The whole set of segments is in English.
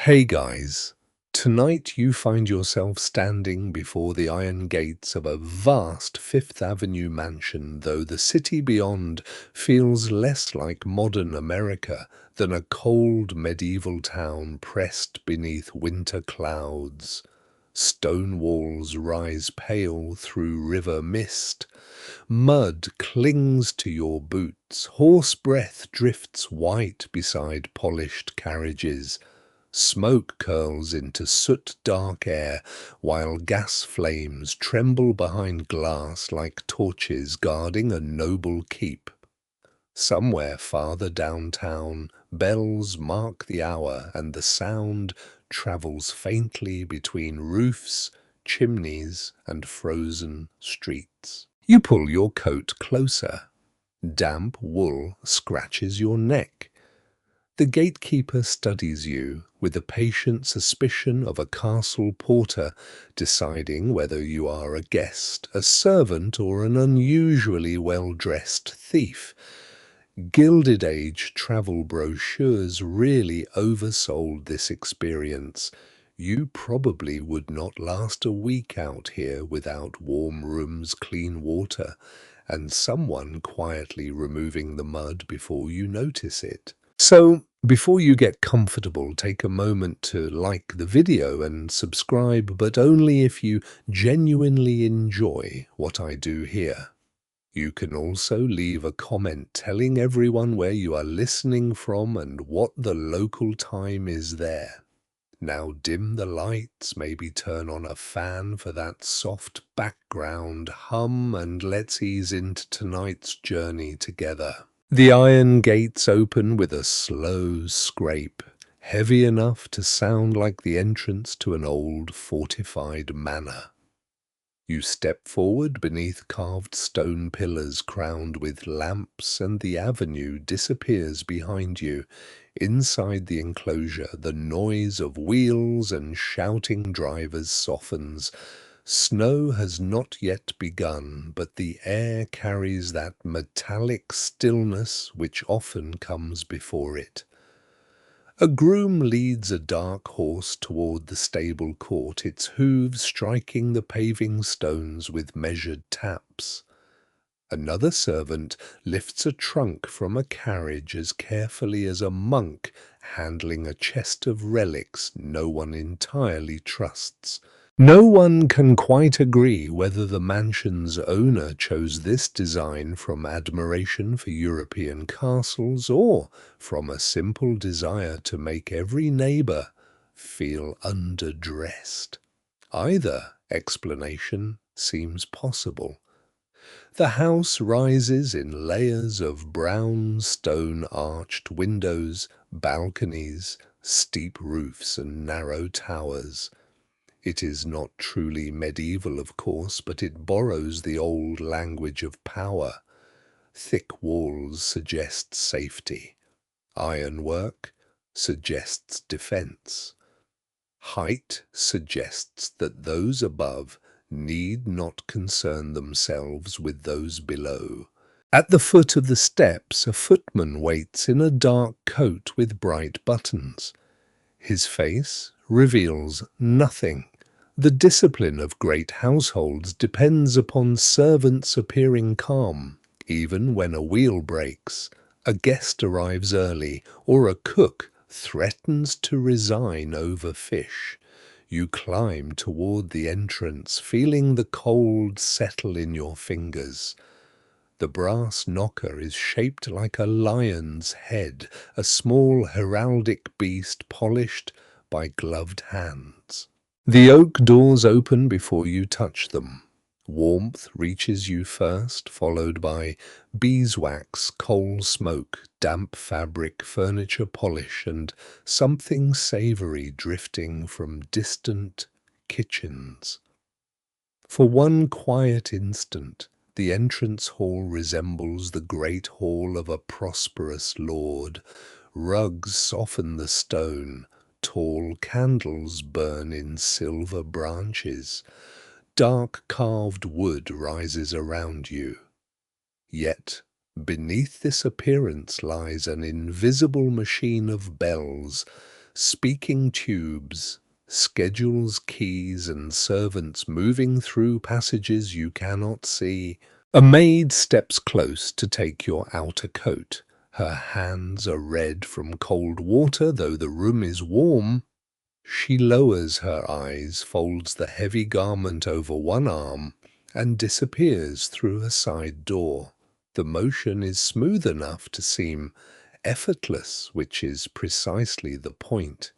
Hey guys, tonight you find yourself standing before the iron gates of a vast Fifth Avenue mansion, though the city beyond feels less like modern America than a cold medieval town pressed beneath winter clouds. Stone walls rise pale through river mist. Mud clings to your boots. Horse breath drifts white beside polished carriages. Smoke curls into soot-dark air, while gas flames tremble behind glass like torches guarding a noble keep. Somewhere farther downtown, bells mark the hour, and the sound travels faintly between roofs, chimneys, and frozen streets. You pull your coat closer. Damp wool scratches your neck. The gatekeeper studies you with the patient suspicion of a castle porter, deciding whether you are a guest, a servant, or an unusually well-dressed thief. Gilded Age travel brochures really oversold this experience. You probably would not last a week out here without warm rooms, clean water, and someone quietly removing the mud before you notice it. So, before you get comfortable, take a moment to like the video and subscribe, but only if you genuinely enjoy what I do here. You can also leave a comment telling everyone where you are listening from and what the local time is there. Now dim the lights, maybe turn on a fan for that soft background hum, and let's ease into tonight's journey together. The iron gates open with a slow scrape, heavy enough to sound like the entrance to an old fortified manor. You step forward beneath carved stone pillars crowned with lamps, and the avenue disappears behind you. Inside the enclosure, the noise of wheels and shouting drivers softens. Snow has not yet begun, but the air carries that metallic stillness which often comes before it. A groom leads a dark horse toward the stable court, its hooves striking the paving stones with measured taps. Another servant lifts a trunk from a carriage as carefully as a monk handling a chest of relics no one entirely trusts. No one can quite agree whether the mansion's owner chose this design from admiration for European castles or from a simple desire to make every neighbor feel underdressed. Either explanation seems possible. The house rises in layers of brown stone-arched windows, balconies, steep roofs, and narrow towers. It is not truly medieval, of course, but it borrows the old language of power. Thick walls suggest safety. Ironwork suggests defense. Height suggests that those above need not concern themselves with those below. At the foot of the steps, a footman waits in a dark coat with bright buttons. His face reveals nothing. The discipline of great households depends upon servants appearing calm, even when a wheel breaks, a guest arrives early, or a cook threatens to resign over fish. You climb toward the entrance, feeling the cold settle in your fingers. The brass knocker is shaped like a lion's head, a small heraldic beast polished by gloved hands. The oak doors open before you touch them. Warmth reaches you first, followed by beeswax, coal smoke, damp fabric, furniture polish, and something savory drifting from distant kitchens. For one quiet instant, the entrance hall resembles the great hall of a prosperous lord. Rugs soften the stone. Tall candles burn in silver branches. Dark carved wood rises around you. Yet, beneath this appearance lies an invisible machine of bells, speaking tubes, schedules, keys, and servants moving through passages you cannot see. A maid steps close to take your outer coat. Her hands are red from cold water, though the room is warm. She lowers her eyes, folds the heavy garment over one arm, and disappears through a side door. The motion is smooth enough to seem effortless, which is precisely the point.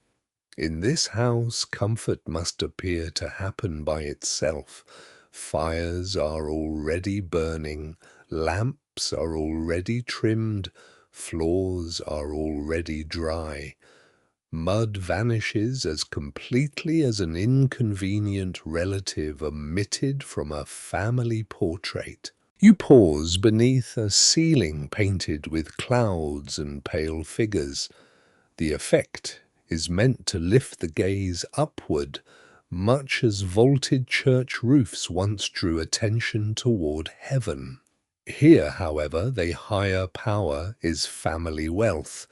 In this house, comfort must appear to happen by itself. Fires are already burning, lamps are already trimmed, floors are already dry. Mud vanishes as completely as an inconvenient relative omitted from a family portrait. You pause beneath a ceiling painted with clouds and pale figures. The effect is meant to lift the gaze upward, much as vaulted church roofs once drew attention toward heaven. Here, however, the higher power is family wealth.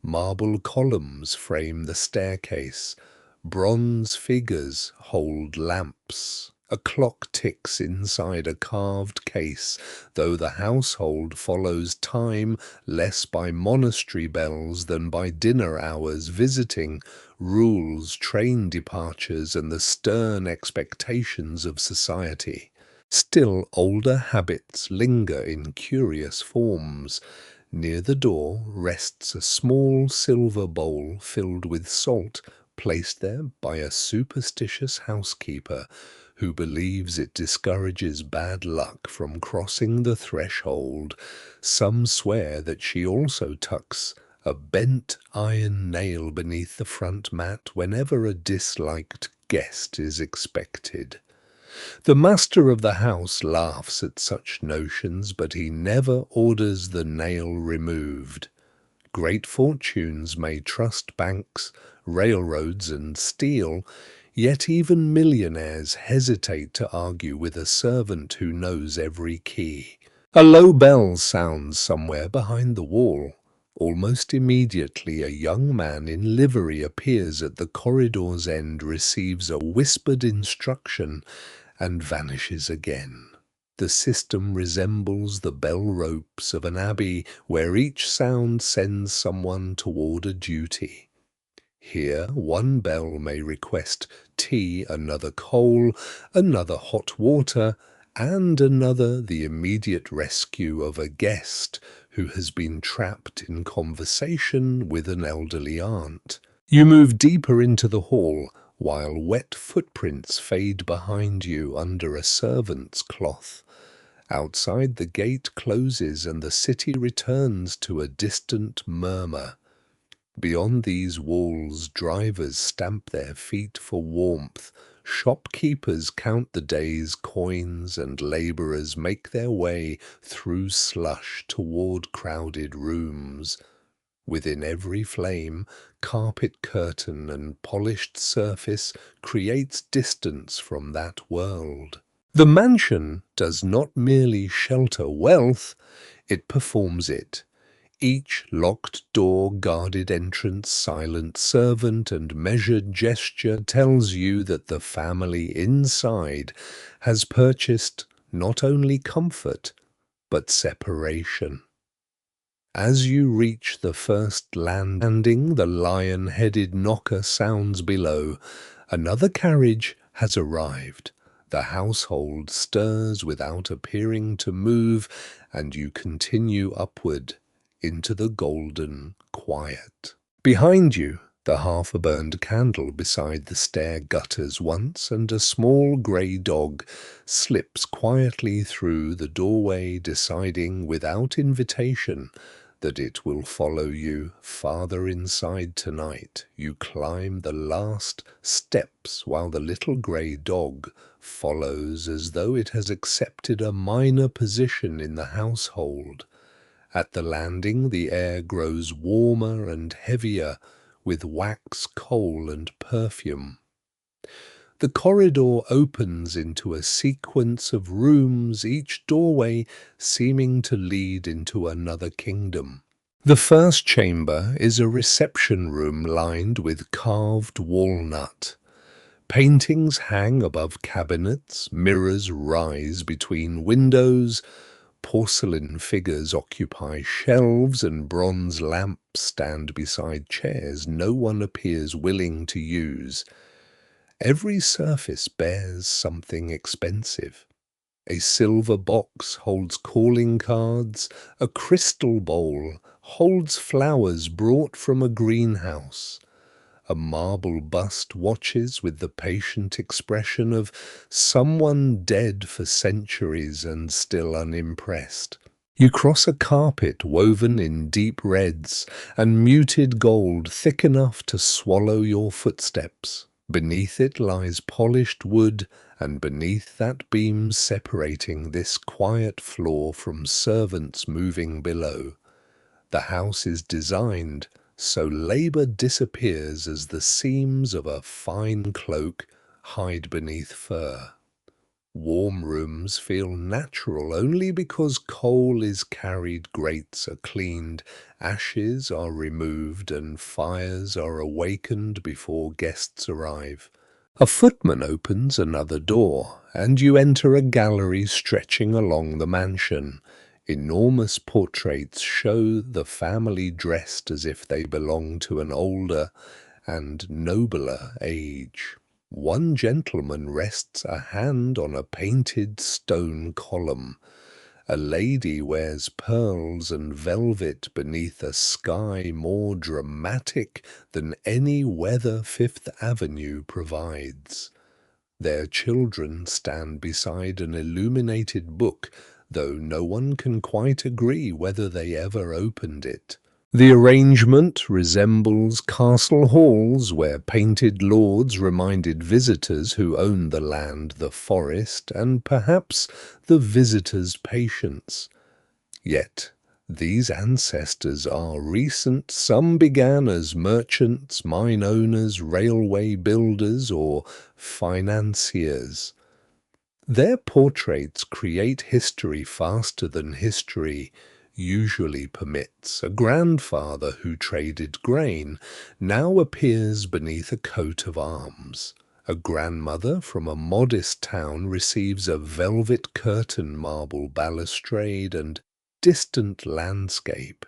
Marble columns frame the staircase. Bronze figures hold lamps. A clock ticks inside a carved case, though the household follows time less by monastery bells than by dinner hours visiting, rules, train departures, and the stern expectations of society. Still, older habits linger in curious forms. Near the door rests a small silver bowl filled with salt, placed there by a superstitious housekeeper who believes it discourages bad luck from crossing the threshold. Some swear that she also tucks a bent iron nail beneath the front mat whenever a disliked guest is expected. The master of the house laughs at such notions, but he never orders the nail removed. Great fortunes may trust banks, railroads, and steel, yet even millionaires hesitate to argue with a servant who knows every key. A low bell sounds somewhere behind the wall. Almost immediately, a young man in livery appears at the corridor's end, receives a whispered instruction, and vanishes again. The system resembles the bell ropes of an abbey where each sound sends someone toward a duty. Here, one bell may request tea, another coal, another hot water, and another the immediate rescue of a guest who has been trapped in conversation with an elderly aunt. You move deeper into the hall, while wet footprints fade behind you under a servant's cloth. Outside, the gate closes and the city returns to a distant murmur. Beyond these walls, drivers stamp their feet for warmth, shopkeepers count the day's coins, and labourers make their way through slush toward crowded rooms. Within every flame, carpet curtain and polished surface creates distance from that world. The mansion does not merely shelter wealth, it performs it. Each locked door, guarded entrance, silent servant, and measured gesture tells you that the family inside has purchased not only comfort, but separation. As you reach the first landing, the lion-headed knocker sounds below. Another carriage has arrived. The household stirs without appearing to move, and you continue upward into the golden quiet. Behind you, the half-burned candle beside the stair gutters once, and a small grey dog slips quietly through the doorway, deciding without invitation that it will follow you farther inside tonight. You climb the last steps while the little grey dog follows as though it has accepted a minor position in the household. At the landing, the air grows warmer and heavier with wax, coal, and perfume. The corridor opens into a sequence of rooms, each doorway seeming to lead into another kingdom. The first chamber is a reception room lined with carved walnut. Paintings hang above cabinets, mirrors rise between windows, porcelain figures occupy shelves, and bronze lamps stand beside chairs no one appears willing to use. Every surface bears something expensive. A silver box holds calling cards, a crystal bowl holds flowers brought from a greenhouse. A marble bust watches with the patient expression of someone dead for centuries and still unimpressed. You cross a carpet woven in deep reds and muted gold thick enough to swallow your footsteps. Beneath it lies polished wood, and beneath that beams separating this quiet floor from servants moving below. The house is designed so labor disappears as the seams of a fine cloak hide beneath fur. Warm rooms feel natural only because coal is carried, grates are cleaned, ashes are removed, and fires are awakened before guests arrive. A footman opens another door, and you enter a gallery stretching along the mansion. Enormous portraits show the family dressed as if they belong to an older and nobler age. One gentleman rests a hand on a painted stone column. A lady wears pearls and velvet beneath a sky more dramatic than any weather Fifth Avenue provides. Their children stand beside an illuminated book, though no one can quite agree whether they ever opened it. The arrangement resembles castle halls where painted lords reminded visitors who owned the land, the forest, and perhaps the visitors' patience. Yet these ancestors are recent. Some began as merchants, mine owners, railway builders, or financiers. Their portraits create history faster than history usually permits. A grandfather who traded grain now appears beneath a coat of arms. A grandmother from a modest town receives a velvet curtain, marble balustrade, and distant landscape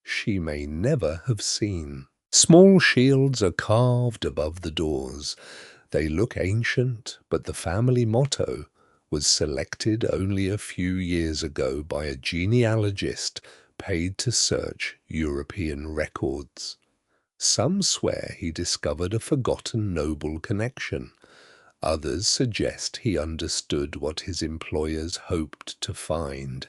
she may never have seen. Small shields are carved above the doors. They look ancient, but the family motto was selected only a few years ago by a genealogist paid to search European records. Some swear he discovered a forgotten noble connection. Others suggest he understood what his employers hoped to find.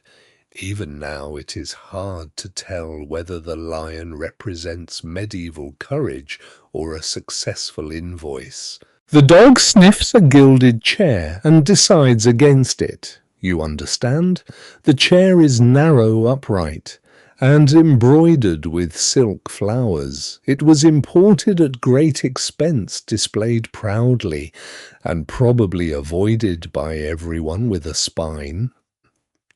Even now it is hard to tell whether the lion represents medieval courage or a successful invoice. The dog sniffs a gilded chair and decides against it. You understand? The chair is narrow, upright, and embroidered with silk flowers. It was imported at great expense, displayed proudly, and probably avoided by everyone with a spine.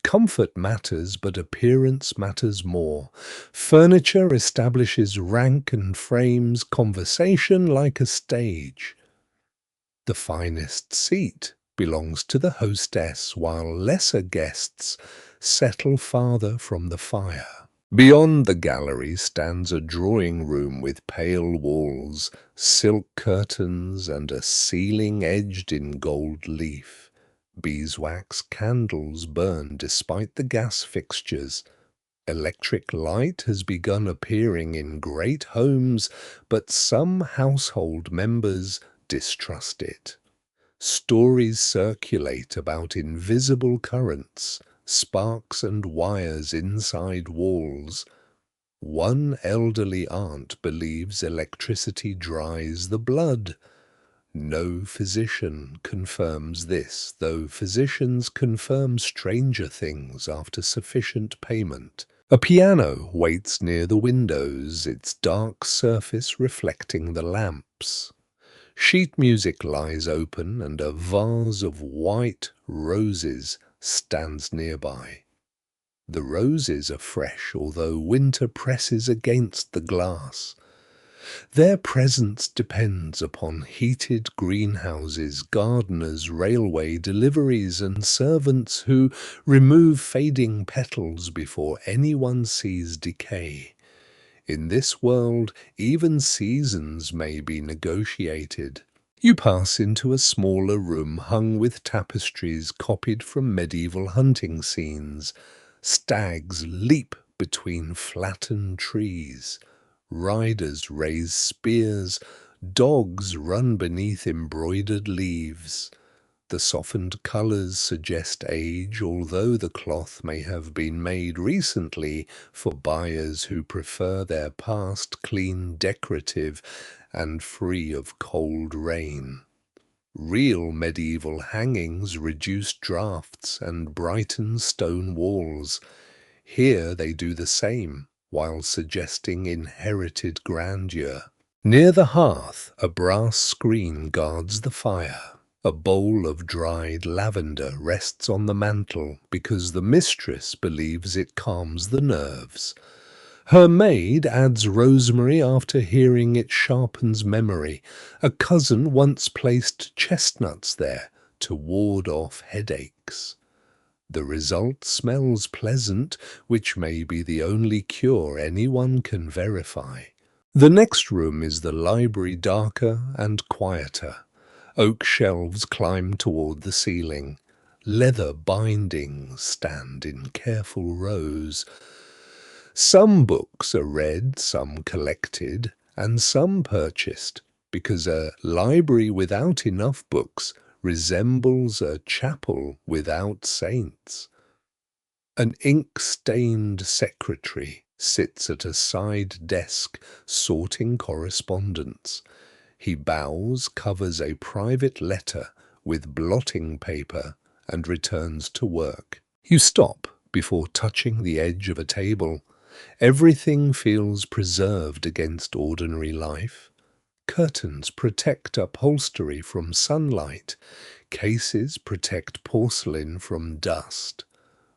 Comfort matters, but appearance matters more. Furniture establishes rank and frames conversation like a stage. The finest seat belongs to the hostess, while lesser guests settle farther from the fire. Beyond the gallery stands a drawing room with pale walls, silk curtains, and a ceiling edged in gold leaf. Beeswax candles burn despite the gas fixtures. Electric light has begun appearing in great homes, but some household members distrust it. Stories circulate about invisible currents, sparks and wires inside walls. One elderly aunt believes electricity dries the blood. No physician confirms this, though physicians confirm stranger things after sufficient payment. A piano waits near the windows, its dark surface reflecting the lamps. Sheet music lies open, and a vase of white roses stands nearby. The roses are fresh, although winter presses against the glass. Their presence depends upon heated greenhouses, gardeners, railway deliveries, and servants who remove fading petals before anyone sees decay. In this world, even seasons may be negotiated. You pass into a smaller room hung with tapestries copied from medieval hunting scenes. Stags leap between flattened trees. Riders raise spears. Dogs run beneath embroidered leaves. The softened colours suggest age, although the cloth may have been made recently for buyers who prefer their past clean, decorative, and free of cold rain. Real medieval hangings reduce drafts and brighten stone walls. Here they do the same, while suggesting inherited grandeur. Near the hearth, a brass screen guards the fire. A bowl of dried lavender rests on the mantel because the mistress believes it calms the nerves. Her maid adds rosemary after hearing it sharpens memory. A cousin once placed chestnuts there to ward off headaches. The result smells pleasant, which may be the only cure anyone can verify. The next room is the library, darker and quieter. Oak shelves climb toward the ceiling. Leather bindings stand in careful rows. Some books are read, some collected, and some purchased, because a library without enough books resembles a chapel without saints. An ink-stained secretary sits at a side desk sorting correspondence. He bows, covers a private letter with blotting paper, and returns to work. You stop before touching the edge of a table. Everything feels preserved against ordinary life. Curtains protect upholstery from sunlight. Cases protect porcelain from dust.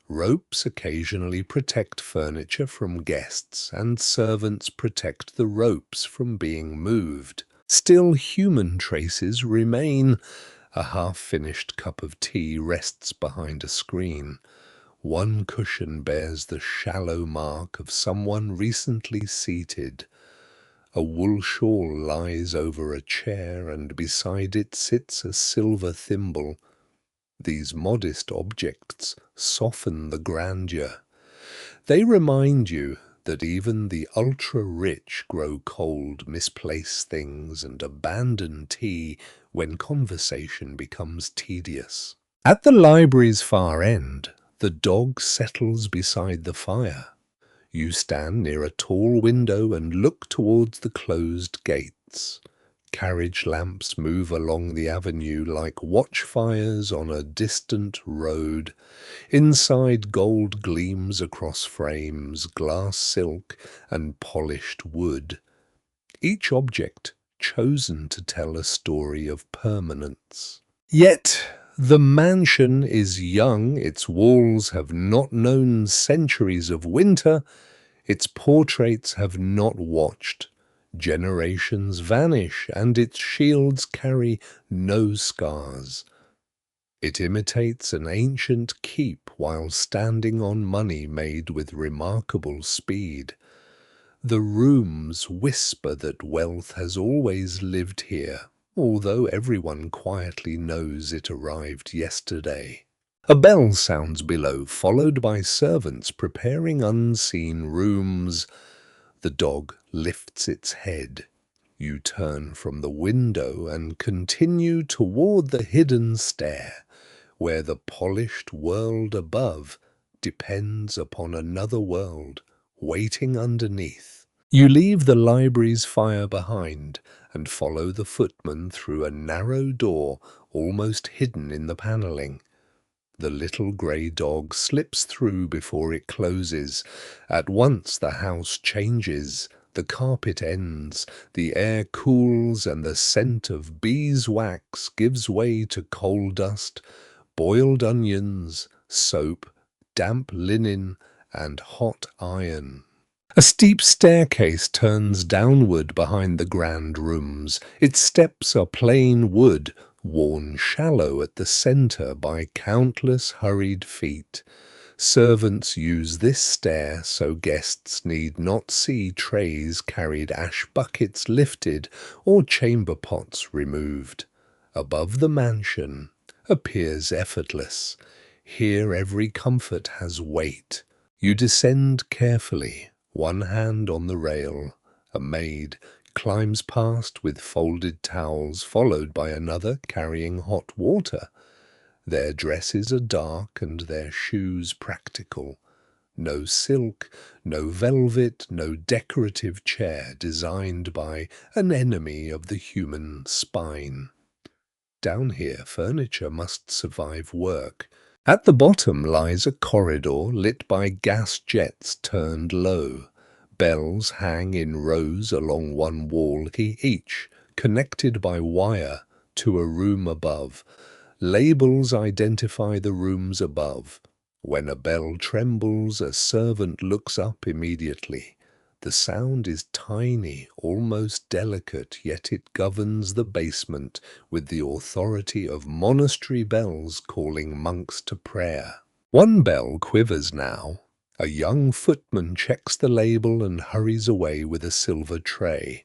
Ropes occasionally protect furniture from guests, and servants protect the ropes from being moved. Still, human traces remain. A half-finished cup of tea rests behind a screen. One cushion bears the shallow mark of someone recently seated. A wool shawl lies over a chair, and beside it sits a silver thimble. These modest objects soften the grandeur. They remind you that even the ultra-rich grow cold, misplace things, and abandon tea when conversation becomes tedious. At the library's far end, the dog settles beside the fire. You stand near a tall window and look towards the closed gates. Carriage lamps move along the avenue like watchfires on a distant road. Inside, gold gleams across frames, glass silk, and polished wood. Each object chosen to tell a story of permanence. Yet the mansion is young, its walls have not known centuries of winter, its portraits have not watched. Generations vanish, and its shields carry no scars. It imitates an ancient keep while standing on money made with remarkable speed. The rooms whisper that wealth has always lived here, although everyone quietly knows it arrived yesterday. A bell sounds below, followed by servants preparing unseen rooms. The dog lifts its head. You turn from the window and continue toward the hidden stair, where the polished world above depends upon another world waiting underneath. You leave the library's fire behind and follow the footman through a narrow door almost hidden in the panelling. The little grey dog slips through before it closes. At once the house changes. The carpet ends, the air cools, and the scent of beeswax gives way to coal dust, boiled onions, soap, damp linen, and hot iron. A steep staircase turns downward behind the grand rooms. Its steps are plain wood, worn shallow at the centre by countless hurried feet. Servants use this stair so guests need not see trays carried, ash buckets lifted, or chamber pots removed. Above the mansion appears effortless. Here every comfort has weight. You descend carefully, one hand on the rail. A maid climbs past with folded towels, followed by another carrying hot water. Their dresses are dark and their shoes practical. No silk, no velvet, no decorative chair designed by an enemy of the human spine. Down here, furniture must survive work. At the bottom lies a corridor lit by gas jets turned low. Bells hang in rows along one wall, each connected by wire to a room above. Labels identify the rooms above. When a bell trembles, a servant looks up immediately. The sound is tiny, almost delicate, yet it governs the basement with the authority of monastery bells calling monks to prayer. One bell quivers now. A young footman checks the label and hurries away with a silver tray.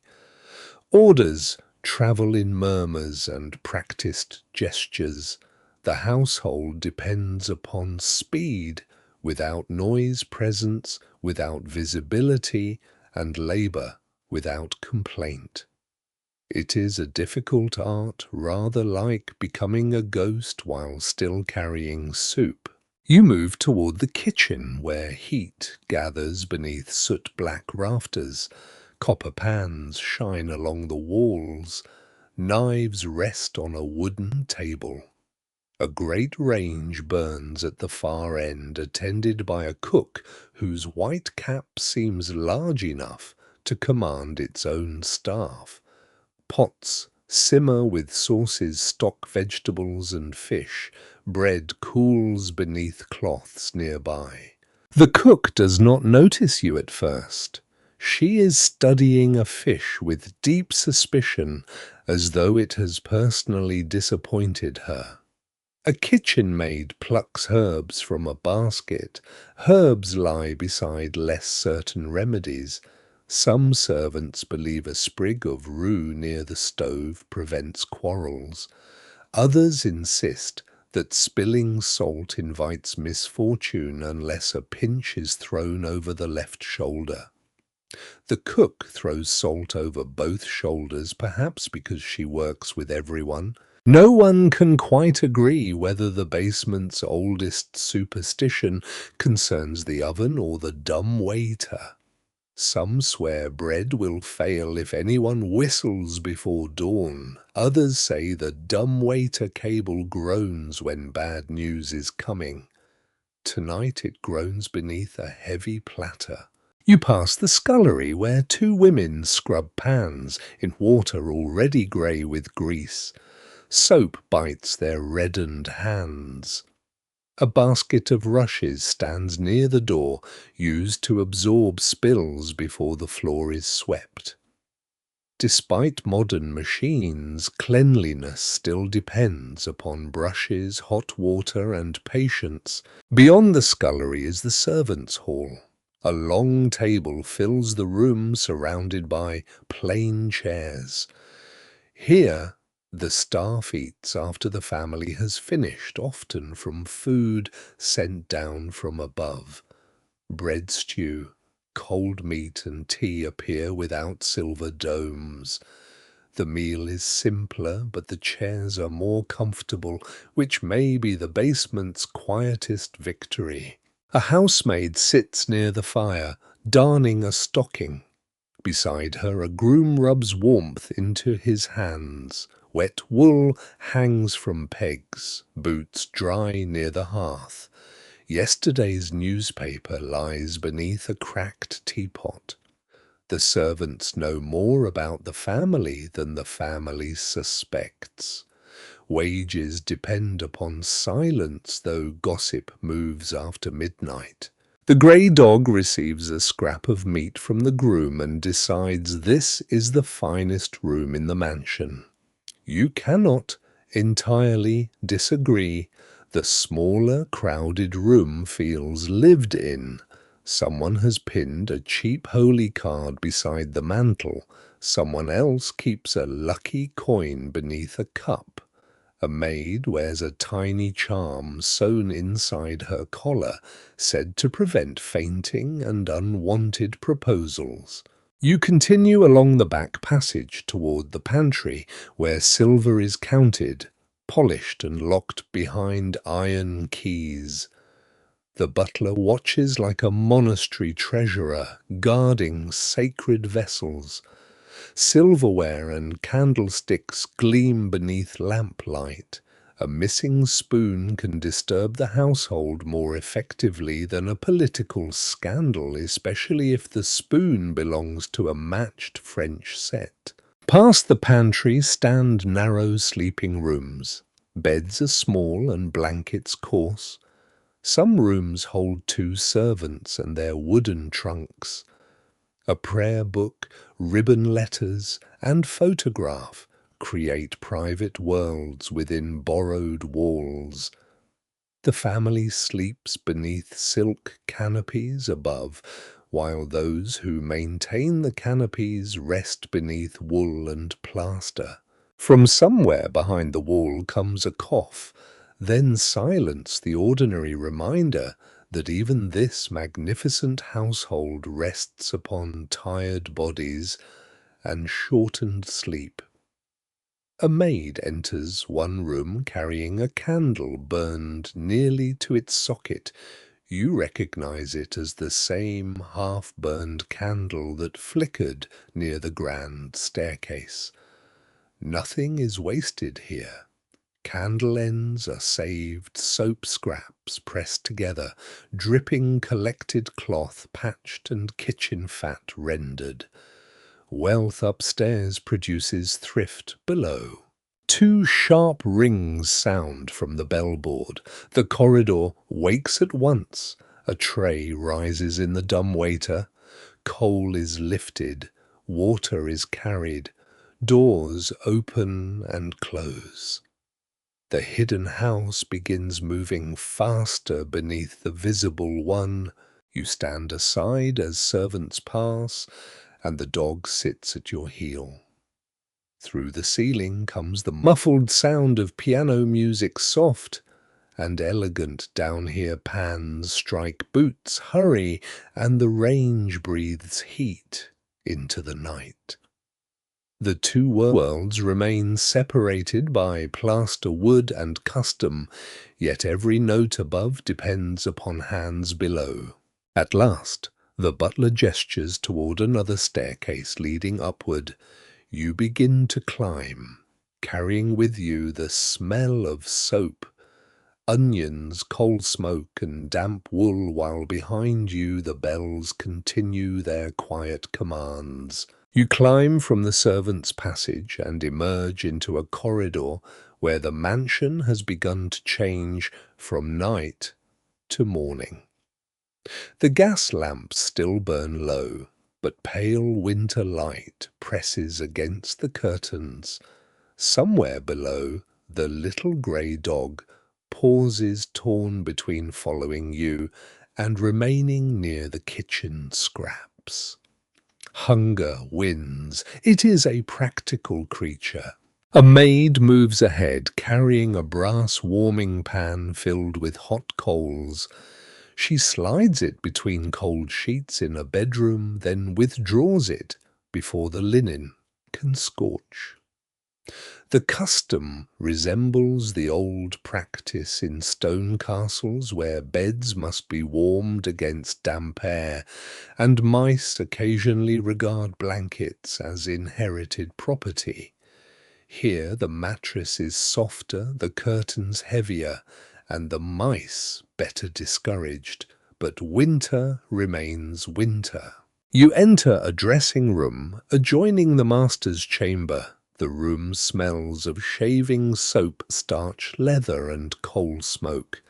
Orders travel in murmurs and practiced gestures. The household depends upon speed, without noise, presence, without visibility, and labour without complaint. It is a difficult art, rather like becoming a ghost while still carrying soup. You move toward the kitchen, where heat gathers beneath soot-black rafters. Copper pans shine along the walls. Knives rest on a wooden table. A great range burns at the far end, attended by a cook whose white cap seems large enough to command its own staff. Pots simmer with sauces, stock, vegetables, and fish. Bread cools beneath cloths nearby. The cook does not notice you at first. She is studying a fish with deep suspicion, as though it has personally disappointed her. A kitchen maid plucks herbs from a basket. Herbs lie beside less certain remedies. Some servants believe a sprig of rue near the stove prevents quarrels. Others insist that spilling salt invites misfortune unless a pinch is thrown over the left shoulder. The cook throws salt over both shoulders, perhaps because she works with everyone. No one can quite agree whether the basement's oldest superstition concerns the oven or the dumb waiter. Some swear bread will fail if anyone whistles before dawn. Others say the dumb waiter cable groans when bad news is coming. Tonight it groans beneath a heavy platter. You pass the scullery, where two women scrub pans in water already grey with grease. Soap bites their reddened hands. A basket of rushes stands near the door, used to absorb spills before the floor is swept. Despite modern machines, cleanliness still depends upon brushes, hot water, and patience. Beyond the scullery is the servants' hall. A long table fills the room, surrounded by plain chairs. Here, the staff eats after the family has finished, often from food sent down from above. Bread stew, cold meat, and tea appear without silver domes. The meal is simpler, but the chairs are more comfortable, which may be the basement's quietest victory. A housemaid sits near the fire, darning a stocking. Beside her, a groom rubs warmth into his hands. Wet wool hangs from pegs, boots dry near the hearth. Yesterday's newspaper lies beneath a cracked teapot. The servants know more about the family than the family suspects. Wages depend upon silence, though gossip moves after midnight. The grey dog receives a scrap of meat from the groom and decides this is the finest room in the mansion. You cannot entirely disagree. The smaller, crowded room feels lived in. Someone has pinned a cheap holy card beside the mantel. Someone else keeps a lucky coin beneath a cup. A maid wears a tiny charm sewn inside her collar, said to prevent fainting and unwanted proposals. You continue along the back passage toward the pantry, where silver is counted, polished and locked behind iron keys. The butler watches like a monastery treasurer, guarding sacred vessels. Silverware and candlesticks gleam beneath lamplight. A missing spoon can disturb the household more effectively than a political scandal, especially if the spoon belongs to a matched French set. Past the pantry stand narrow sleeping rooms. Beds are small and blankets coarse. Some rooms hold 2 servants and their wooden trunks. A prayer book, ribbon letters, and photograph create private worlds within borrowed walls. The family sleeps beneath silk canopies above, while those who maintain the canopies rest beneath wool and plaster. From somewhere behind the wall comes a cough, then silence, the ordinary reminder that even this magnificent household rests upon tired bodies and shortened sleep. A maid enters one room carrying a candle burned nearly to its socket. You recognize it as the same half-burned candle that flickered near the grand staircase. Nothing is wasted here. Candle ends are saved, soap scraps pressed together, dripping collected cloth patched and kitchen fat rendered. Wealth upstairs produces thrift below. 2 sharp rings sound from the bellboard. The corridor wakes at once. A tray rises in the dumbwaiter. Coal is lifted. Water is carried. Doors open and close. The hidden house begins moving faster beneath the visible one. You stand aside as servants pass, and the dog sits at your heel. Through the ceiling comes the muffled sound of piano music, soft and elegant. Down here pans strike boots, hurry, and the range breathes heat into the night. The 2 worlds remain separated by plaster wood and custom, yet every note above depends upon hands below. At last, the butler gestures toward another staircase leading upward. You begin to climb, carrying with you the smell of soap, onions, coal smoke, and damp wool, while behind you the bells continue their quiet commands. You climb from the servants' passage and emerge into a corridor where the mansion has begun to change from night to morning. The gas lamps still burn low, but pale winter light presses against the curtains. Somewhere below, the little grey dog pauses, torn between following you and remaining near the kitchen scraps. Hunger wins. It is a practical creature. A maid moves ahead, carrying a brass warming pan filled with hot coals. She slides it between cold sheets in a bedroom, then withdraws it before the linen can scorch. The custom resembles the old practice in stone castles where beds must be warmed against damp air, and mice occasionally regard blankets as inherited property. Here the mattress is softer, the curtains heavier, and the mice better discouraged, but winter remains winter. You enter a dressing room adjoining the master's chamber. The room smells of shaving soap, starch, leather, and coal smoke.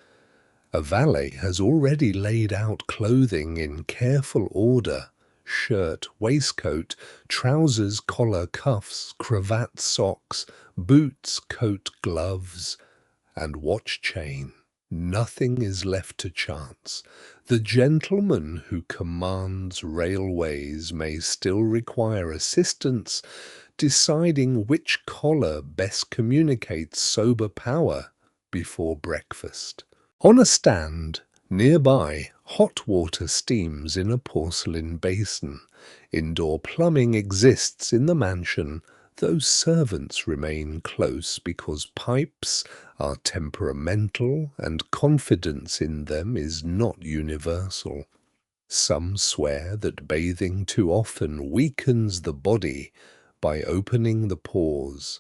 A valet has already laid out clothing in careful order: shirt, waistcoat, trousers, collar, cuffs, cravat, socks, boots, coat, gloves, and watch chain. Nothing is left to chance. The gentleman who commands railways may still require assistance deciding which collar best communicates sober power before breakfast. On a stand nearby, hot water steams in a porcelain basin. Indoor plumbing exists in the mansion, though servants remain close because pipes are temperamental and confidence in them is not universal. Some swear that bathing too often weakens the body by opening the pores.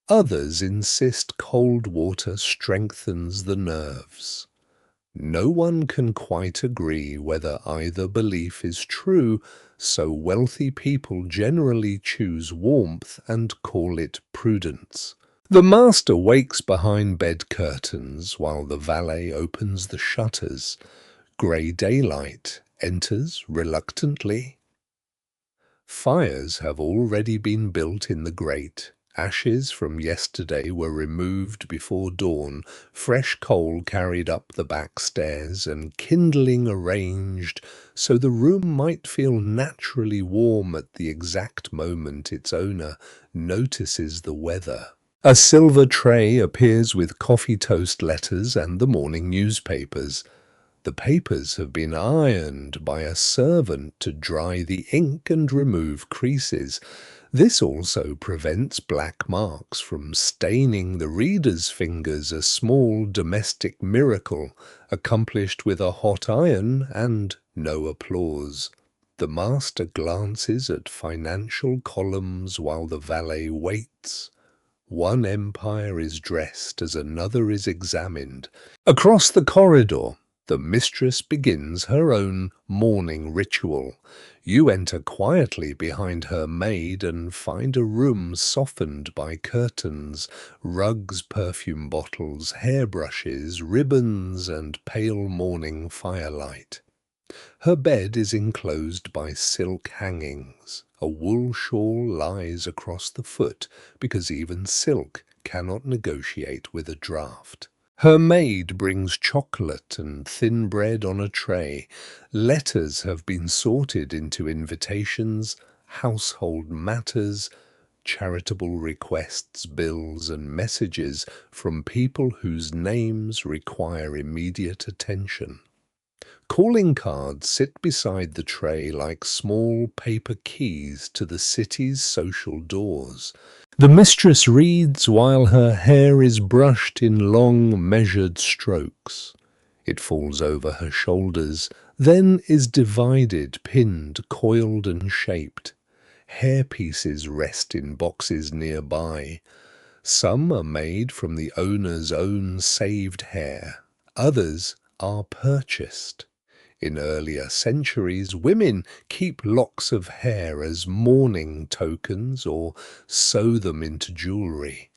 Others insist cold water strengthens the nerves. No one can quite agree whether either belief is true, so wealthy people generally choose warmth and call it prudence. The master wakes behind bed curtains while the valet opens the shutters. Grey daylight enters reluctantly. Fires have already been built in the grate. Ashes from yesterday were removed before dawn, fresh coal carried up the back stairs, and kindling arranged so the room might feel naturally warm at the exact moment its owner notices the weather. A silver tray appears with coffee toast letters and the morning newspapers. The papers have been ironed by a servant to dry the ink and remove creases. This also prevents black marks from staining the reader's fingers, a small domestic miracle accomplished with a hot iron and no applause. The master glances at financial columns while the valet waits. One empire is dressed as another is examined. Across the corridor, the mistress begins her own morning ritual. You enter quietly behind her maid and find a room softened by curtains, rugs, perfume bottles, hairbrushes, ribbons, and pale morning firelight. Her bed is enclosed by silk hangings. A wool shawl lies across the foot because even silk cannot negotiate with a draught. Her maid brings chocolate and thin bread on a tray. Letters have been sorted into invitations, household matters, charitable requests, bills, and messages from people whose names require immediate attention. Calling cards sit beside the tray like small paper keys to the city's social doors. The mistress reads while her hair is brushed in long, measured strokes. It falls over her shoulders, then is divided, pinned, coiled, and shaped. Hair pieces rest in boxes nearby. Some are made from the owner's own saved hair. Others are purchased. In earlier centuries, women keep locks of hair as mourning tokens or sew them into jewelry.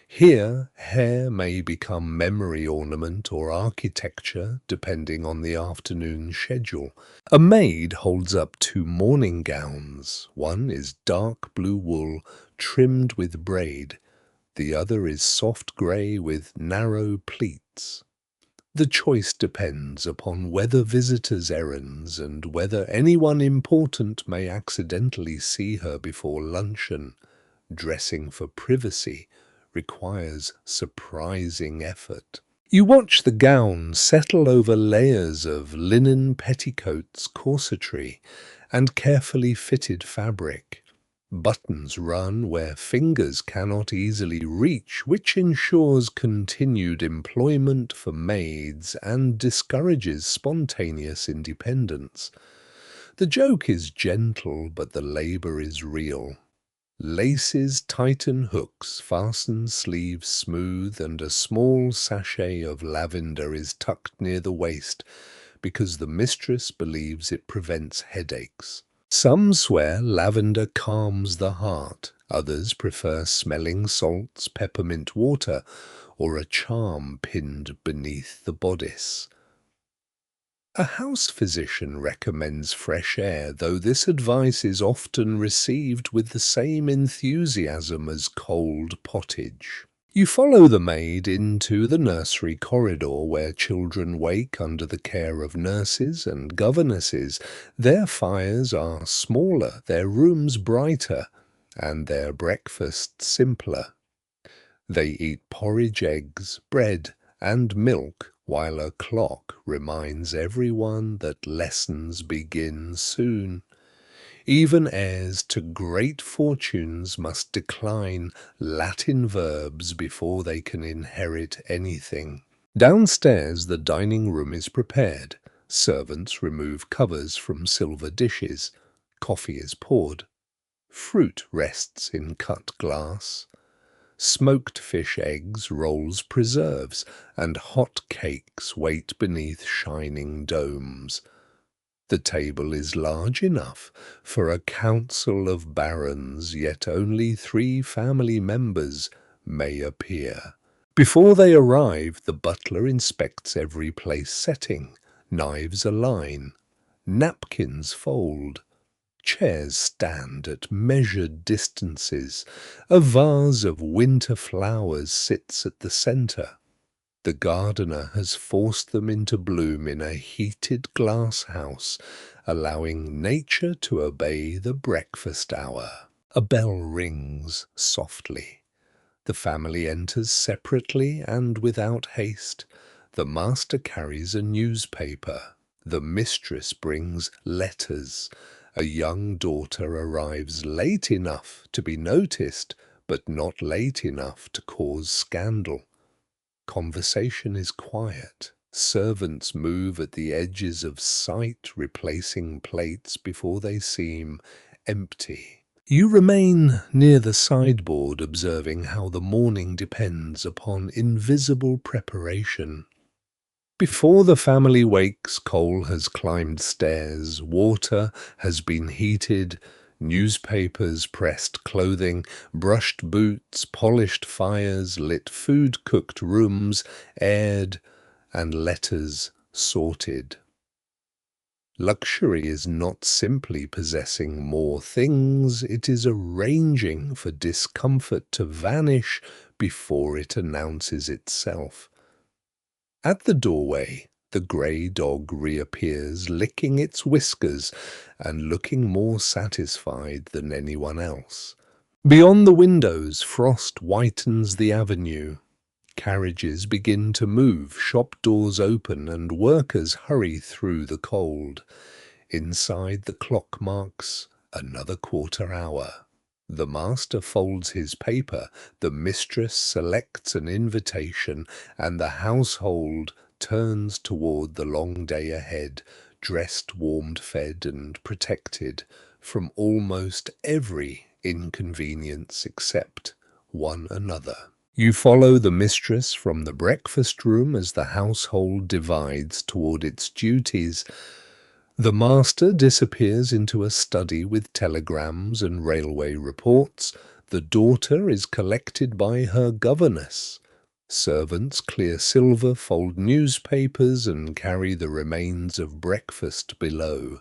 Here, hair may become memory ornament or architecture, depending on the afternoon schedule. A maid holds up two morning gowns. One is dark blue wool trimmed with braid. The other is soft grey with narrow pleats. The choice depends upon whether visitors' errands and whether anyone important may accidentally see her before luncheon. Dressing for privacy requires surprising effort. You watch the gown settle over layers of linen petticoats, corsetry, and carefully fitted fabric. Buttons run where fingers cannot easily reach, which ensures continued employment for maids and discourages spontaneous independence. The joke is gentle, but the labor is real. Laces tighten hooks, fasten sleeves smooth, and a small sachet of lavender is tucked near the waist because the mistress believes it prevents headaches. Some swear lavender calms the heart, others prefer smelling salts, peppermint water, or a charm pinned beneath the bodice. A house physician recommends fresh air, though this advice is often received with the same enthusiasm as cold pottage. You follow the maid into the nursery corridor where children wake under the care of nurses and governesses. Their fires are smaller, their rooms brighter, and their breakfasts simpler. They eat porridge, eggs, bread, and milk, while a clock reminds everyone that lessons begin soon. Even heirs to great fortunes must decline Latin verbs before they can inherit anything. Downstairs the dining room is prepared. Servants remove covers from silver dishes. Coffee is poured. Fruit rests in cut glass. Smoked fish eggs, rolls, preserves, and hot cakes wait beneath shining domes. The table is large enough for a council of barons, yet only 3 family members may appear. Before they arrive, the butler inspects every place setting. Knives align, napkins fold, chairs stand at measured distances. A vase of winter flowers sits at the centre. The gardener has forced them into bloom in a heated glass house, allowing nature to obey the breakfast hour. A bell rings softly. The family enters separately and without haste. The master carries a newspaper. The mistress brings letters. A young daughter arrives late enough to be noticed, but not late enough to cause scandal. Conversation is quiet. Servants move at the edges of sight, replacing plates before they seem empty. You remain near the sideboard, observing how the morning depends upon invisible preparation. Before the family wakes, coal has climbed stairs, water has been heated, newspapers pressed clothing, brushed boots, polished fires, lit food, cooked rooms, aired, and letters sorted. Luxury is not simply possessing more things, it is arranging for discomfort to vanish before it announces itself. At the doorway, the grey dog reappears, licking its whiskers and looking more satisfied than anyone else. Beyond the windows, frost whitens the avenue. Carriages begin to move, shop doors open, and workers hurry through the cold. Inside, the clock marks another quarter hour. The master folds his paper, the mistress selects an invitation, and the household turns toward the long day ahead, dressed, warmed, fed, and protected from almost every inconvenience except one another. You follow the mistress from the breakfast room as the household divides toward its duties. The master disappears into a study with telegrams and railway reports. The daughter is collected by her governess. Servants clear silver, fold newspapers, and carry the remains of breakfast below.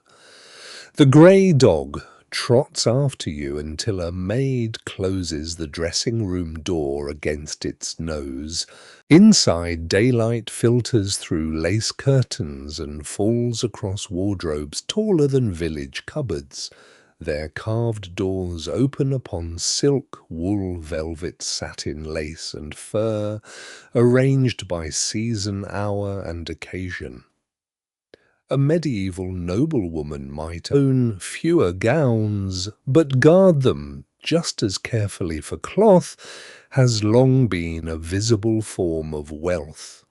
The grey dog trots after you until a maid closes the dressing-room door against its nose. Inside, daylight filters through lace curtains and falls across wardrobes taller than village cupboards. Their carved doors open upon silk, wool, velvet, satin, lace, and fur, arranged by season, hour, and occasion. A medieval noblewoman might own fewer gowns, but guard them just as carefully, for cloth has long been a visible form of wealth.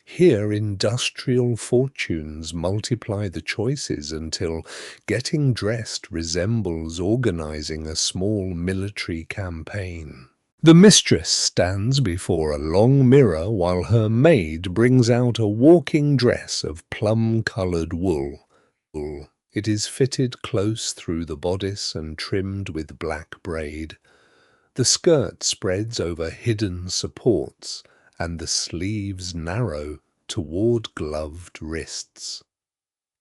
Here industrial fortunes multiply the choices until getting dressed resembles organizing a small military campaign. The mistress stands before a long mirror while her maid brings out a walking dress of plum-coloured wool. It is fitted close through the bodice and trimmed with black braid. The skirt spreads over hidden supports, and the sleeves narrow toward gloved wrists.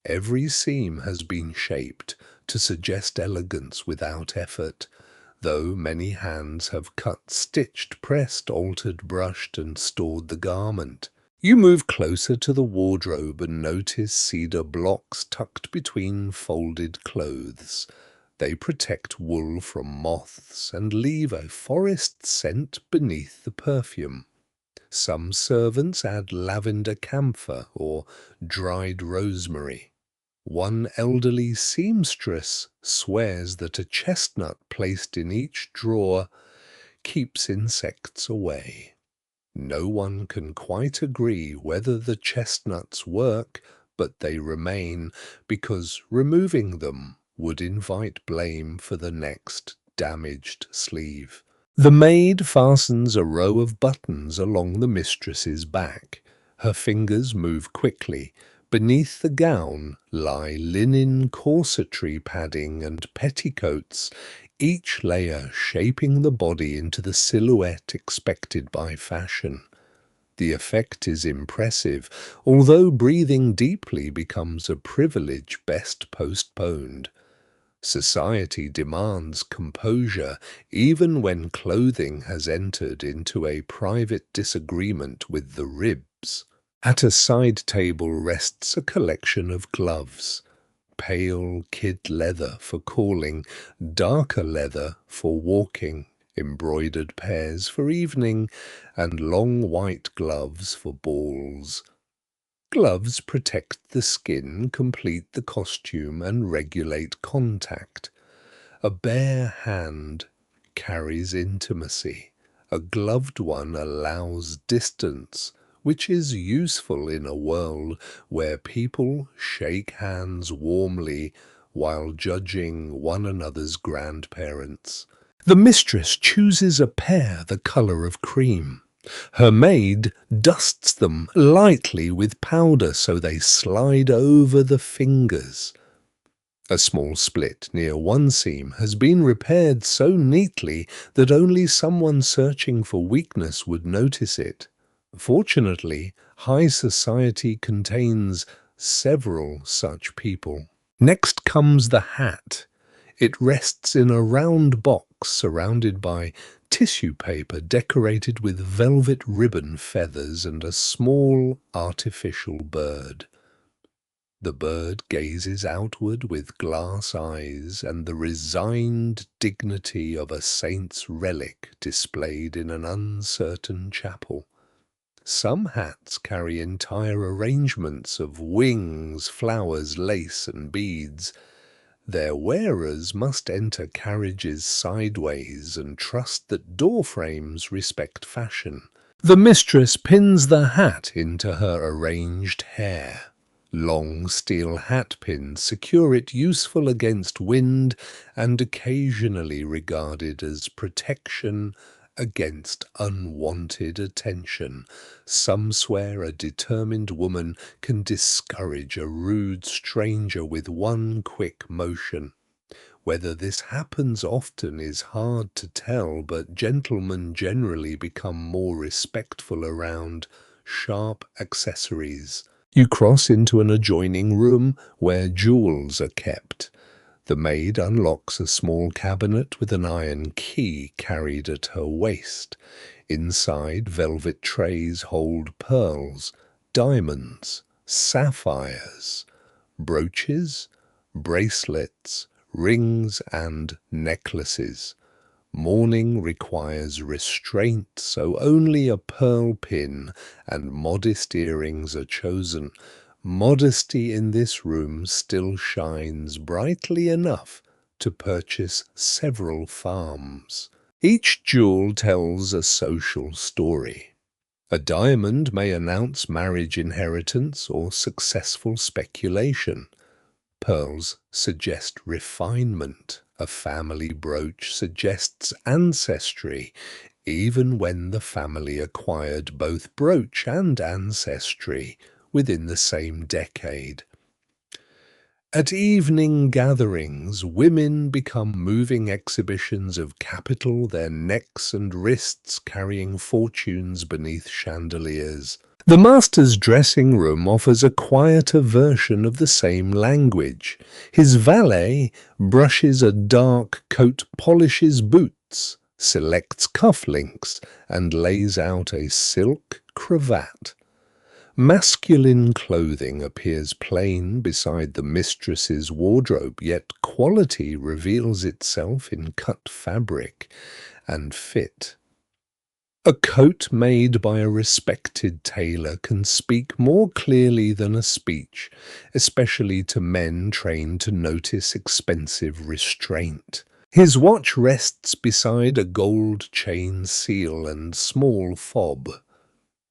Every seam has been shaped to suggest elegance without effort, though many hands have cut, stitched, pressed, altered, brushed, and stored the garment. You move closer to the wardrobe and notice cedar blocks tucked between folded clothes. They protect wool from moths and leave a forest scent beneath the perfume. Some servants add lavender camphor or dried rosemary. One elderly seamstress swears that a chestnut placed in each drawer keeps insects away. No one can quite agree whether the chestnuts work, but they remain because removing them would invite blame for the next damaged sleeve. The maid fastens a row of buttons along the mistress's back. Her fingers move quickly. Beneath the gown lie linen corsetry padding and petticoats, each layer shaping the body into the silhouette expected by fashion. The effect is impressive, although breathing deeply becomes a privilege best postponed. Society demands composure even when clothing has entered into a private disagreement with the ribs. At a side table rests a collection of gloves. Pale kid leather for calling, darker leather for walking, embroidered pairs for evening, and long white gloves for balls. Gloves protect the skin, complete the costume, and regulate contact. A bare hand carries intimacy. A gloved one allows distance, which is useful in a world where people shake hands warmly while judging one another's grandparents. The mistress chooses a pair the color of cream. Her maid dusts them lightly with powder so they slide over the fingers. A small split near one seam has been repaired so neatly that only someone searching for weakness would notice it. Fortunately, high society contains several such people. Next comes the hat. It rests in a round box surrounded by tissue paper decorated with velvet ribbon feathers and a small artificial bird. The bird gazes outward with glass eyes and the resigned dignity of a saint's relic displayed in an uncertain chapel. Some hats carry entire arrangements of wings, flowers, lace, and beads. Their wearers must enter carriages sideways and trust that door frames respect fashion. The mistress pins the hat into her arranged hair. Long steel hat pins secure it, useful against wind and occasionally regarded as protection against unwanted attention. Some swear a determined woman can discourage a rude stranger with one quick motion. Whether this happens often is hard to tell, but gentlemen generally become more respectful around sharp accessories. You cross into an adjoining room where jewels are kept. The maid unlocks a small cabinet with an iron key carried at her waist. Inside, velvet trays hold pearls, diamonds, sapphires, brooches, bracelets, rings, and necklaces. Mourning requires restraint, so only a pearl pin and modest earrings are chosen. Modesty in this room still shines brightly enough to purchase several farms. Each jewel tells a social story. A diamond may announce marriage, inheritance, or successful speculation. Pearls suggest refinement. A family brooch suggests ancestry, even when the family acquired both brooch and ancestry within the same decade. At evening gatherings, women become moving exhibitions of capital, their necks and wrists carrying fortunes beneath chandeliers. The master's dressing room offers a quieter version of the same language. His valet brushes a dark coat, polishes boots, selects cufflinks, and lays out a silk cravat. Masculine clothing appears plain beside the mistress's wardrobe, yet quality reveals itself in cut fabric and fit. A coat made by a respected tailor can speak more clearly than a speech, especially to men trained to notice expensive restraint. His watch rests beside a gold chain seal and small fob.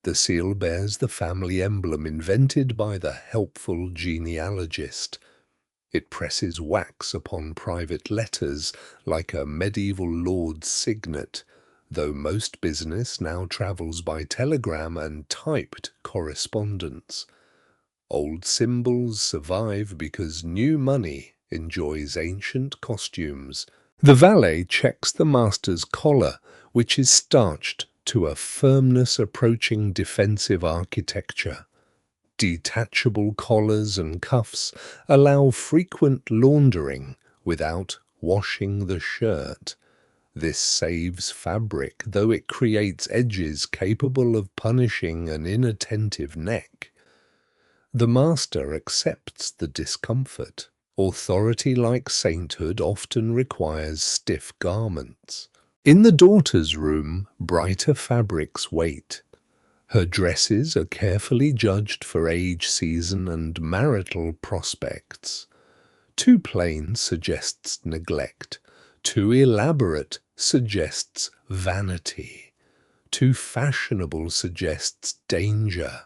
The seal bears the family emblem invented by the helpful genealogist. It presses wax upon private letters like a medieval lord's signet, though most business now travels by telegram and typed correspondence. Old symbols survive because new money enjoys ancient costumes. The valet checks the master's collar, which is starched to a firmness approaching defensive architecture. Detachable collars and cuffs allow frequent laundering without washing the shirt. This saves fabric, though it creates edges capable of punishing an inattentive neck. The master accepts the discomfort. Authority, like sainthood, often requires stiff garments. In the daughter's room, brighter fabrics wait. Her dresses are carefully judged for age, season, and marital prospects. Too plain suggests neglect. Too elaborate suggests vanity. Too fashionable suggests danger.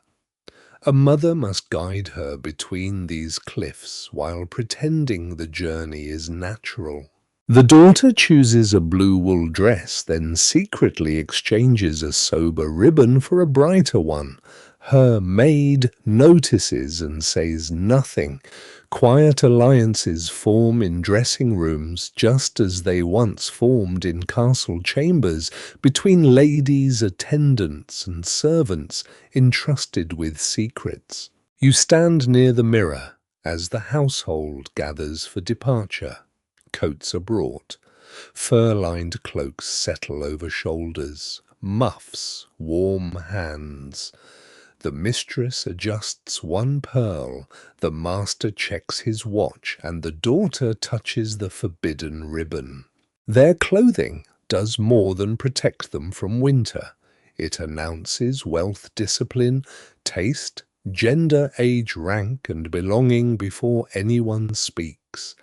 A mother must guide her between these cliffs while pretending the journey is natural. The daughter chooses a blue wool dress, then secretly exchanges a sober ribbon for a brighter one. Her maid notices and says nothing. Quiet alliances form in dressing rooms just as they once formed in castle chambers between ladies, attendants, and servants entrusted with secrets. You stand near the mirror as the household gathers for departure. Coats are brought. Fur-lined cloaks settle over shoulders. Muffs warm hands. The mistress adjusts one pearl, the master checks his watch, and the daughter touches the forbidden ribbon. Their clothing does more than protect them from winter. It announces wealth, discipline, taste, gender, age, rank, and belonging before anyone speaks.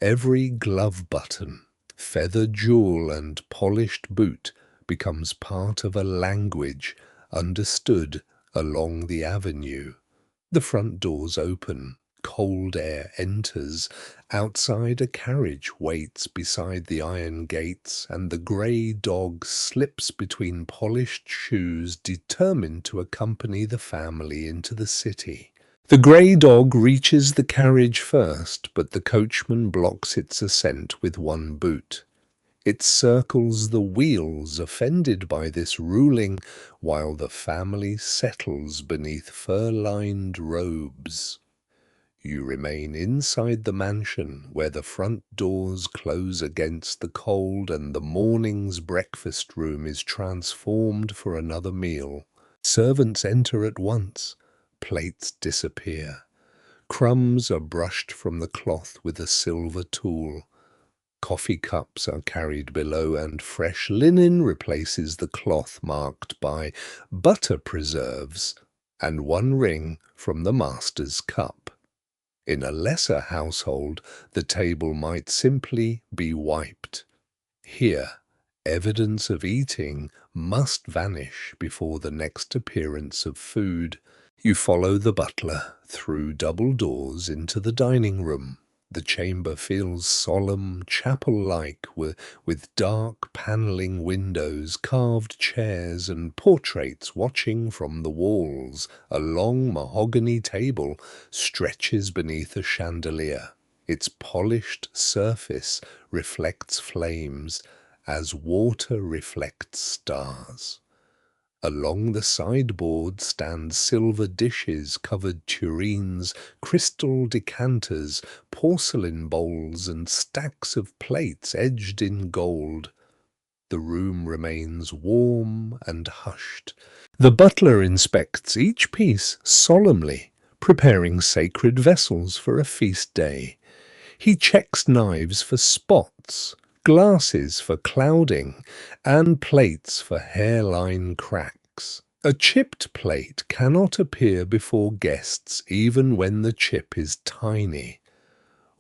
Every glove button, feather jewel, and polished boot becomes part of a language understood along the avenue. The front doors open. Cold air enters. Outside, a carriage waits beside the iron gates, and the grey dog slips between polished shoes, determined to accompany the family into the city. The grey dog reaches the carriage first, but the coachman blocks its ascent with one boot. It circles the wheels, offended by this ruling, while the family settles beneath fur-lined robes. You remain inside the mansion, where the front doors close against the cold and the morning's breakfast room is transformed for another meal. Servants enter at once. Plates disappear. Crumbs are brushed from the cloth with a silver tool. Coffee cups are carried below, and fresh linen replaces the cloth marked by butter preserves and one ring from the master's cup. In a lesser household, the table might simply be wiped. Here, evidence of eating must vanish before the next appearance of food. You follow the butler through double doors into the dining room. The chamber feels solemn, chapel-like, with dark panelling windows, carved chairs, and portraits watching from the walls. A long mahogany table stretches beneath a chandelier. Its polished surface reflects flames, as water reflects stars. Along the sideboard stand silver dishes, covered tureens, crystal decanters, porcelain bowls, and stacks of plates edged in gold. The room remains warm and hushed. The butler inspects each piece solemnly, preparing sacred vessels for a feast day. He checks knives for spots, glasses for clouding, and plates for hairline cracks. A chipped plate cannot appear before guests even when the chip is tiny.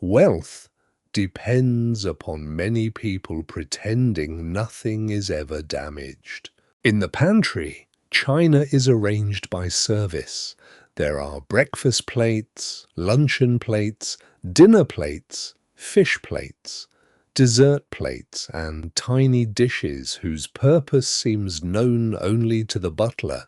Wealth depends upon many people pretending nothing is ever damaged. In the pantry, china is arranged by service. There are breakfast plates, luncheon plates, dinner plates, fish plates, dessert plates, and tiny dishes whose purpose seems known only to the butler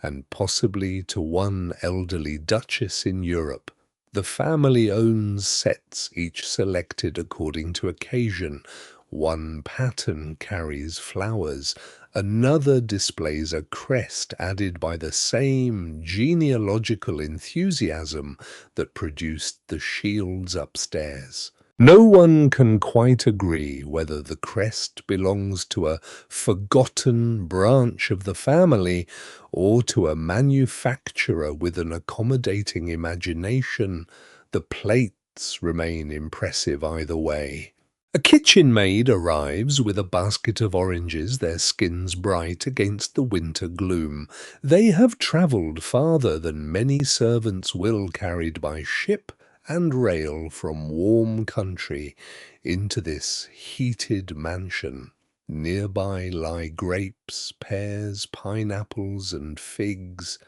and possibly to one elderly duchess in Europe. The family owns sets, each selected according to occasion. One pattern carries flowers, another displays a crest added by the same genealogical enthusiasm that produced the shields upstairs. No one can quite agree whether the crest belongs to a forgotten branch of the family or to a manufacturer with an accommodating imagination. The plates remain impressive either way. A kitchen maid arrives with a basket of oranges, their skins bright against the winter gloom. They have travelled farther than many servants will, carried by ship and rail from warm country into this heated mansion. Nearby lie grapes, pears, pineapples, and figs.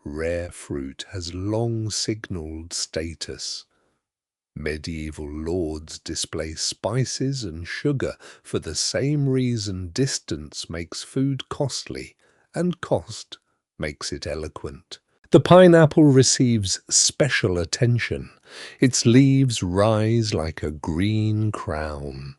Rare fruit has long signalled status. Medieval lords display spices and sugar for the same reason distance makes food costly, and cost makes it eloquent. The pineapple receives special attention. Its leaves rise like a green crown.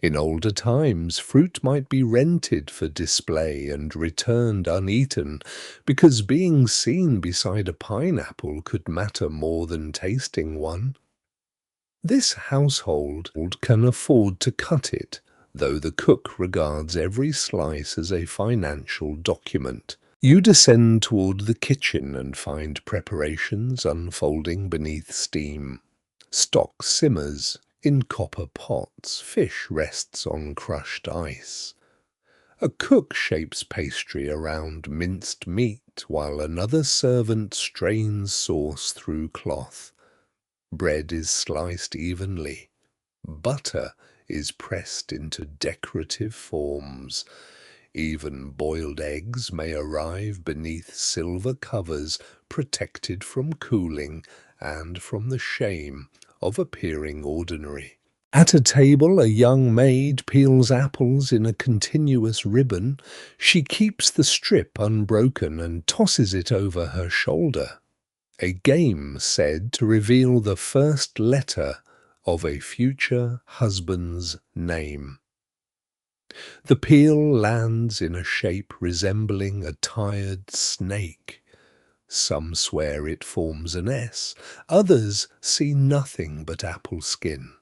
In older times, fruit might be rented for display and returned uneaten, because being seen beside a pineapple could matter more than tasting one. This household can afford to cut it, though the cook regards every slice as a financial document. You descend toward the kitchen and find preparations unfolding beneath steam. Stock simmers in copper pots, fish rests on crushed ice. A cook shapes pastry around minced meat, while another servant strains sauce through cloth. Bread is sliced evenly. Butter is pressed into decorative forms. Even boiled eggs may arrive beneath silver covers, protected from cooling and from the shame of appearing ordinary. At a table, a young maid peels apples in a continuous ribbon. She keeps the strip unbroken and tosses it over her shoulder. A game said to reveal the first letter of a future husband's name. The peel lands in a shape resembling a tired snake. Some swear it forms an S, others see nothing but apple skin.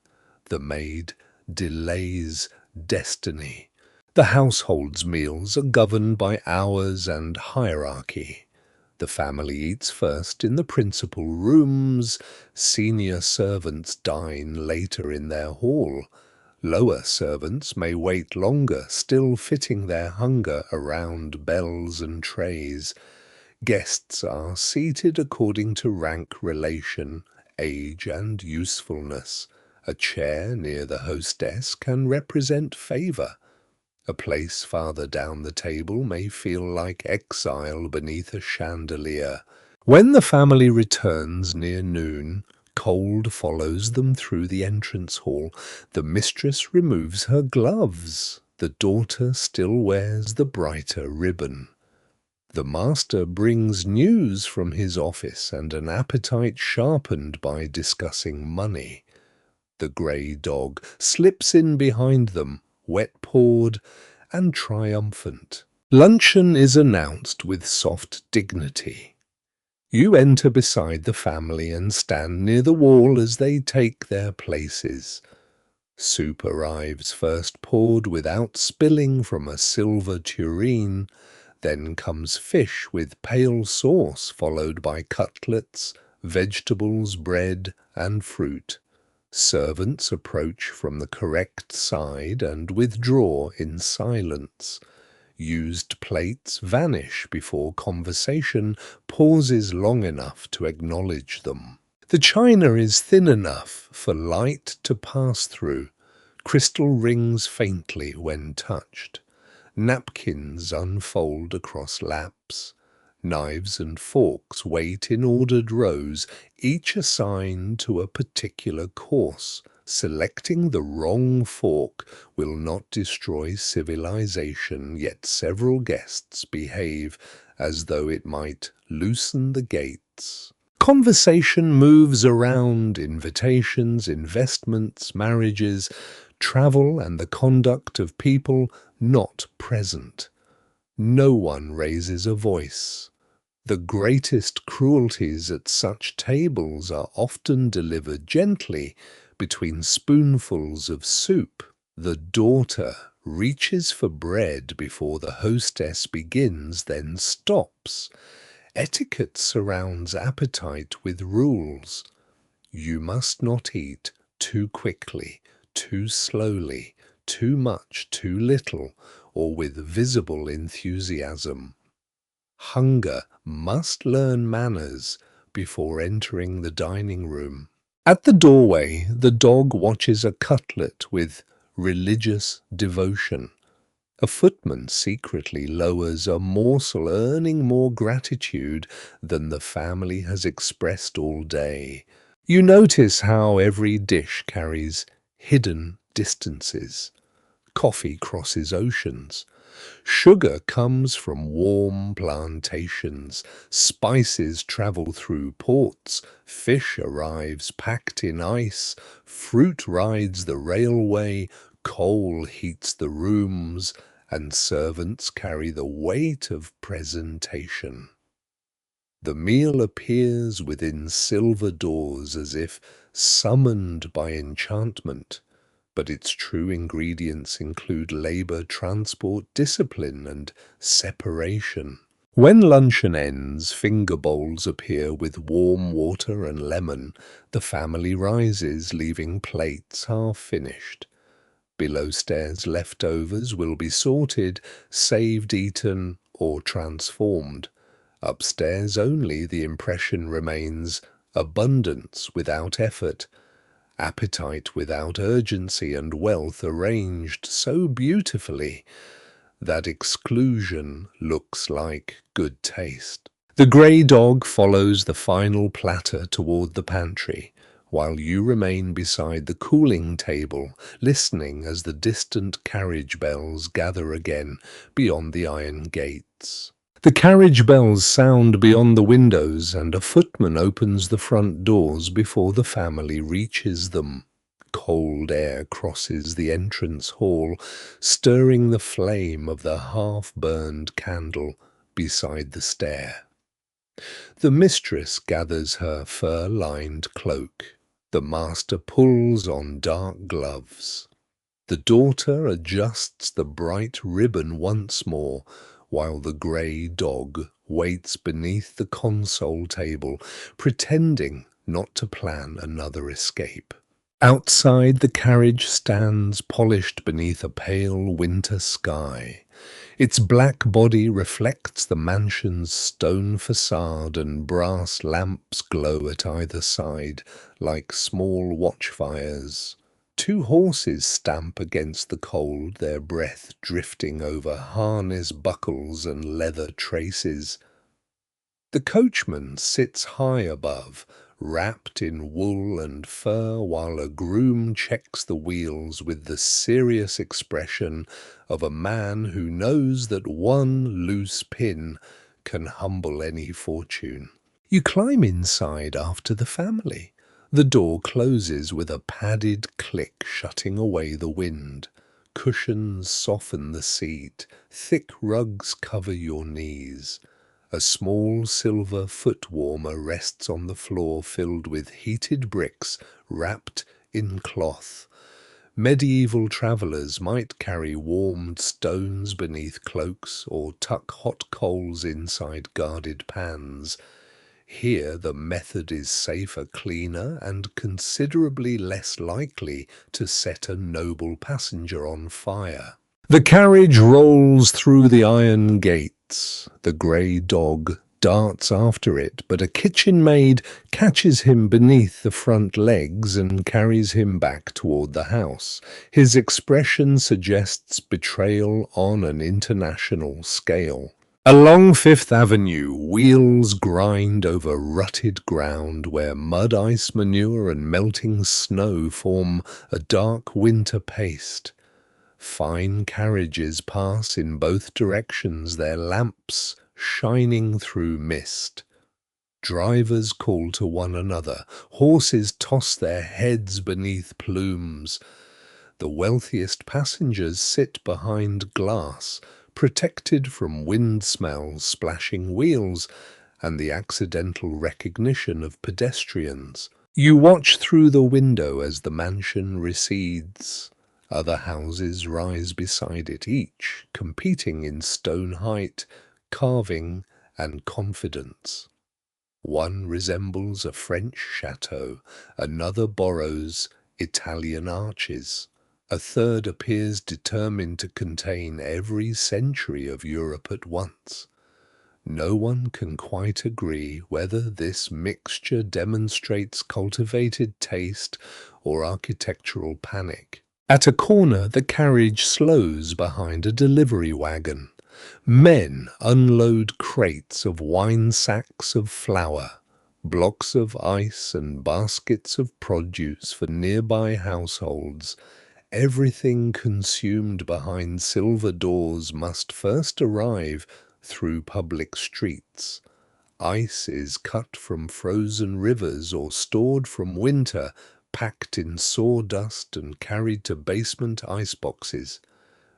The maid delays destiny. The household's meals are governed by hours and hierarchy. The family eats first in the principal rooms. Senior servants dine later in their hall. Lower servants may wait longer, still fitting their hunger around bells and trays. Guests are seated according to rank relation, age, and usefulness. A chair near the hostess can represent favor. A place farther down the table may feel like exile beneath a chandelier. When the family returns near noon, Cold follows them through the entrance hall. The mistress removes her gloves. The daughter still wears the brighter ribbon. The master brings news from his office and an appetite sharpened by discussing money. The grey dog slips in behind them, wet-pawed and triumphant. Luncheon is announced with soft dignity. You enter beside the family and stand near the wall as they take their places. Soup arrives first poured without spilling from a silver tureen. Then comes fish with pale sauce, followed by cutlets, vegetables, bread, and fruit. Servants approach from the correct side and withdraw in silence. Used plates vanish before conversation pauses long enough to acknowledge them. The china is thin enough for light to pass through. Crystal rings faintly when touched. Napkins unfold across laps. Knives and forks wait in ordered rows, each assigned to a particular course. Selecting the wrong fork will not destroy civilization, yet several guests behave as though it might loosen the gates. Conversation moves around invitations, investments, marriages, travel, and the conduct of people not present. No one raises a voice. The greatest cruelties at such tables are often delivered gently between spoonfuls of soup. The daughter reaches for bread before the hostess begins, then stops. Etiquette surrounds appetite with rules. You must not eat too quickly, too slowly, too much, too little, or with visible enthusiasm. Hunger must learn manners before entering the dining room. At the doorway, the dog watches a cutlet with religious devotion. A footman secretly lowers a morsel, earning more gratitude than the family has expressed all day. You notice how every dish carries hidden distances. Coffee crosses oceans. Sugar comes from warm plantations. Spices travel through ports. Fish arrives packed in ice. Fruit rides the railway. Coal heats the rooms. And servants carry the weight of presentation. The meal appears within silver doors as if summoned by enchantment. But its true ingredients include labor, transport, discipline, and separation. When luncheon ends, finger bowls appear with warm water and lemon. The family rises, leaving plates half finished. Below stairs, leftovers will be sorted, saved, eaten, or transformed. Upstairs only, the impression remains abundance without effort, appetite without urgency, and wealth arranged so beautifully that exclusion looks like good taste. The grey dog follows the final platter toward the pantry, while you remain beside the cooling table, listening as the distant carriage bells gather again beyond the iron gates. The carriage bells sound beyond the windows, and a footman opens the front doors before the family reaches them. Cold air crosses the entrance hall, stirring the flame of the half-burned candle beside the stair. The mistress gathers her fur-lined cloak. The master pulls on dark gloves. The daughter adjusts the bright ribbon once more, while the grey dog waits beneath the console table, pretending not to plan another escape. Outside, the carriage stands polished beneath a pale winter sky. Its black body reflects the mansion's stone facade, and brass lamps glow at either side like small watchfires. Two horses stamp against the cold, their breath drifting over harness buckles and leather traces. The coachman sits high above, wrapped in wool and fur, while a groom checks the wheels with the serious expression of a man who knows that one loose pin can humble any fortune. You climb inside after the family. The door closes with a padded click, shutting away the wind. Cushions soften the seat, thick rugs cover your knees. A small silver foot warmer rests on the floor filled with heated bricks wrapped in cloth. Medieval travellers might carry warmed stones beneath cloaks or tuck hot coals inside guarded pans. Here the method is safer, cleaner, and considerably less likely to set a noble passenger on fire. The carriage rolls through the iron gates. The grey dog darts after it, but a kitchen maid catches him beneath the front legs and carries him back toward the house. His expression suggests betrayal on an international scale. Along Fifth Avenue, wheels grind over rutted ground where mud, ice, manure, and melting snow form a dark winter paste. Fine carriages pass in both directions, their lamps shining through mist. Drivers call to one another. Horses toss their heads beneath plumes. The wealthiest passengers sit behind glass, protected from wind smells, splashing wheels, and the accidental recognition of pedestrians. You watch through the window as the mansion recedes. Other houses rise beside it, each competing in stone height, carving, and confidence. One resembles a French chateau, another borrows Italian arches. A third appears determined to contain every century of Europe at once. No one can quite agree whether this mixture demonstrates cultivated taste or architectural panic. At a corner, the carriage slows behind a delivery wagon. Men unload crates of wine, sacks of flour, blocks of ice, and baskets of produce for nearby households. Everything consumed behind silver doors must first arrive through public streets. Ice is cut from frozen rivers or stored from winter, packed in sawdust and carried to basement iceboxes.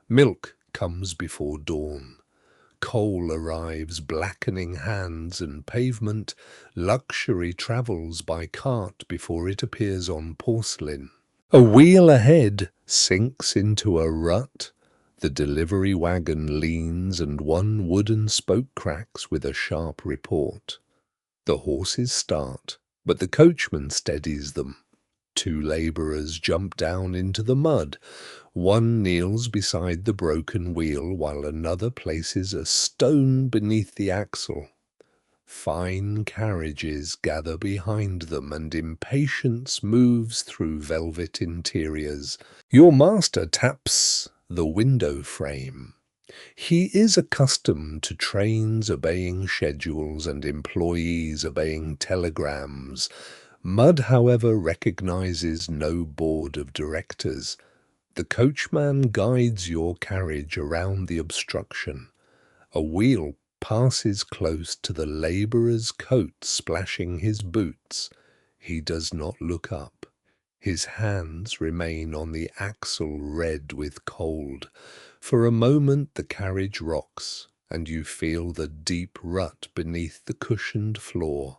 Milk comes before dawn. Coal arrives blackening hands and pavement. Luxury travels by cart before it appears on porcelain. A wheel ahead sinks into a rut. The delivery wagon leans and one wooden spoke cracks with a sharp report. The horses start, but the coachman steadies them. Two labourers jump down into the mud. One kneels beside the broken wheel while another places a stone beneath the axle. Fine carriages gather behind them, and impatience moves through velvet interiors. Your master taps the window frame. He is accustomed to trains obeying schedules and employees obeying telegrams. Mud, however, recognizes no board of directors. The coachman guides your carriage around the obstruction. A wheel passes close to the labourer's coat, splashing his boots. He does not look up. His hands remain on the axle, red with cold. For a moment the carriage rocks, and you feel the deep rut beneath the cushioned floor.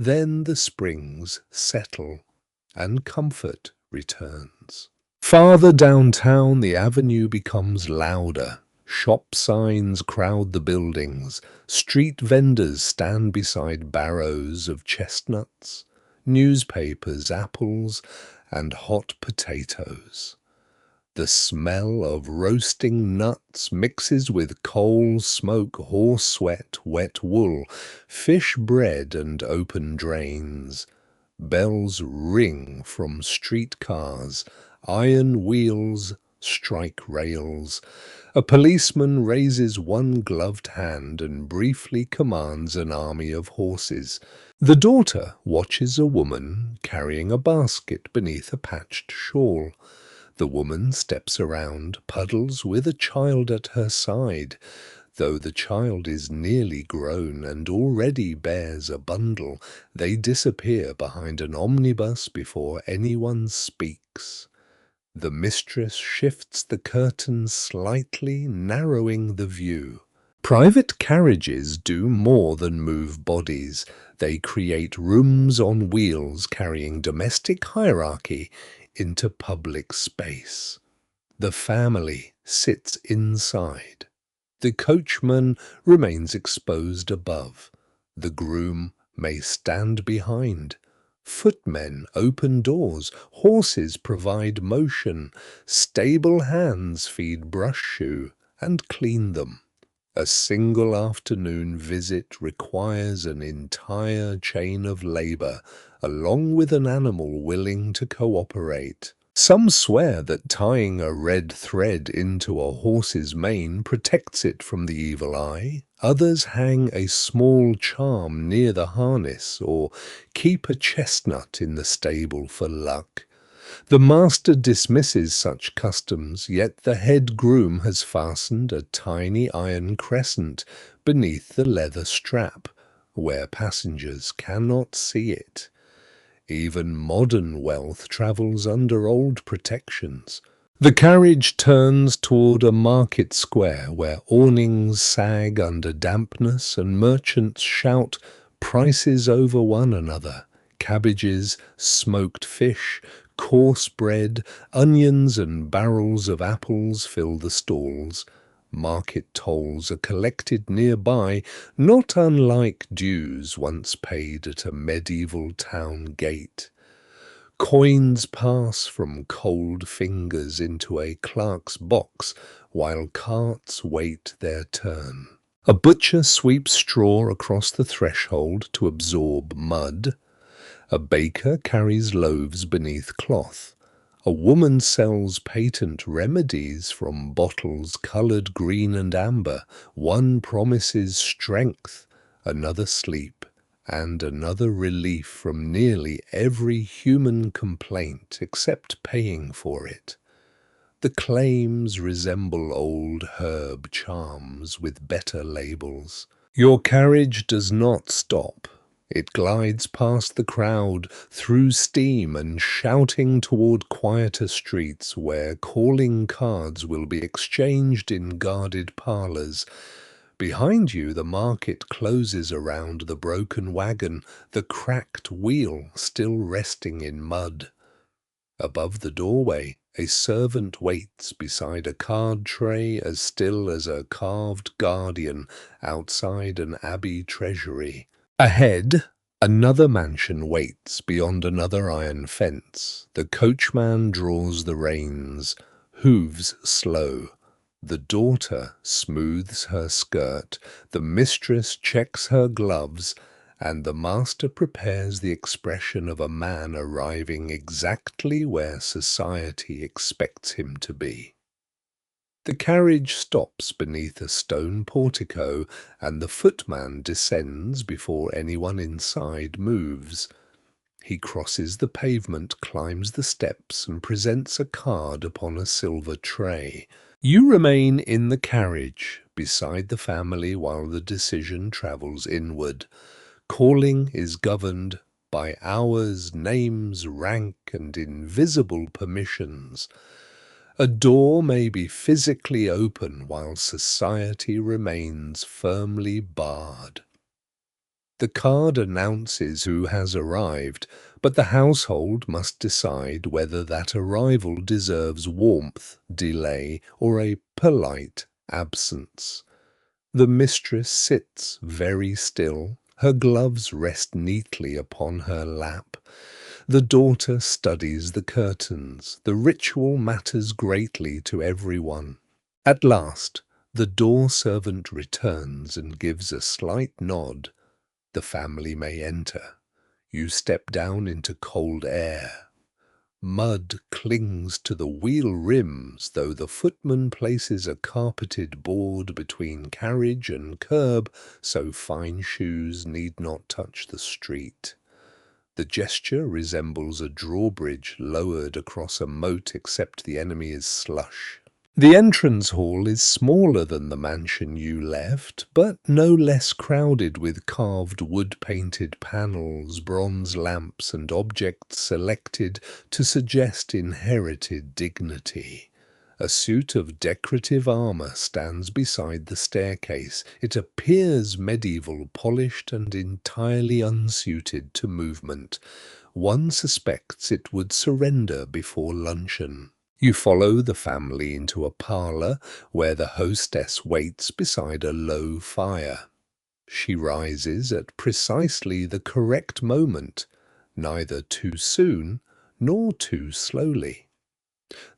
Then the springs settle, and comfort returns. Farther downtown, the avenue becomes louder. Shop signs crowd the buildings. Street vendors stand beside barrows of chestnuts, newspapers, apples, and hot potatoes. The smell of roasting nuts mixes with coal, smoke, horse sweat, wet wool, fish bread, and open drains. Bells ring from streetcars. Iron wheels strike rails. A policeman raises one gloved hand and briefly commands an army of horses. The daughter watches a woman carrying a basket beneath a patched shawl. The woman steps around, puddles with a child at her side. Though the child is nearly grown and already bears a bundle, they disappear behind an omnibus before anyone speaks. The mistress shifts the curtains slightly, narrowing the view. Private carriages do more than move bodies. They create rooms on wheels carrying domestic hierarchy into public space. The family sits inside. The coachman remains exposed above. The groom may stand behind. Footmen open doors, horses provide motion, stable hands feed brush shoe and clean them. A single afternoon visit requires an entire chain of labor, along with an animal willing to cooperate. Some swear that tying a red thread into a horse's mane protects it from the evil eye. Others hang a small charm near the harness or keep a chestnut in the stable for luck. The master dismisses such customs, yet the head groom has fastened a tiny iron crescent beneath the leather strap, where passengers cannot see it. Even modern wealth travels under old protections. The carriage turns toward a market square where awnings sag under dampness and merchants shout prices over one another. Cabbages, smoked fish, coarse bread, onions and barrels of apples fill the stalls. Market tolls are collected nearby, not unlike dues once paid at a medieval town gate. Coins pass from cold fingers into a clerk's box while carts wait their turn. A butcher sweeps straw across the threshold to absorb mud. A baker carries loaves beneath cloth. A woman sells patent remedies from bottles coloured green and amber. One promises strength, another sleep, and another relief from nearly every human complaint except paying for it. The claims resemble old herb charms with better labels. Your carriage does not stop. It glides past the crowd, through steam and shouting toward quieter streets where calling cards will be exchanged in guarded parlours. Behind you the market closes around the broken wagon, the cracked wheel still resting in mud. Above the doorway, a servant waits beside a card tray as still as a carved guardian outside an abbey treasury. Ahead, another mansion waits beyond another iron fence. The coachman draws the reins, hooves slow. The daughter smooths her skirt, the mistress checks her gloves, and the master prepares the expression of a man arriving exactly where society expects him to be. The carriage stops beneath a stone portico, and the footman descends before anyone inside moves. He crosses the pavement, climbs the steps, and presents a card upon a silver tray. You remain in the carriage, beside the family while the decision travels inward. Calling is governed by hours, names, rank, and invisible permissions. A door may be physically open while society remains firmly barred. The card announces who has arrived, but the household must decide whether that arrival deserves warmth, delay, or a polite absence. The mistress sits very still. Her gloves rest neatly upon her lap. The daughter studies the curtains. The ritual matters greatly to everyone. At last, the door servant returns and gives a slight nod. The family may enter. You step down into cold air. Mud clings to the wheel rims, though the footman places a carpeted board between carriage and curb, so fine shoes need not touch the street. The gesture resembles a drawbridge lowered across a moat, except the enemy is slush. The entrance hall is smaller than the mansion you left, but no less crowded with carved wood-painted panels, bronze lamps, and objects selected to suggest inherited dignity. A suit of decorative armour stands beside the staircase. It appears medieval, polished, and entirely unsuited to movement. One suspects it would surrender before luncheon. You follow the family into a parlour where the hostess waits beside a low fire. She rises at precisely the correct moment, neither too soon nor too slowly.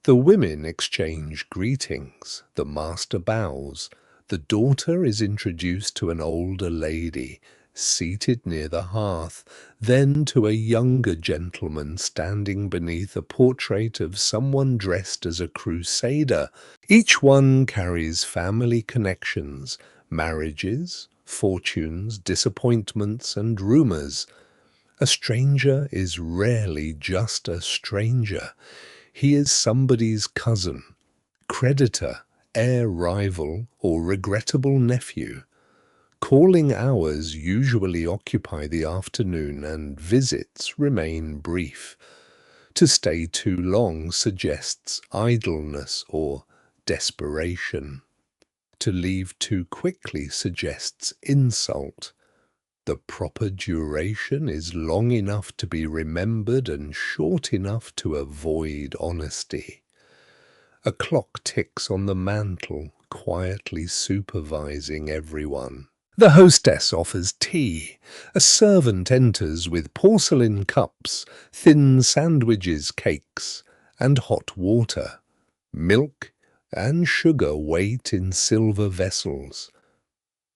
The women exchange greetings. The master bows. The daughter is introduced to an older lady, seated near the hearth, then to a younger gentleman standing beneath a portrait of someone dressed as a crusader. Each one carries family connections, marriages, fortunes, disappointments, and rumours. A stranger is rarely just a stranger. He is somebody's cousin, creditor, heir rival, or regrettable nephew. Calling hours usually occupy the afternoon, and visits remain brief. To stay too long suggests idleness or desperation. To leave too quickly suggests insult. The proper duration is long enough to be remembered and short enough to avoid honesty. A clock ticks on the mantel, quietly supervising everyone. The hostess offers tea. A servant enters with porcelain cups, thin sandwiches, cakes, and hot water. Milk and sugar wait in silver vessels.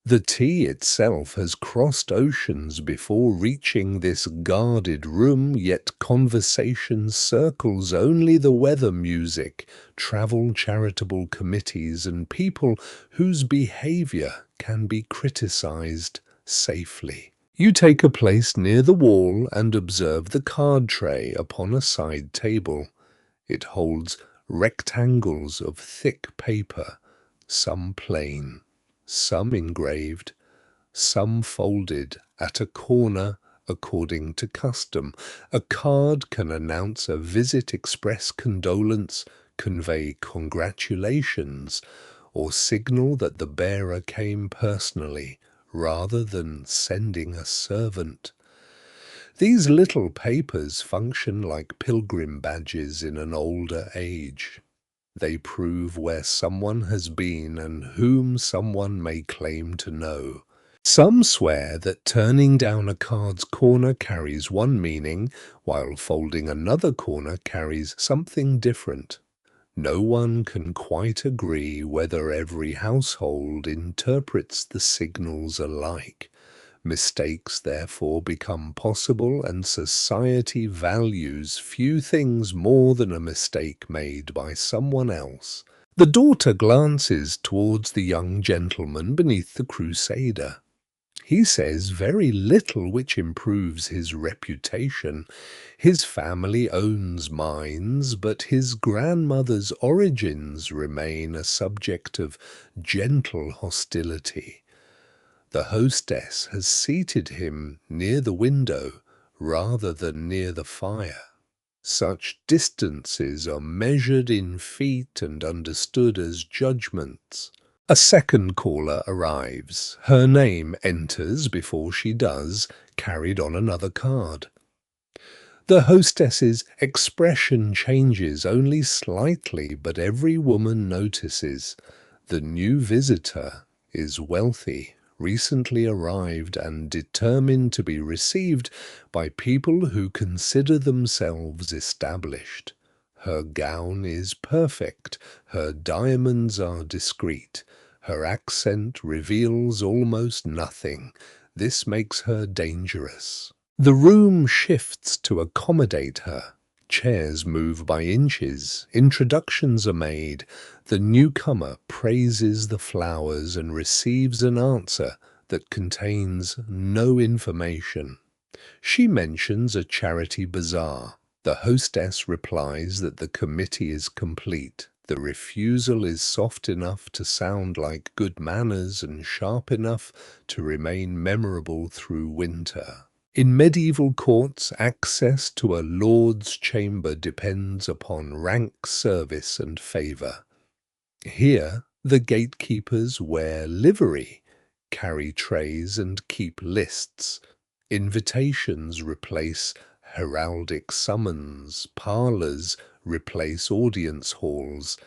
The tea itself has crossed oceans before reaching this guarded room, yet conversation circles only the weather music, travel charitable committees, and people whose behaviour can be criticised safely. You take a place near the wall and observe the card tray upon a side table. It holds rectangles of thick paper, some plain, some engraved, some folded at a corner according to custom. A card can announce a visit, express condolence, convey congratulations, or signal that the bearer came personally rather than sending a servant. These little papers function like pilgrim badges in an older age. They prove where someone has been and whom someone may claim to know. Some swear that turning down a card's corner carries one meaning, while folding another corner carries something different. No one can quite agree whether every household interprets the signals alike. Mistakes therefore become possible, and society values few things more than a mistake made by someone else. The daughter glances towards the young gentleman beneath the crusader. He says very little which improves his reputation. His family owns mines, but his grandmother's origins remain a subject of gentle hostility. The hostess has seated him near the window rather than near the fire. Such distances are measured in feet and understood as judgments. A second caller arrives. Her name enters before she does, carried on another card. The hostess's expression changes only slightly, but every woman notices. The new visitor is wealthy, recently arrived, and determined to be received by people who consider themselves established. Her gown is perfect, her diamonds are discreet, her accent reveals almost nothing. This makes her dangerous. The room shifts to accommodate her. Chairs move by inches, introductions are made. The newcomer praises the flowers and receives an answer that contains no information. She mentions a charity bazaar. The hostess replies that the committee is complete. The refusal is soft enough to sound like good manners and sharp enough to remain memorable through winter. In medieval courts, access to a lord's chamber depends upon rank, service, and favour. Here, the gatekeepers wear livery, carry trays, and keep lists. Invitations replace heraldic summons, parlours replace audience halls,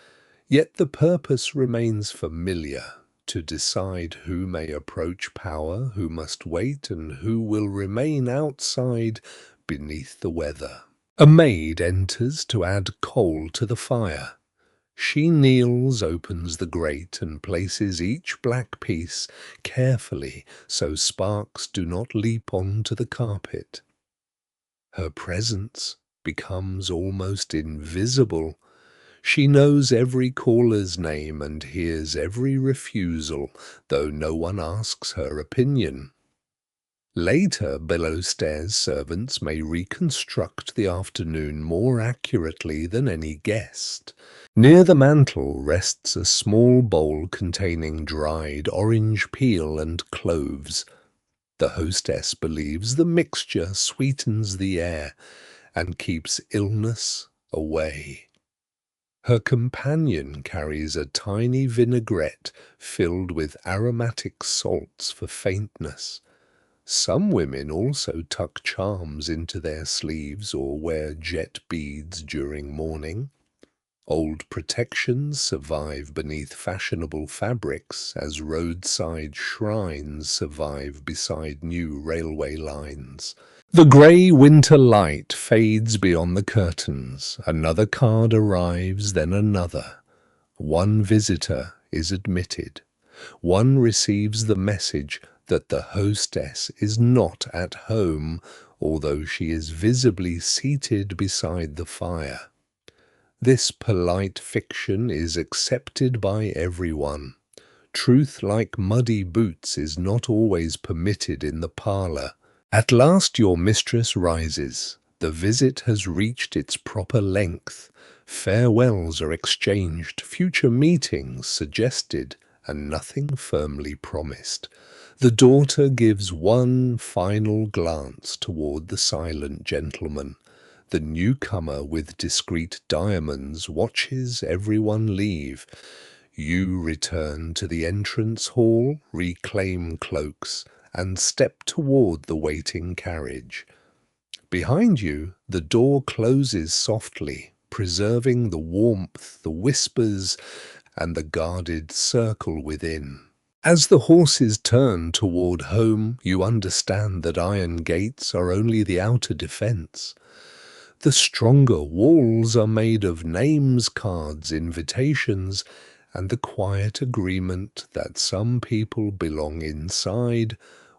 yet the purpose remains familiar: to decide who may approach power, who must wait, and who will remain outside beneath the weather. A maid enters to add coal to the fire. She kneels, opens the grate, and places each black piece carefully so sparks do not leap onto the carpet. Her presence becomes almost invisible. She knows every caller's name and hears every refusal, though no one asks her opinion. Later, below-stairs servants may reconstruct the afternoon more accurately than any guest. Near the mantel rests a small bowl containing dried orange peel and cloves. The hostess believes the mixture sweetens the air and keeps illness away. Her companion carries a tiny vinaigrette filled with aromatic salts for faintness. Some women also tuck charms into their sleeves or wear jet beads during mourning. Old protections survive beneath fashionable fabrics as roadside shrines survive beside new railway lines. The grey winter light fades beyond the curtains. Another card arrives, then another. One visitor is admitted. One receives the message that the hostess is not at home, although she is visibly seated beside the fire. This polite fiction is accepted by everyone. Truth, like muddy boots, is not always permitted in the parlour. At last your mistress rises. The visit has reached its proper length. Farewells are exchanged, future meetings suggested, and nothing firmly promised. The daughter gives one final glance toward the silent gentleman. The newcomer with discreet diamonds watches everyone leave. You return to the entrance hall, reclaim cloaks, and step toward the waiting carriage. Behind you, the door closes softly, preserving the warmth, the whispers, and the guarded circle within. As the horses turn toward home, you understand that iron gates are only the outer defense. The stronger walls are made of names, cards, invitations, and the quiet agreement that some people belong inside,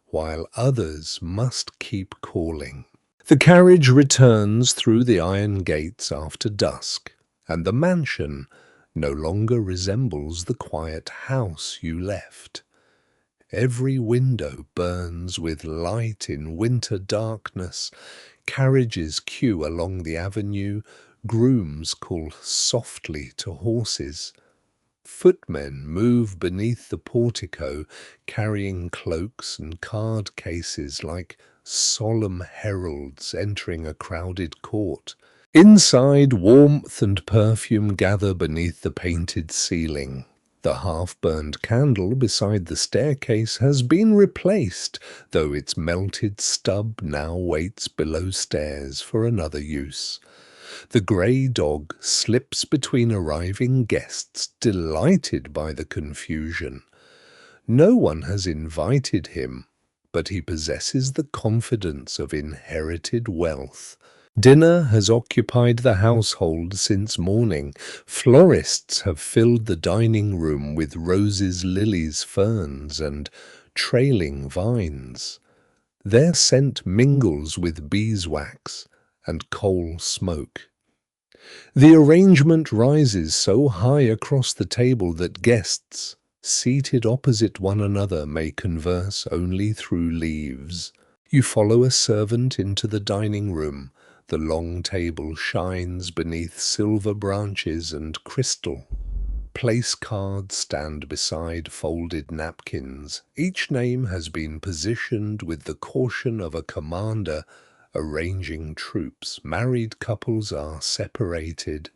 while others must keep calling. The carriage returns through the iron gates after dusk, and the mansion no longer resembles the quiet house you left. Every window burns with light in winter darkness. Carriages queue along the avenue. Grooms call softly to horses. Footmen move beneath the portico, carrying cloaks and card cases like solemn heralds entering a crowded court. Inside, warmth and perfume gather beneath the painted ceiling. The half-burned candle beside the staircase has been replaced, though its melted stub now waits below stairs for another use. The grey dog slips between arriving guests, delighted by the confusion. No one has invited him, but he possesses the confidence of inherited wealth. Dinner has occupied the household since morning. Florists have filled the dining room with roses, lilies, ferns, and trailing vines. Their scent mingles with beeswax, and coal smoke. The arrangement rises so high across the table that guests, seated opposite one another, may converse only through leaves. You follow a servant into the dining room. The long table shines beneath silver branches and crystal. Place cards stand beside folded napkins. Each name has been positioned with the caution of a commander arranging troops. Married couples are separated.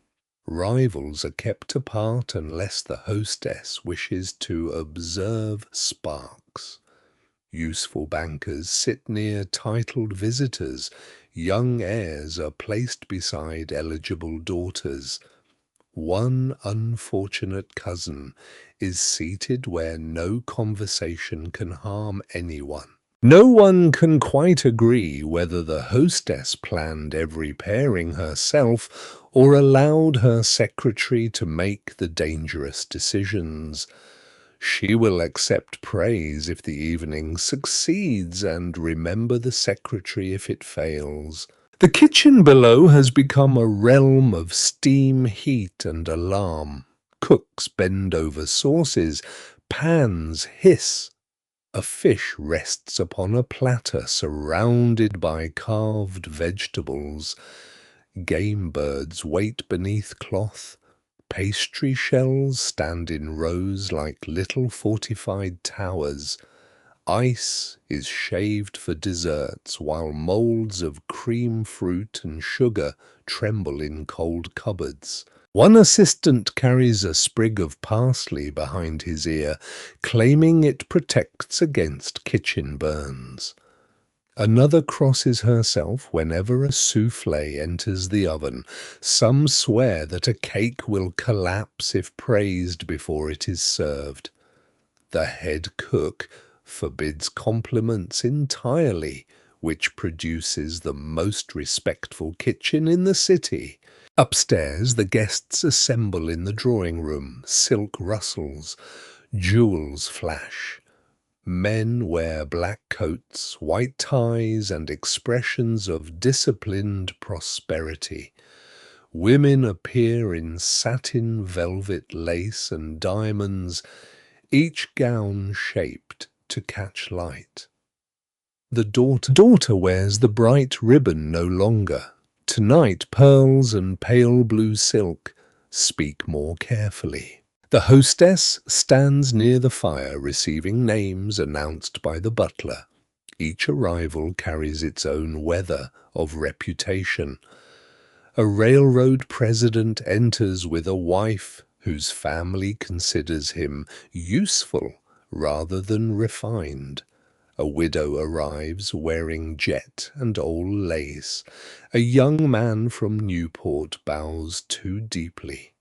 Rivals are kept apart unless the hostess wishes to observe sparks. Useful bankers sit near titled visitors. Young heirs are placed beside eligible daughters. One unfortunate cousin is seated where no conversation can harm anyone. No one can quite agree whether the hostess planned every pairing herself or allowed her secretary to make the dangerous decisions. She will accept praise if the evening succeeds and remember the secretary if it fails. The kitchen below has become a realm of steam, heat, and alarm. Cooks bend over sauces, pans hiss. A fish rests upon a platter surrounded by carved vegetables. Game birds wait beneath cloth. Pastry shells stand in rows like little fortified towers. Ice is shaved for desserts, while moulds of cream fruit and sugar tremble in cold cupboards. One assistant carries a sprig of parsley behind his ear, claiming it protects against kitchen burns. Another crosses herself whenever a souffle enters the oven. Some swear that a cake will collapse if praised before it is served. The head cook forbids compliments entirely, which produces the most respectful kitchen in the city. Upstairs, the guests assemble in the drawing room. Silk rustles, jewels flash. Men wear black coats, white ties, and expressions of disciplined prosperity. Women appear in satin, velvet, lace, and diamonds, each gown shaped to catch light. The daughter wears the bright ribbon no longer. Tonight, pearls and pale blue silk speak more carefully. The hostess stands near the fire, receiving names announced by the butler. Each arrival carries its own weather of reputation. A railroad president enters with a wife whose family considers him useful rather than refined. A widow arrives wearing jet and old lace. A young man from Newport bows too deeply.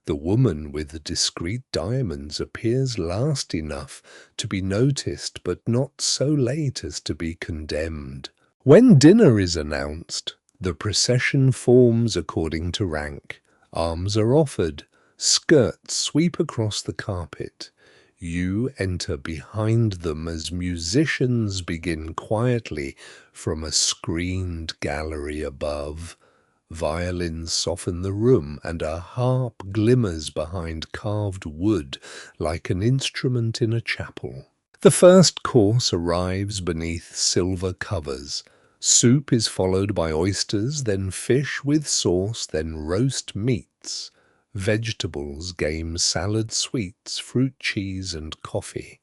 The woman with the discreet diamonds appears last enough to be noticed, but not so late as to be condemned. When dinner is announced, the procession forms according to rank. Arms are offered. Skirts sweep across the carpet. You enter behind them as musicians begin quietly from a screened gallery above. Violins soften the room, and a harp glimmers behind carved wood like an instrument in a chapel. The first course arrives beneath silver covers. Soup is followed by oysters, then fish with sauce, then roast meats. Vegetables, game salad, sweets, fruit, cheese, and coffee.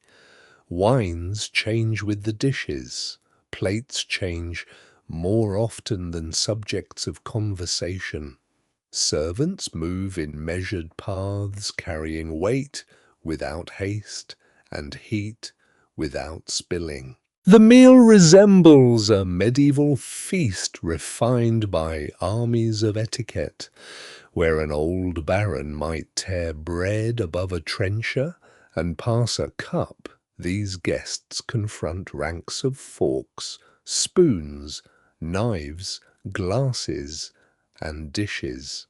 Wines change with the dishes. Plates change more often than subjects of conversation. Servants move in measured paths, carrying weight without haste and heat without spilling. The meal resembles a medieval feast refined by armies of etiquette, where an old baron might tear bread above a trencher and pass a cup. These guests confront ranks of forks, spoons, knives, glasses, and dishes.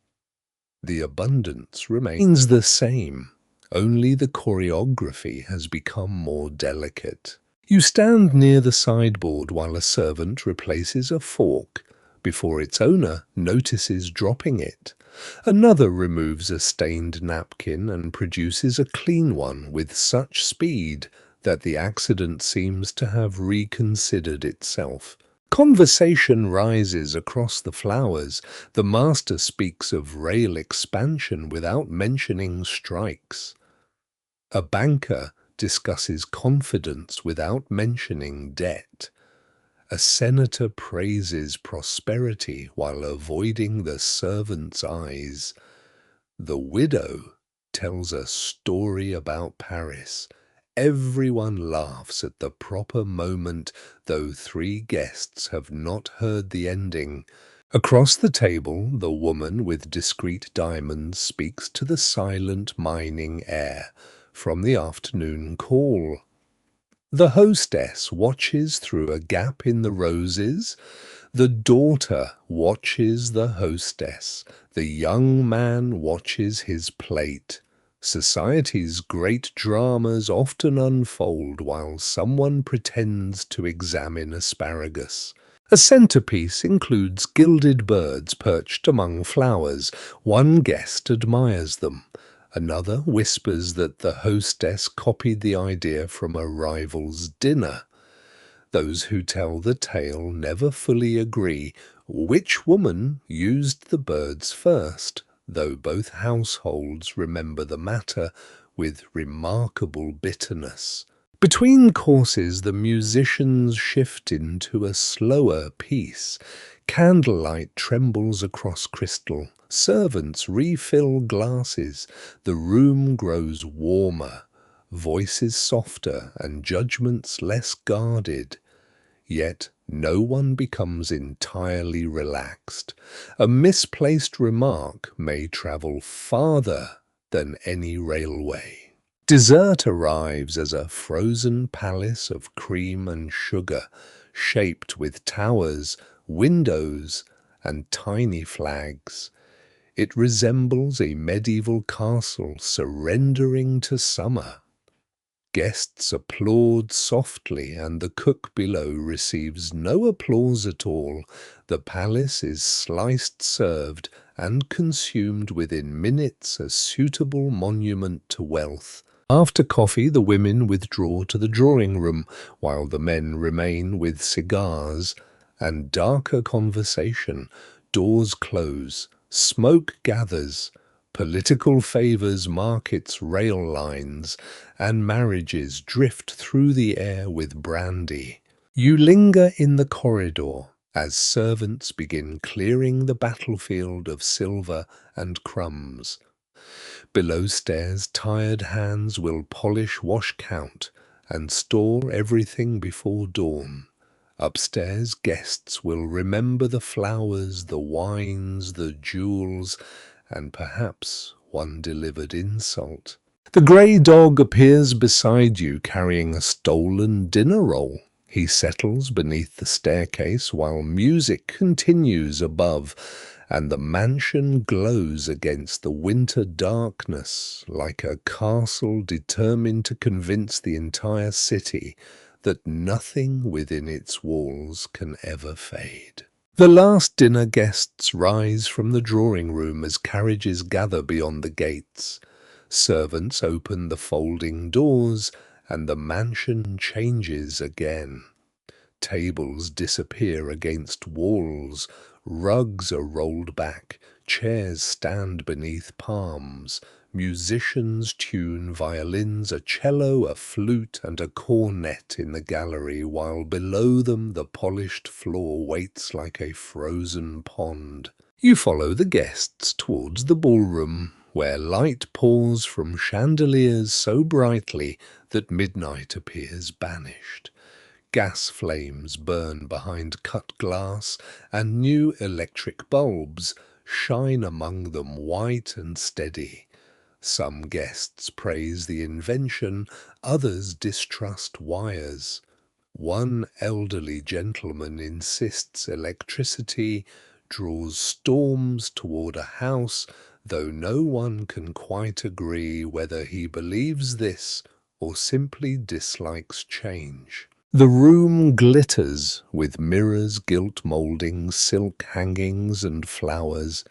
The abundance remains the same, only the choreography has become more delicate. You stand near the sideboard while a servant replaces a fork. before its owner notices dropping it. Another removes a stained napkin and produces a clean one with such speed that the accident seems to have reconsidered itself. Conversation rises across the flowers. The master speaks of rail expansion without mentioning strikes. A banker discusses confidence without mentioning debt. A senator praises prosperity while avoiding the servant's eyes. The widow tells a story about Paris. Everyone laughs at the proper moment, though three guests have not heard the ending. Across the table, the woman with discreet diamonds speaks to the silent mining air from the afternoon call. The hostess watches through a gap in the roses. The daughter watches the hostess. The young man watches his plate. Society's great dramas often unfold while someone pretends to examine asparagus. A centerpiece includes gilded birds perched among flowers. One guest admires them. Another whispers that the hostess copied the idea from a rival's dinner. Those who tell the tale never fully agree which woman used the birds first, though both households remember the matter with remarkable bitterness. Between courses, the musicians shift into a slower piece. Candlelight trembles across crystal. Servants refill glasses. The room grows warmer, voices softer, and judgments less guarded. Yet no one becomes entirely relaxed. A misplaced remark may travel farther than any railway. Dessert arrives as a frozen palace of cream and sugar, shaped with towers, windows, and tiny flags. It resembles a medieval castle surrendering to summer. Guests applaud softly, and the cook below receives no applause at all. The palace is sliced, served, and consumed within minutes, a suitable monument to wealth. After coffee, the women withdraw to the drawing room, while the men remain with cigars and darker conversation. Doors close, smoke gathers, political favours mark its rail lines, and marriages drift through the air with brandy. You linger in the corridor as servants begin clearing the battlefield of silver and crumbs. Below stairs, tired hands will polish wash count and store everything before dawn. Upstairs, guests will remember the flowers, the wines, the jewels, and perhaps one delivered insult. The grey dog appears beside you carrying a stolen dinner roll. He settles beneath the staircase while music continues above, and the mansion glows against the winter darkness like a castle determined to convince the entire city that nothing within its walls can ever fade. The last dinner guests rise from the drawing room as carriages gather beyond the gates. Servants open the folding doors, and the mansion changes again. Tables disappear against walls, rugs are rolled back, chairs stand beneath palms, musicians tune violins, a cello, a flute, and a cornet in the gallery, while below them the polished floor waits like a frozen pond. You follow the guests towards the ballroom, where light pours from chandeliers so brightly that midnight appears banished. Gas flames burn behind cut glass, and new electric bulbs shine among them white and steady. Some guests praise the invention, others distrust wires. One elderly gentleman insists electricity draws storms toward a house, though no one can quite agree whether he believes this or simply dislikes change. The room glitters with mirrors, gilt mouldings, silk hangings, and flowers.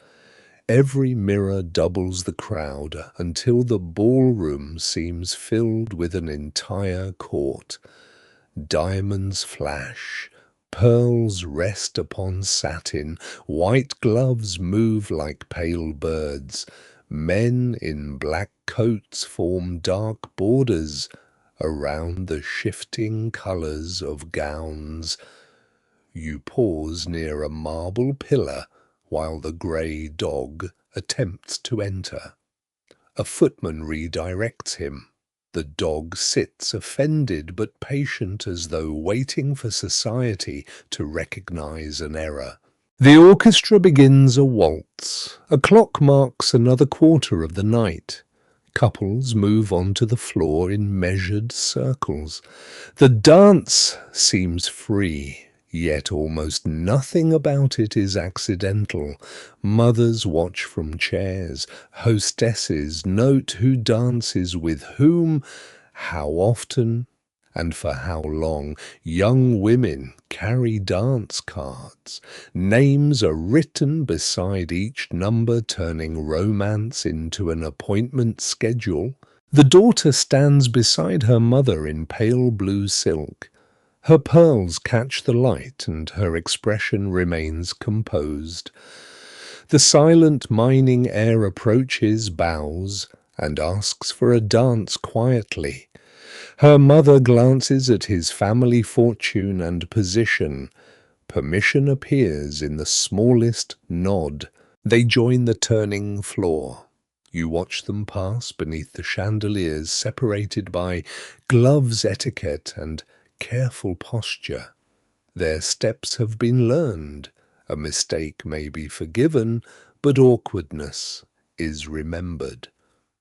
Every mirror doubles the crowd until the ballroom seems filled with an entire court. Diamonds flash, pearls rest upon satin, white gloves move like pale birds. Men in black coats form dark borders around the shifting colours of gowns. You pause near a marble pillar while the grey dog attempts to enter. A footman redirects him. The dog sits offended but patient, as though waiting for society to recognize an error. The orchestra begins a waltz. A clock marks another quarter of the night. Couples move onto the floor in measured circles. The dance seems free, yet almost nothing about it is accidental. Mothers watch from chairs. Hostesses note who dances with whom, how often, and for how long. Young women carry dance cards. Names are written beside each number, turning romance into an appointment schedule. The daughter stands beside her mother in pale blue silk. Her pearls catch the light, and her expression remains composed. The silent mining heir approaches, bows, and asks for a dance quietly. Her mother glances at his family fortune and position. Permission appears in the smallest nod. They join the turning floor. You watch them pass beneath the chandeliers, separated by gloves etiquette and careful posture. Their steps have been learned. A mistake may be forgiven, but awkwardness is remembered.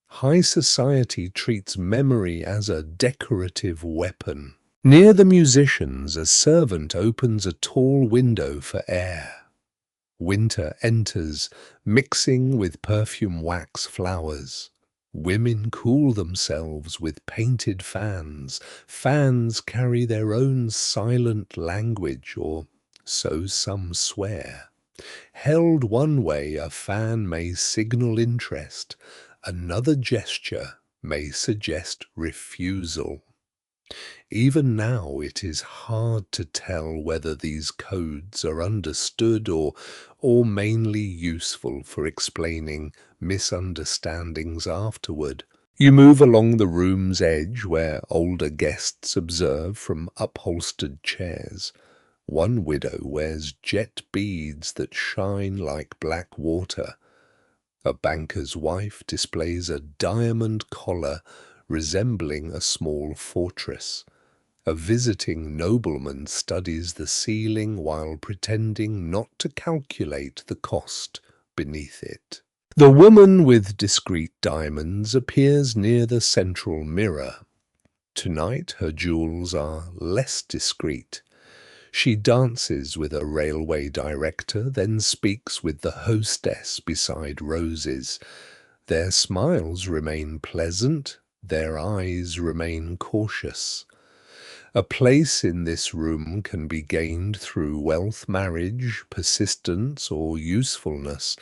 High society treats memory as a decorative weapon. Near the musicians, a servant opens a tall window for air. Winter enters, mixing with perfume wax flowers. Women cool themselves with painted fans. Fans carry their own silent language, or so some swear. Held one way, a fan may signal interest. Another gesture may suggest refusal. Even now it is hard to tell whether these codes are understood or mainly useful for explaining misunderstandings afterward. You move along the room's edge where older guests observe from upholstered chairs. One widow wears jet beads that shine like black water. A banker's wife displays a diamond collar resembling a small fortress. A visiting nobleman studies the ceiling while pretending not to calculate the cost beneath it. The woman with discreet diamonds appears near the central mirror. Tonight her jewels are less discreet. She dances with a railway director, then speaks with the hostess beside roses. Their smiles remain pleasant, their eyes remain cautious. A place in this room can be gained through wealth, marriage, persistence, or usefulness,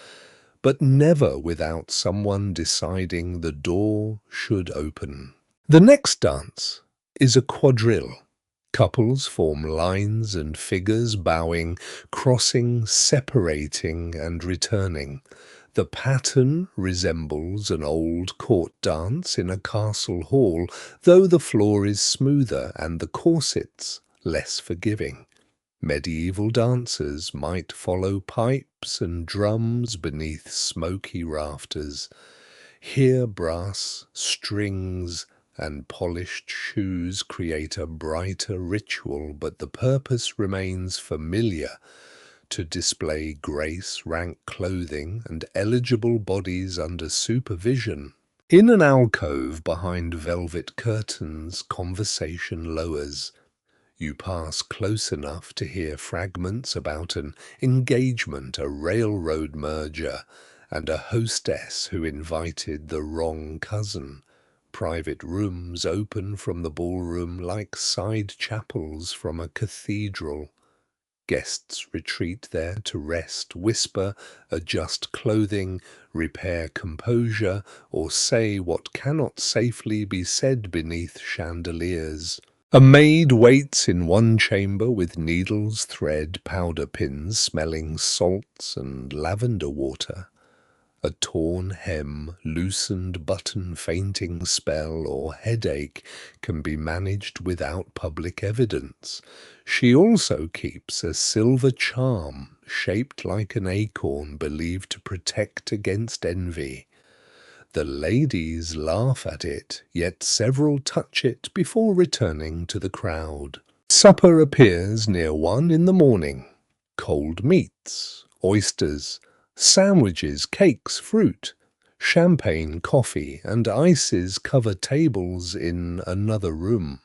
but never without someone deciding the door should open. The next dance is a quadrille. Couples form lines and figures, bowing, crossing, separating, and returning. The pattern resembles an old court dance in a castle hall, though the floor is smoother and the corsets less forgiving. Medieval dancers might follow pipes and drums beneath smoky rafters. Here brass, strings, and polished shoes create a brighter ritual, but the purpose remains familiar: to display grace, rank clothing, and eligible bodies under supervision. In an alcove behind velvet curtains, conversation lowers. You pass close enough to hear fragments about an engagement, a railroad merger, and a hostess who invited the wrong cousin. Private rooms open from the ballroom like side chapels from a cathedral. Guests retreat there to rest, whisper, adjust clothing, repair composure, or say what cannot safely be said beneath chandeliers. A maid waits in one chamber with needles, thread, powder pins, smelling salts and lavender water. A torn hem, loosened button, fainting spell, or headache can be managed without public evidence. She also keeps a silver charm shaped like an acorn believed to protect against envy. The ladies laugh at it, yet several touch it before returning to the crowd. Supper appears near 1 in the morning. Cold meats, oysters, sandwiches, cakes, fruit, champagne, coffee, and ices cover tables in another room.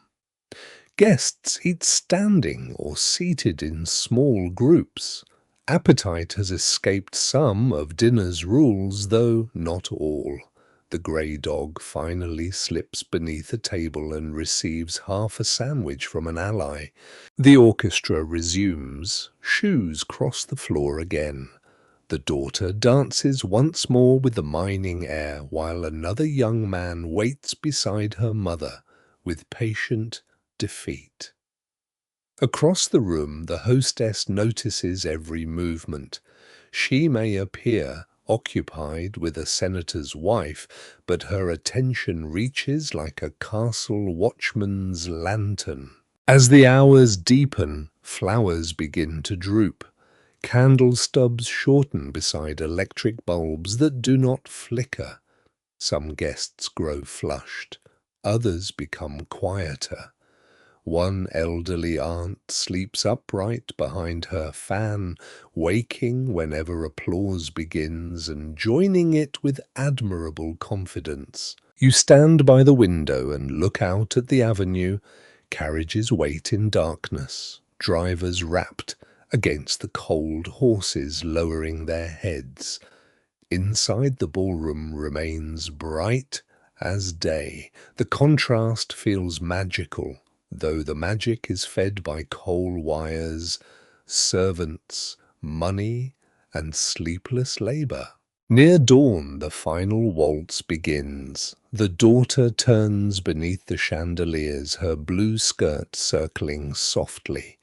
Guests eat standing or seated in small groups. Appetite has escaped some of dinner's rules, though not all. The grey dog finally slips beneath a table and receives half a sandwich from an ally. The orchestra resumes. Shoes cross the floor again. The daughter dances once more with the mining air, while another young man waits beside her mother with patient defeat. Across the room, the hostess notices every movement. She may appear occupied with a senator's wife, but her attention reaches like a castle watchman's lantern. As the hours deepen, flowers begin to droop. Candle stubs shorten beside electric bulbs that do not flicker. Some guests grow flushed, others become quieter. One elderly aunt sleeps upright behind her fan, waking whenever applause begins and joining it with admirable confidence. You stand by the window and look out at the avenue. Carriages wait in darkness, drivers wrapped against the cold horses lowering their heads. Inside the ballroom remains bright as day. The contrast feels magical, though the magic is fed by coal wires, servants, money, and sleepless labor. Near dawn, the final waltz begins. The daughter turns beneath the chandeliers, her blue skirt circling softly.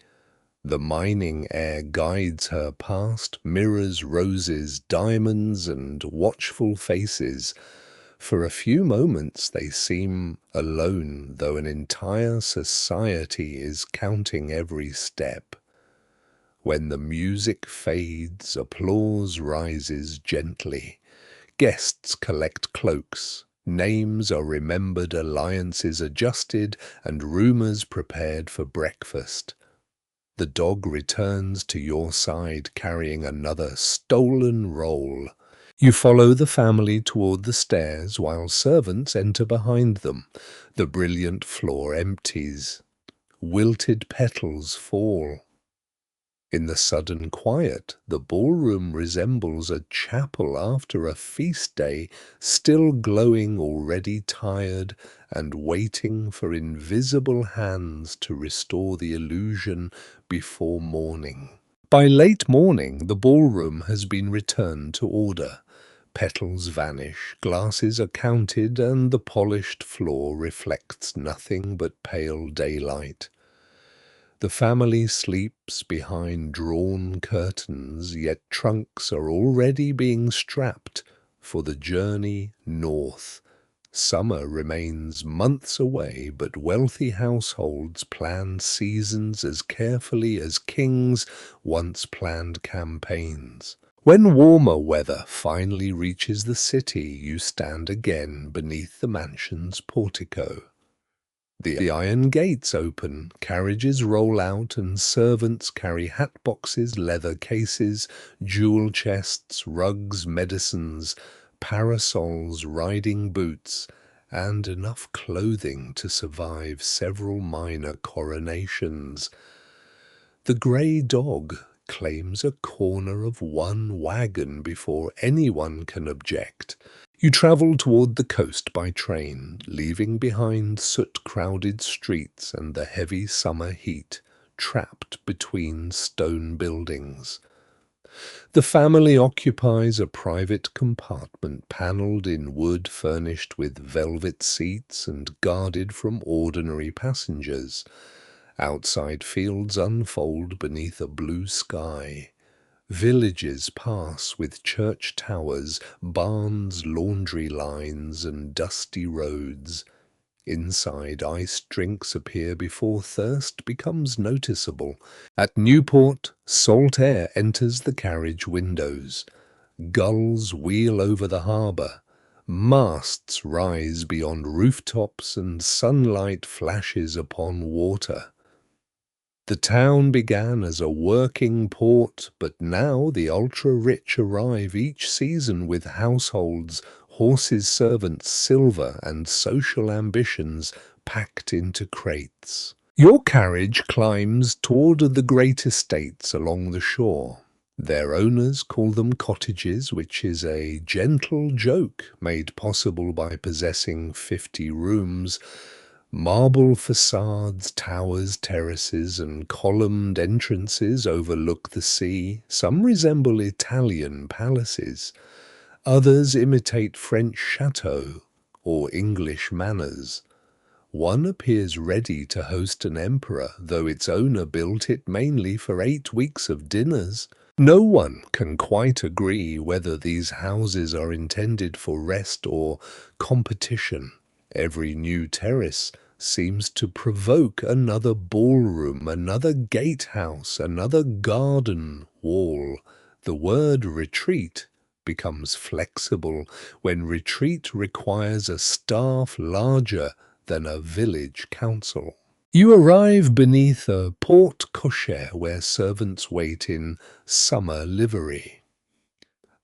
The mining air guides her past mirrors, roses, diamonds, and watchful faces. For a few moments they seem alone, though an entire society is counting every step. When the music fades, applause rises gently. Guests collect cloaks. Names are remembered, alliances adjusted, and rumors prepared for breakfast. The dog returns to your side carrying another stolen roll. You follow the family toward the stairs while servants enter behind them. The brilliant floor empties. Wilted petals fall. In the sudden quiet, the ballroom resembles a chapel after a feast day, still glowing, already tired, and waiting for invisible hands to restore the illusion before morning. By late morning, the ballroom has been returned to order. Petals vanish, glasses are counted, and the polished floor reflects nothing but pale daylight. The family sleeps behind drawn curtains, yet trunks are already being strapped for the journey north. Summer remains months away, but wealthy households plan seasons as carefully as kings once planned campaigns. When warmer weather finally reaches the city, you stand again beneath the mansion's portico. The iron gates open, carriages roll out, and servants carry hat boxes, leather cases, jewel chests, rugs, medicines, parasols, riding boots, and enough clothing to survive several minor coronations. The grey dog claims a corner of one wagon before anyone can object. You travel toward the coast by train, leaving behind soot-crowded streets and the heavy summer heat, trapped between stone buildings. The family occupies a private compartment panelled in wood, furnished with velvet seats and guarded from ordinary passengers. Outside fields unfold beneath a blue sky. Villages pass with church towers, barns, laundry lines, and dusty roads. Inside, iced drinks appear before thirst becomes noticeable. At Newport, salt air enters the carriage windows. Gulls wheel over the harbour. Masts rise beyond rooftops and sunlight flashes upon water. The town began as a working port, but now the ultra-rich arrive each season with households, horses, servants, silver, and social ambitions packed into crates. Your carriage climbs toward the great estates along the shore. Their owners call them cottages, which is a gentle joke made possible by possessing 50 rooms. Marble facades, towers, terraces, and columned entrances overlook the sea. Some resemble Italian palaces. Others imitate French chateaux or English manors. One appears ready to host an emperor, though its owner built it mainly for 8 weeks of dinners. No one can quite agree whether these houses are intended for rest or competition. Every new terrace seems to provoke another ballroom, another gatehouse, another garden wall. The word retreat becomes flexible when retreat requires a staff larger than a village council. You arrive beneath a porte-cochere where servants wait in summer livery.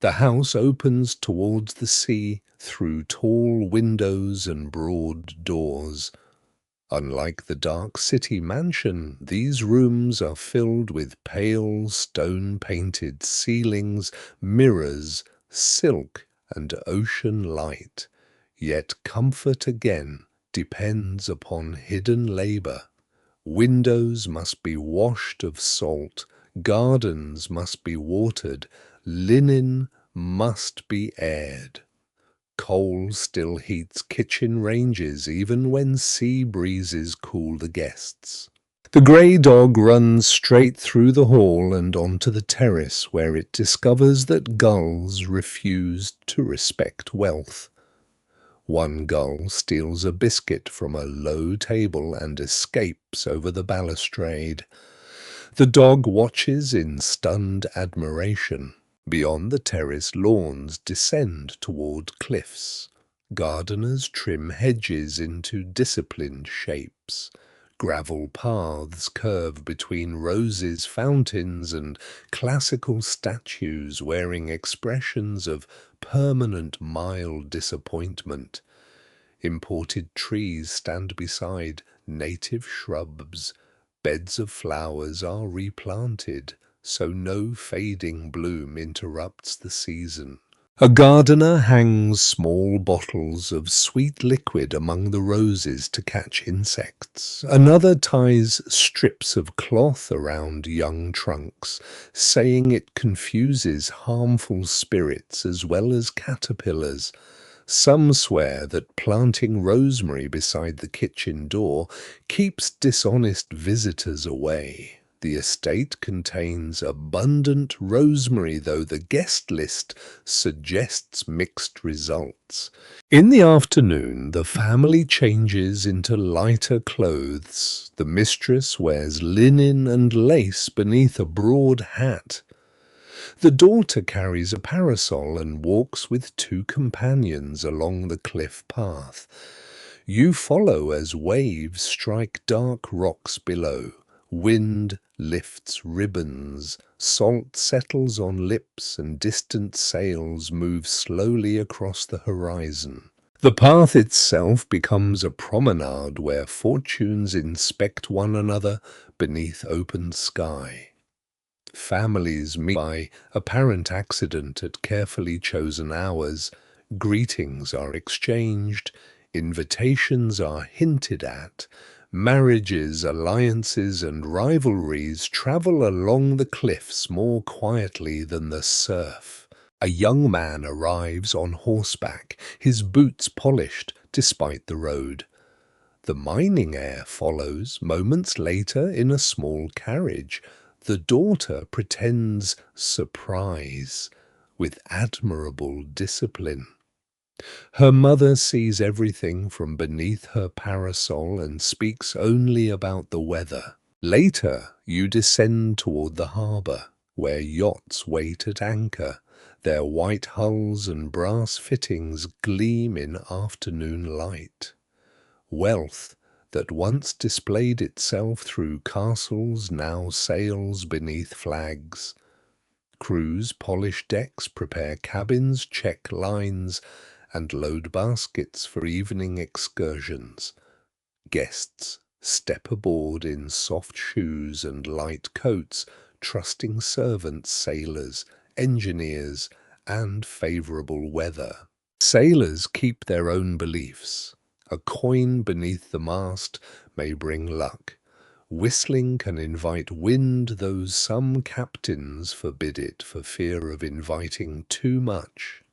The house opens towards the sea through tall windows and broad doors. Unlike the dark city mansion, these rooms are filled with pale, stone-painted ceilings, mirrors, silk, and ocean light. Yet comfort again depends upon hidden labor. Windows must be washed of salt, gardens must be watered, linen must be aired. Coal still heats kitchen ranges even when sea breezes cool the guests. The grey dog runs straight through the hall and onto the terrace, where it discovers that gulls refuse to respect wealth. One gull steals a biscuit from a low table and escapes over the balustrade. The dog watches in stunned admiration. Beyond the terrace, lawns descend toward cliffs. Gardeners trim hedges into disciplined shapes. Gravel paths curve between roses, fountains, and classical statues wearing expressions of permanent mild disappointment. Imported trees stand beside native shrubs. Beds of flowers are replanted, so no fading bloom interrupts the season. A gardener hangs small bottles of sweet liquid among the roses to catch insects. Another ties strips of cloth around young trunks, saying it confuses harmful spirits as well as caterpillars. Some swear that planting rosemary beside the kitchen door keeps dishonest visitors away. The estate contains abundant rosemary, though the guest list suggests mixed results. In the afternoon, the family changes into lighter clothes. The mistress wears linen and lace beneath a broad hat. The daughter carries a parasol and walks with 2 companions along the cliff path. You follow as waves strike dark rocks below. Wind lifts ribbons, salt settles on lips, and distant sails move slowly across the horizon. The path itself becomes a promenade where fortunes inspect one another beneath open sky. Families meet by apparent accident at carefully chosen hours. Greetings are exchanged, invitations are hinted at, marriages, alliances, and rivalries travel along the cliffs more quietly than the surf. A young man arrives on horseback, his boots polished despite the road. The mining heir follows moments later in a small carriage. The daughter pretends surprise with admirable discipline. Her mother sees everything from beneath her parasol and speaks only about the weather. Later, you descend toward the harbour, where yachts wait at anchor. Their white hulls and brass fittings gleam in afternoon light. Wealth that once displayed itself through castles now sails beneath flags. Crews polish decks, prepare cabins, check lines, and load baskets for evening excursions. Guests step aboard in soft shoes and light coats, trusting servants, sailors, engineers, and favourable weather. Sailors keep their own beliefs. A coin beneath the mast may bring luck. Whistling can invite wind, though some captains forbid it for fear of inviting too much.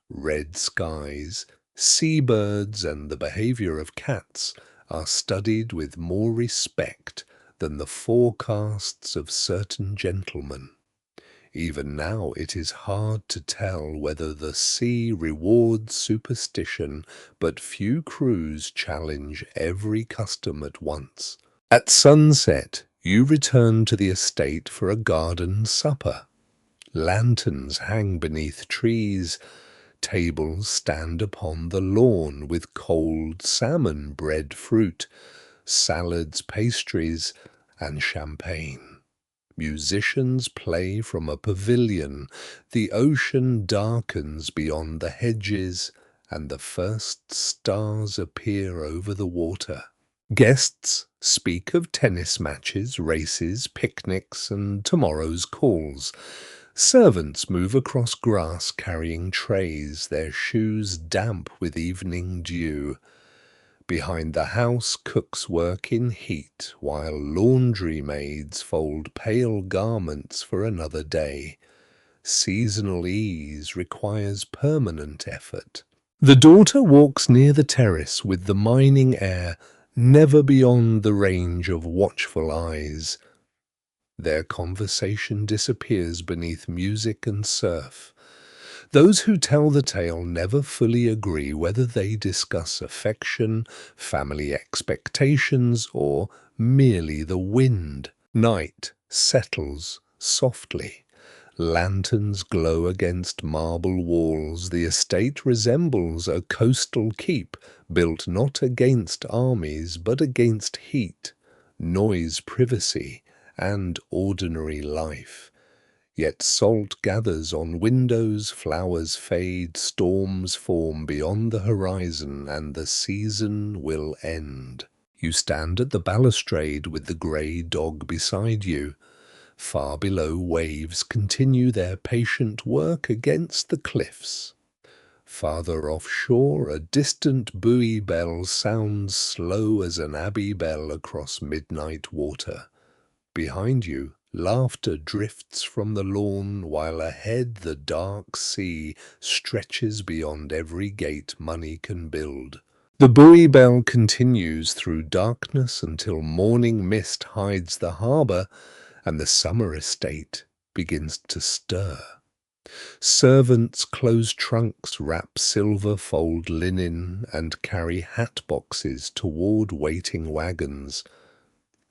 Red skies, seabirds, and the behaviour of cats are studied with more respect than the forecasts of certain gentlemen. Even now it is hard to tell whether the sea rewards superstition, but few crews challenge every custom at once. At sunset, you return to the estate for a garden supper. Lanterns hang beneath trees. Tables stand upon the lawn with cold salmon, bread, fruit, salads, pastries, and champagne. Musicians play from a pavilion. The ocean darkens beyond the hedges, and the first stars appear over the water. Guests speak of tennis matches, races, picnics, and tomorrow's calls. Servants move across grass carrying trays, their shoes damp with evening dew. Behind the house, cooks work in heat, while laundry maids fold pale garments for another day. Seasonal ease requires permanent effort. The daughter walks near the terrace with the mining heir, never beyond the range of watchful eyes. Their conversation disappears beneath music and surf. Those who tell the tale never fully agree whether they discuss affection, family expectations, or merely the wind. Night settles softly. Lanterns glow against marble walls. The estate resembles a coastal keep, built not against armies, but against heat, noise, privacy, and ordinary life. Yet salt gathers on windows, flowers fade, storms form beyond the horizon, and the season will end. You stand at the balustrade with the grey dog beside you. Far below, waves continue their patient work against the cliffs. Farther offshore, a distant buoy bell sounds slow as an abbey bell across midnight water. Behind you, laughter drifts from the lawn, while ahead the dark sea stretches beyond every gate money can build. The buoy bell continues through darkness until morning mist hides the harbour and the summer estate begins to stir. Servants close trunks, wrap silver, fold linen, and carry hat boxes toward waiting wagons.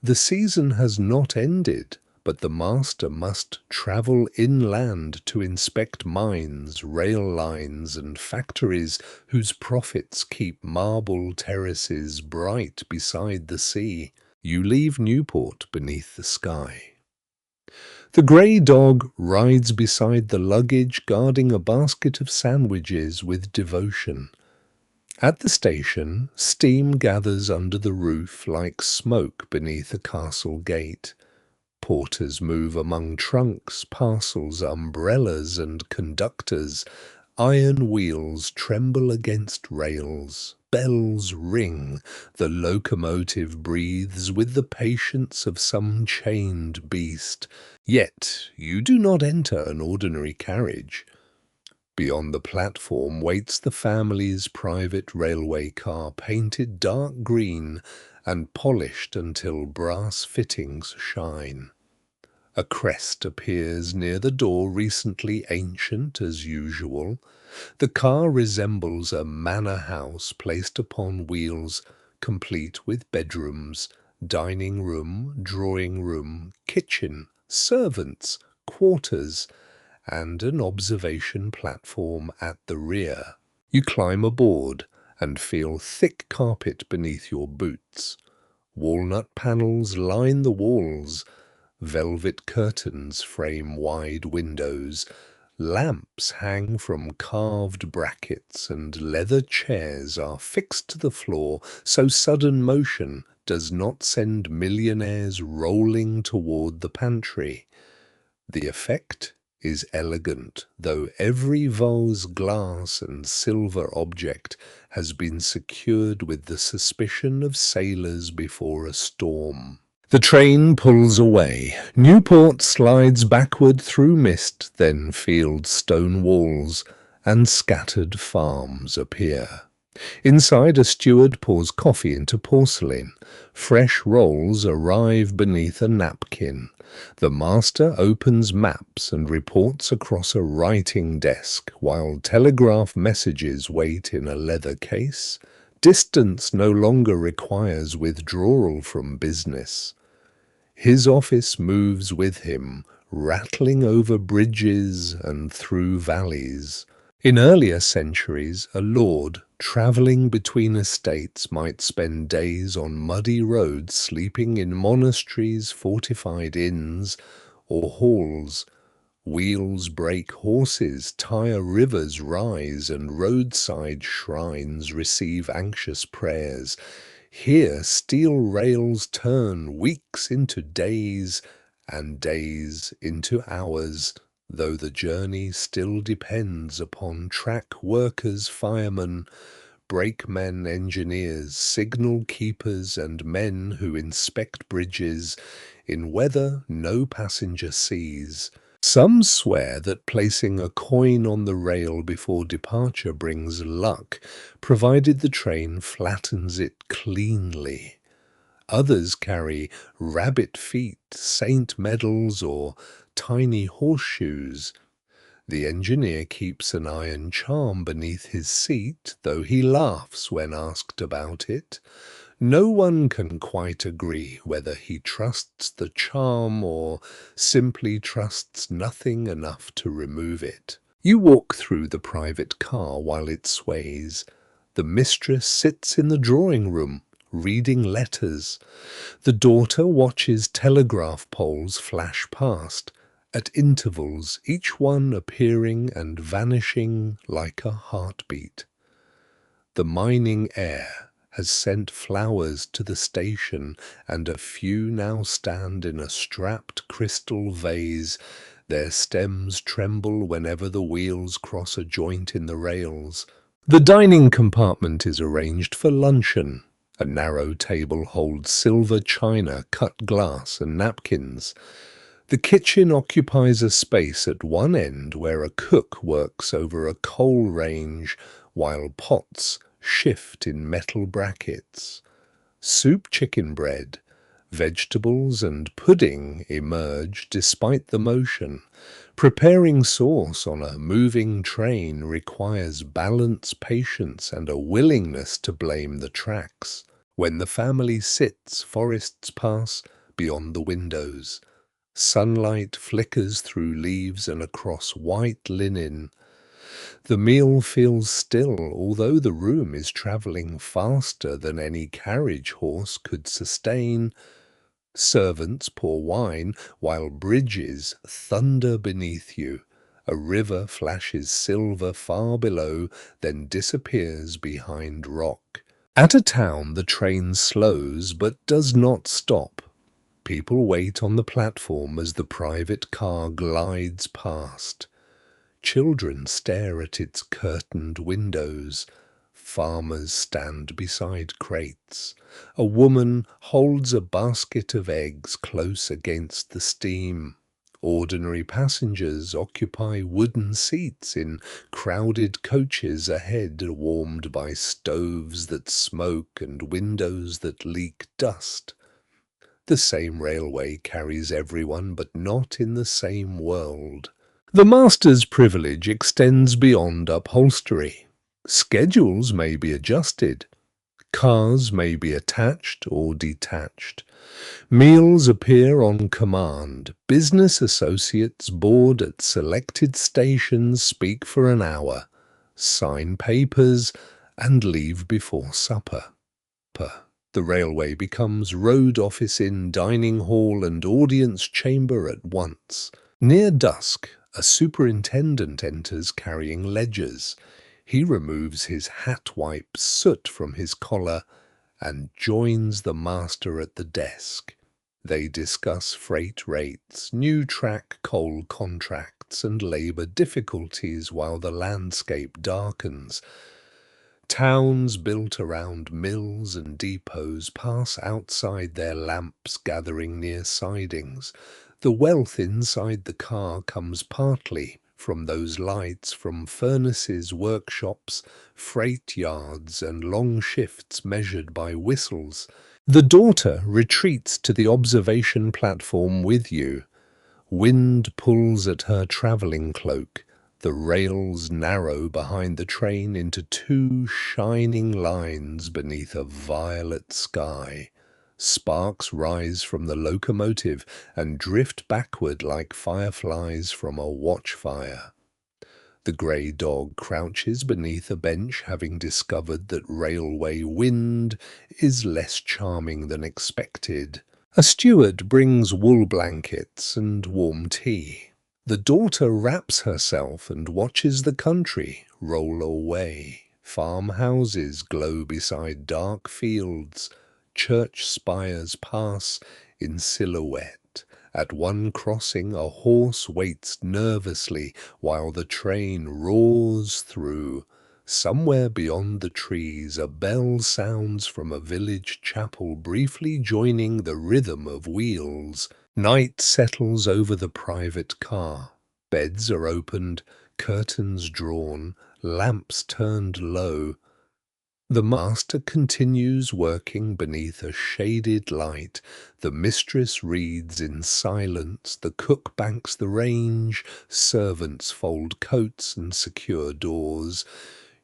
The season has not ended, but the master must travel inland to inspect mines, rail lines, and factories whose profits keep marble terraces bright beside the sea. You leave Newport beneath the sky. The grey dog rides beside the luggage, guarding a basket of sandwiches with devotion. At the station, steam gathers under the roof like smoke beneath a castle gate. Porters move among trunks, parcels, umbrellas, and conductors Iron wheels tremble against rails, bells ring, the locomotive breathes with the patience of some chained beast. Yet you do not enter an ordinary carriage. Beyond the platform waits the family's private railway car, painted dark green and polished until brass fittings shine. A crest appears near the door, recently ancient as usual. The car resembles a manor house placed upon wheels, complete with bedrooms, dining room, drawing room, kitchen, servants, quarters, and an observation platform at the rear. You climb aboard and feel thick carpet beneath your boots. Walnut panels line the walls. Velvet curtains frame wide windows. Lamps hang from carved brackets, and leather chairs are fixed to the floor so sudden motion does not send millionaires rolling toward the pantry. The effect is elegant, though every vase, glass, and silver object has been secured with the suspicion of sailors before a storm. The train pulls away. Newport slides backward through mist, then field stone walls, and scattered farms appear. Inside, a steward pours coffee into porcelain. Fresh rolls arrive beneath a napkin. The master opens maps and reports across a writing desk, while telegraph messages wait in a leather case. Distance no longer requires withdrawal from business. His office moves with him, rattling over bridges and through valleys. In earlier centuries, a lord travelling between estates might spend days on muddy roads, sleeping in monasteries, fortified inns, or halls. Wheels break horses, tire rivers rise, and roadside shrines receive anxious prayers. Here steel rails turn weeks into days, and days into hours, though the journey still depends upon track workers, firemen, brakemen, engineers, signal keepers, and men who inspect bridges in weather no passenger sees. Some swear that placing a coin on the rail before departure brings luck, provided the train flattens it cleanly. Others carry rabbit feet, saint medals, or tiny horseshoes. The engineer keeps an iron charm beneath his seat, though he laughs when asked about it. No one can quite agree whether he trusts the charm or simply trusts nothing enough to remove it. You walk through the private car while it sways. The mistress sits in the drawing room, reading letters. The daughter watches telegraph poles flash past, at intervals, each one appearing and vanishing like a heartbeat. The mining air has sent flowers to the station, and a few now stand in a strapped crystal vase. Their stems tremble whenever the wheels cross a joint in the rails. The dining compartment is arranged for luncheon. A narrow table holds silver china, cut glass, and napkins. The kitchen occupies a space at one end where a cook works over a coal range, while pots shift in metal brackets. Soup, chicken bread, vegetables, and pudding emerge despite the motion. Preparing sauce on a moving train requires balance, patience, and a willingness to blame the tracks. When the family sits, forests pass beyond the windows. Sunlight flickers through leaves and across white linen. The meal feels still, although the room is travelling faster than any carriage horse could sustain. Servants pour wine, while bridges thunder beneath you. A river flashes silver far below, then disappears behind rock. At a town, the train slows but does not stop. People wait on the platform as the private car glides past. Children stare at its curtained windows. Farmers stand beside crates. A woman holds a basket of eggs close against the steam. Ordinary passengers occupy wooden seats in crowded coaches ahead, warmed by stoves that smoke and windows that leak dust. The same railway carries everyone, but not in the same world. The master's privilege extends beyond upholstery. Schedules may be adjusted. Cars may be attached or detached. Meals appear on command. Business associates board at selected stations, speak for an hour, sign papers, and leave before supper. The railway becomes road office, inn, dining hall, and audience chamber at once. Near dusk, a superintendent enters carrying ledgers. He removes his hat, wipes soot from his collar, and joins the master at the desk. They discuss freight rates, new track coal contracts, and labour difficulties while the landscape darkens. Towns built around mills and depots pass outside their lamps, gathering near sidings. The wealth inside the car comes partly from those lights, from furnaces, workshops, freight yards, and long shifts measured by whistles. The daughter retreats to the observation platform with you. Wind pulls at her travelling cloak. The rails narrow behind the train into two shining lines beneath a violet sky. Sparks rise from the locomotive and drift backward like fireflies from a watchfire. The grey dog crouches beneath a bench, having discovered that railway wind is less charming than expected. A steward brings wool blankets and warm tea. The daughter wraps herself and watches the country roll away. Farmhouses glow beside dark fields. Church spires pass in silhouette. At one crossing, a horse waits nervously while the train roars through. Somewhere beyond the trees, a bell sounds from a village chapel, briefly joining the rhythm of wheels. Night settles over the private car. Beds are opened, curtains drawn, lamps turned low. The master continues working beneath a shaded light. The mistress reads in silence. The cook banks the range. Servants fold coats and secure doors.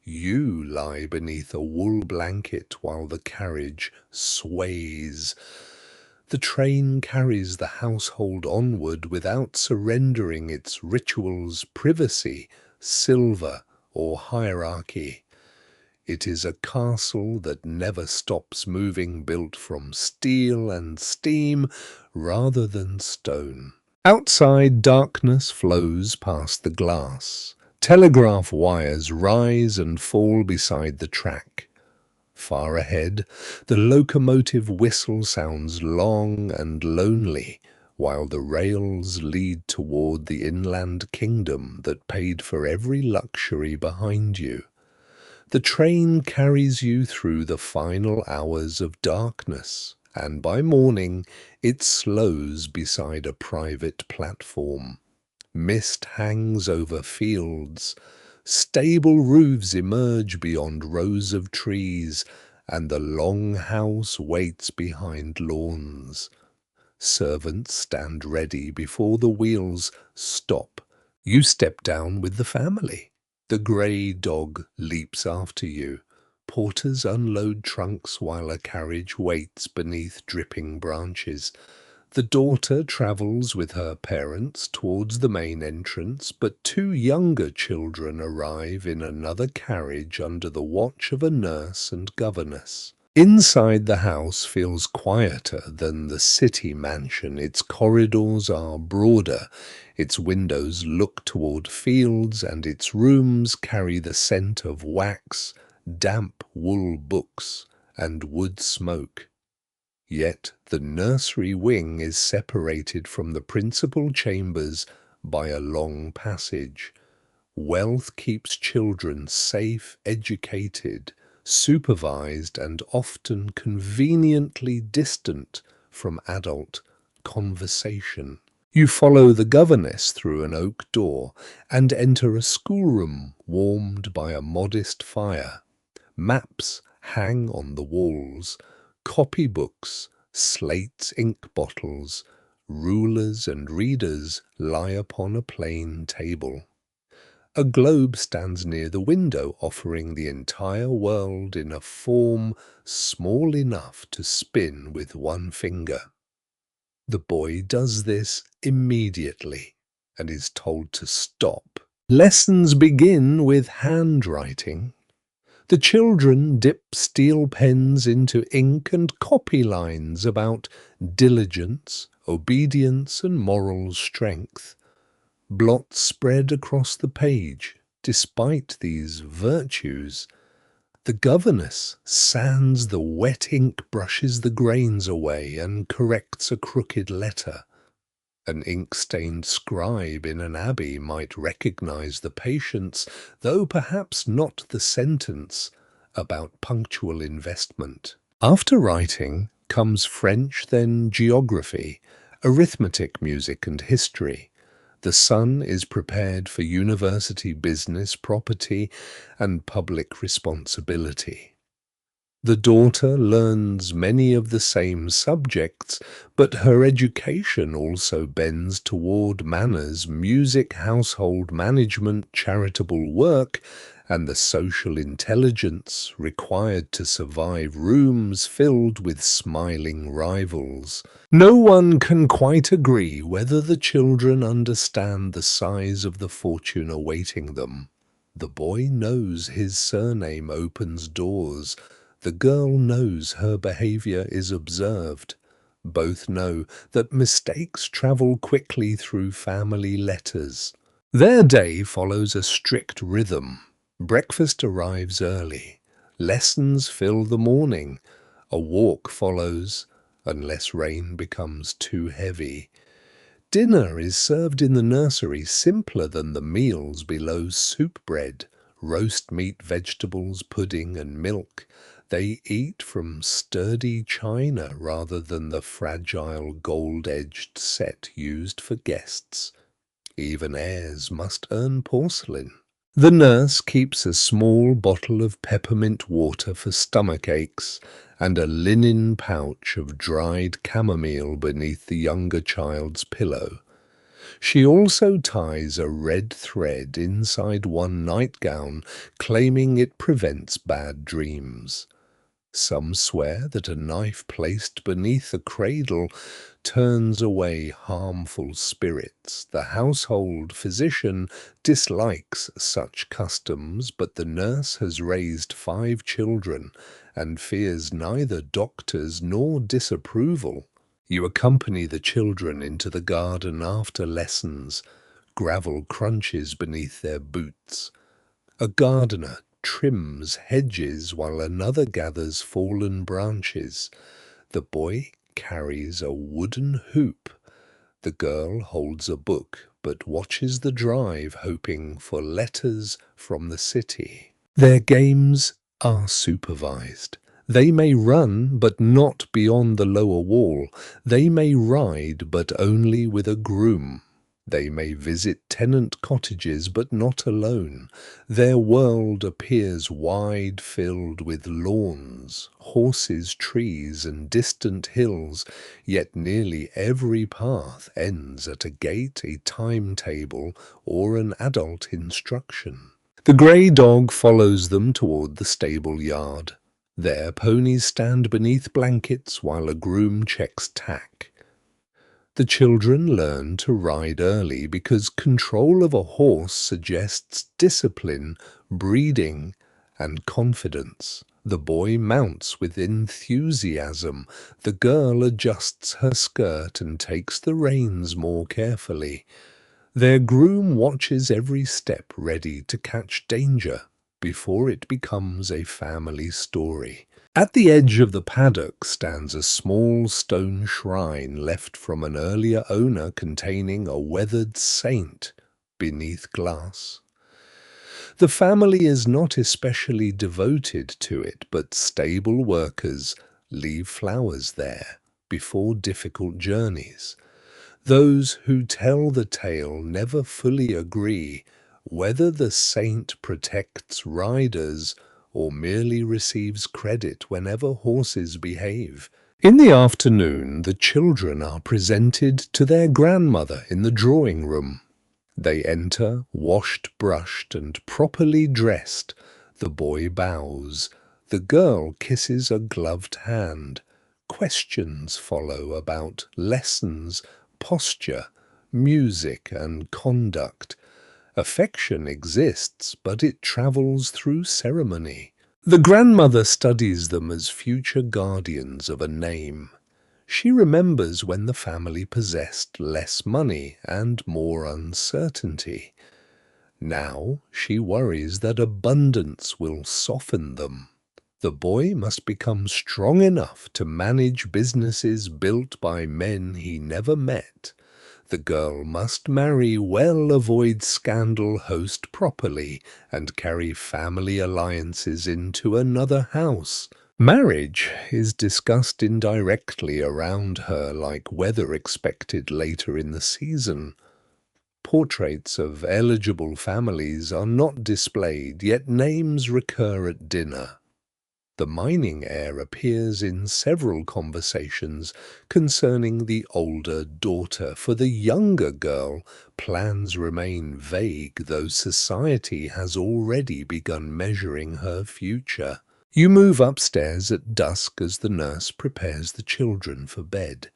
You lie beneath a wool blanket while the carriage sways. The train carries the household onward without surrendering its rituals, privacy, silver, or hierarchy. It is a castle that never stops moving, built from steel and steam rather than stone. Outside, darkness flows past the glass. Telegraph wires rise and fall beside the track. Far ahead, the locomotive whistle sounds long and lonely, while the rails lead toward the inland kingdom that paid for every luxury behind you. The train carries you through the final hours of darkness, and by morning it slows beside a private platform. Mist hangs over fields. Stable roofs emerge beyond rows of trees, and the long house waits behind lawns. Servants stand ready before the wheels stop. You step down with the family. The grey dog leaps after you. Porters unload trunks while a carriage waits beneath dripping branches. The daughter travels with her parents towards the main entrance, but two younger children arrive in another carriage under the watch of a nurse and governess. Inside, the house feels quieter than the city mansion. Its corridors are broader, its windows look toward fields, and its rooms carry the scent of wax, damp wool books, and wood smoke. Yet the nursery wing is separated from the principal chambers by a long passage. Wealth keeps children safe, educated, supervised, and often conveniently distant from adult conversation. You follow the governess through an oak door and enter a schoolroom warmed by a modest fire. Maps hang on the walls, copybooks, slates, ink bottles, rulers and readers lie upon a plain table. A globe stands near the window, offering the entire world in a form small enough to spin with one finger. The boy does this immediately and is told to stop. Lessons begin with handwriting. The children dip steel pens into ink and copy lines about diligence, obedience, and moral strength. Blots spread across the page. Despite these virtues, the governess sands the wet ink, brushes the grains away, and corrects a crooked letter. An ink-stained scribe in an abbey might recognize the patience, though perhaps not the sentence, about punctual investment. After writing comes French, then geography, arithmetic, music, and history. The son is prepared for university, business, property, and public responsibility. The daughter learns many of the same subjects, but her education also bends toward manners, music, household management, charitable work, and the social intelligence required to survive rooms filled with smiling rivals. No one can quite agree whether the children understand the size of the fortune awaiting them. The boy knows his surname opens doors. The girl knows her behavior is observed. Both know that mistakes travel quickly through family letters. Their day follows a strict rhythm. Breakfast arrives early. Lessons fill the morning. A walk follows, unless rain becomes too heavy. Dinner is served in the nursery, simpler than the meals below: soup, bread, roast meat, vegetables, pudding, and milk. They eat from sturdy china rather than the fragile gold-edged set used for guests. Even heirs must earn porcelain. The nurse keeps a small bottle of peppermint water for stomach aches and a linen pouch of dried chamomile beneath the younger child's pillow. She also ties a red thread inside one nightgown, claiming it prevents bad dreams. Some swear that a knife placed beneath a cradle turns away harmful spirits. The household physician dislikes such customs, but the nurse has raised 5 children and fears neither doctors nor disapproval. You accompany the children into the garden after lessons. Gravel crunches beneath their boots. A gardener trims hedges while another gathers fallen branches. The boy carries a wooden hoop. The girl holds a book but watches the drive, hoping for letters from the city. Their games are supervised. They may run, but not beyond the lower wall. They may ride, but only with a groom. They may visit tenant cottages, but not alone. Their world appears wide, filled with lawns, horses, trees, and distant hills, yet nearly every path ends at a gate, a timetable, or an adult instruction. The grey dog follows them toward the stable yard. There ponies stand beneath blankets while a groom checks tack. The children learn to ride early because control of a horse suggests discipline, breeding, and confidence. The boy mounts with enthusiasm. The girl adjusts her skirt and takes the reins more carefully. Their groom watches every step, ready to catch danger before it becomes a family story. At the edge of the paddock stands a small stone shrine left from an earlier owner, containing a weathered saint beneath glass. The family is not especially devoted to it, but stable workers leave flowers there before difficult journeys. Those who tell the tale never fully agree whether the saint protects riders or merely receives credit whenever horses behave. In the afternoon, the children are presented to their grandmother in the drawing room. They enter, washed, brushed, and properly dressed. The boy bows. The girl kisses a gloved hand. Questions follow about lessons, posture, music, and conduct. Affection exists, but it travels through ceremony. The grandmother studies them as future guardians of a name. She remembers when the family possessed less money and more uncertainty. Now she worries that abundance will soften them. The boy must become strong enough to manage businesses built by men he never met. The girl must marry well, avoid scandal, host properly, and carry family alliances into another house. Marriage is discussed indirectly around her like weather expected later in the season. Portraits of eligible families are not displayed, yet names recur at dinner. The mining heir appears in several conversations concerning the older daughter. For the younger girl, plans remain vague, though society has already begun measuring her future. You move upstairs at dusk as the nurse prepares the children for bed.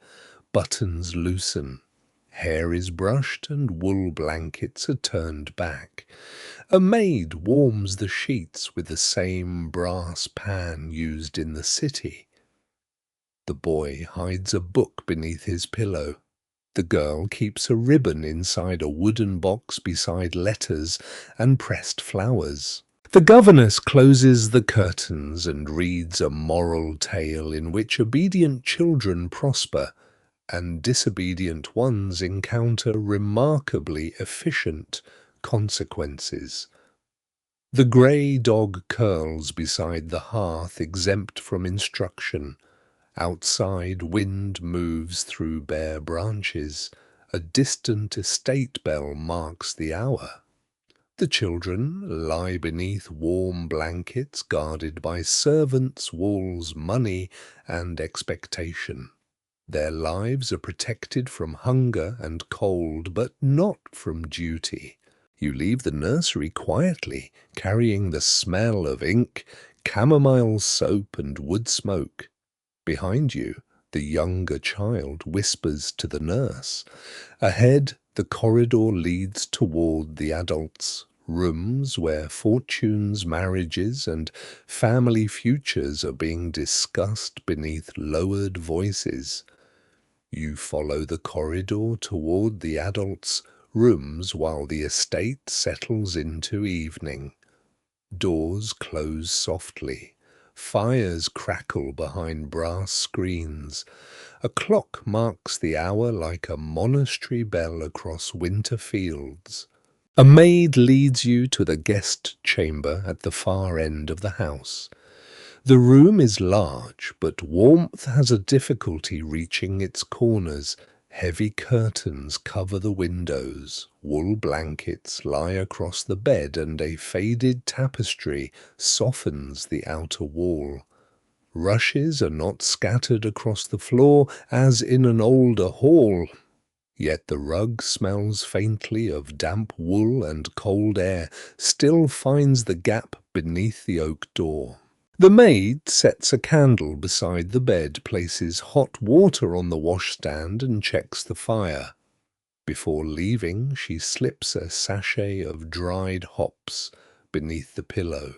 Buttons loosen. Hair is brushed and wool blankets are turned back. A maid warms the sheets with the same brass pan used in the city. The boy hides a book beneath his pillow. The girl keeps a ribbon inside a wooden box beside letters and pressed flowers. The governess closes the curtains and reads a moral tale in which obedient children prosper and disobedient ones encounter remarkably efficient consequences. The grey dog curls beside the hearth, exempt from instruction. Outside, wind moves through bare branches. A distant estate bell marks the hour. The children lie beneath warm blankets guarded by servants, walls, money, and expectation. Their lives are protected from hunger and cold, but not from duty. You leave the nursery quietly, carrying the smell of ink, chamomile soap, and wood smoke. Behind you, the younger child whispers to the nurse. Ahead, the corridor leads toward the adults, rooms where fortunes, marriages, and family futures are being discussed beneath lowered voices. You follow the corridor toward the adults' rooms while the estate settles into evening. Doors close softly. Fires crackle behind brass screens. A clock marks the hour like a monastery bell across winter fields. A maid leads you to the guest chamber at the far end of the house. The room is large, but warmth has a difficulty reaching its corners. Heavy curtains cover the windows, wool blankets lie across the bed, and a faded tapestry softens the outer wall. Rushes are not scattered across the floor as in an older hall, yet the rug smells faintly of damp wool, and cold air still finds the gap beneath the oak door. The maid sets a candle beside the bed, places hot water on the washstand, and checks the fire. Before leaving, she slips a sachet of dried hops beneath the pillow.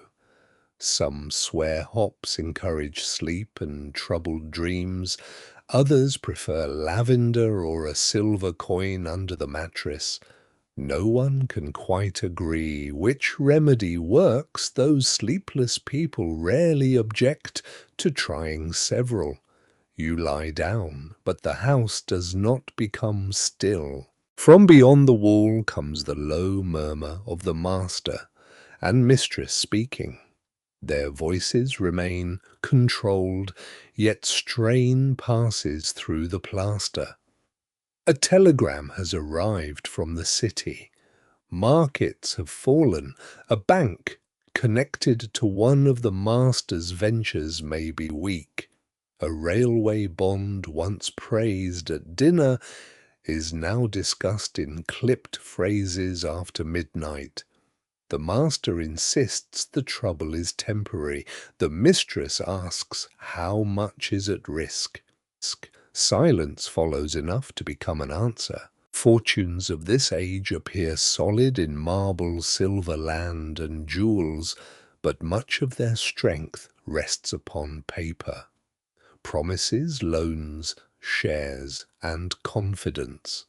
Some swear hops encourage sleep and troubled dreams. Others prefer lavender or a silver coin under the mattress. No one can quite agree which remedy works, though sleepless people rarely object to trying several. You lie down, but the house does not become still. From beyond the wall comes the low murmur of the master, and mistress speaking. Their voices remain controlled, yet strain passes through the plaster. A telegram has arrived from the city. Markets have fallen. A bank connected to one of the master's ventures may be weak. A railway bond once praised at dinner is now discussed in clipped phrases after midnight. The master insists the trouble is temporary. The mistress asks how much is at risk. Silence follows enough to become an answer. Fortunes of this age appear solid in marble, silver, land, and jewels, but much of their strength rests upon paper. Promises, loans, shares, and confidence.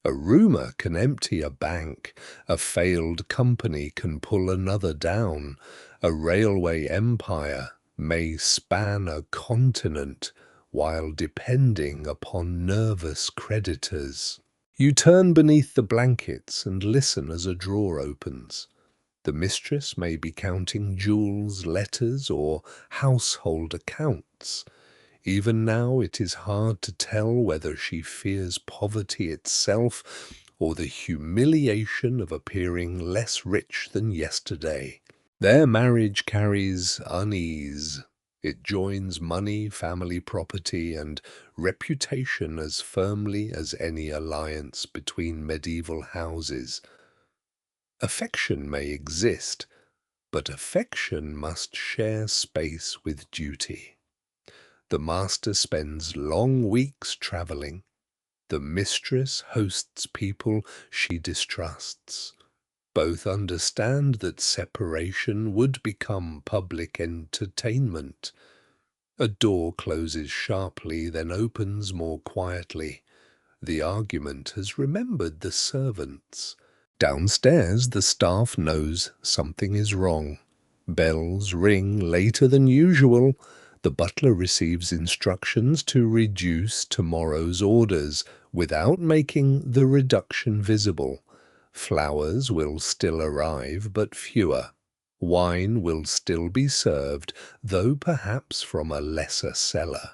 A rumor can empty a bank, a failed company can pull another down, a railway empire may span a continent while depending upon nervous creditors. You turn beneath the blankets and listen as a drawer opens. The mistress may be counting jewels, letters, or household accounts. Even now it is hard to tell whether she fears poverty itself or the humiliation of appearing less rich than yesterday. Their marriage carries unease. It joins money, family property, and reputation as firmly as any alliance between medieval houses. Affection may exist, but affection must share space with duty. The master spends long weeks traveling. The mistress hosts people she distrusts. Both understand that separation would become public entertainment. A door closes sharply, then opens more quietly. The argument has remembered the servants. Downstairs, the staff knows something is wrong. Bells ring later than usual. The butler receives instructions to reduce tomorrow's orders without making the reduction visible. Flowers will still arrive, but fewer. Wine will still be served, though perhaps from a lesser cellar.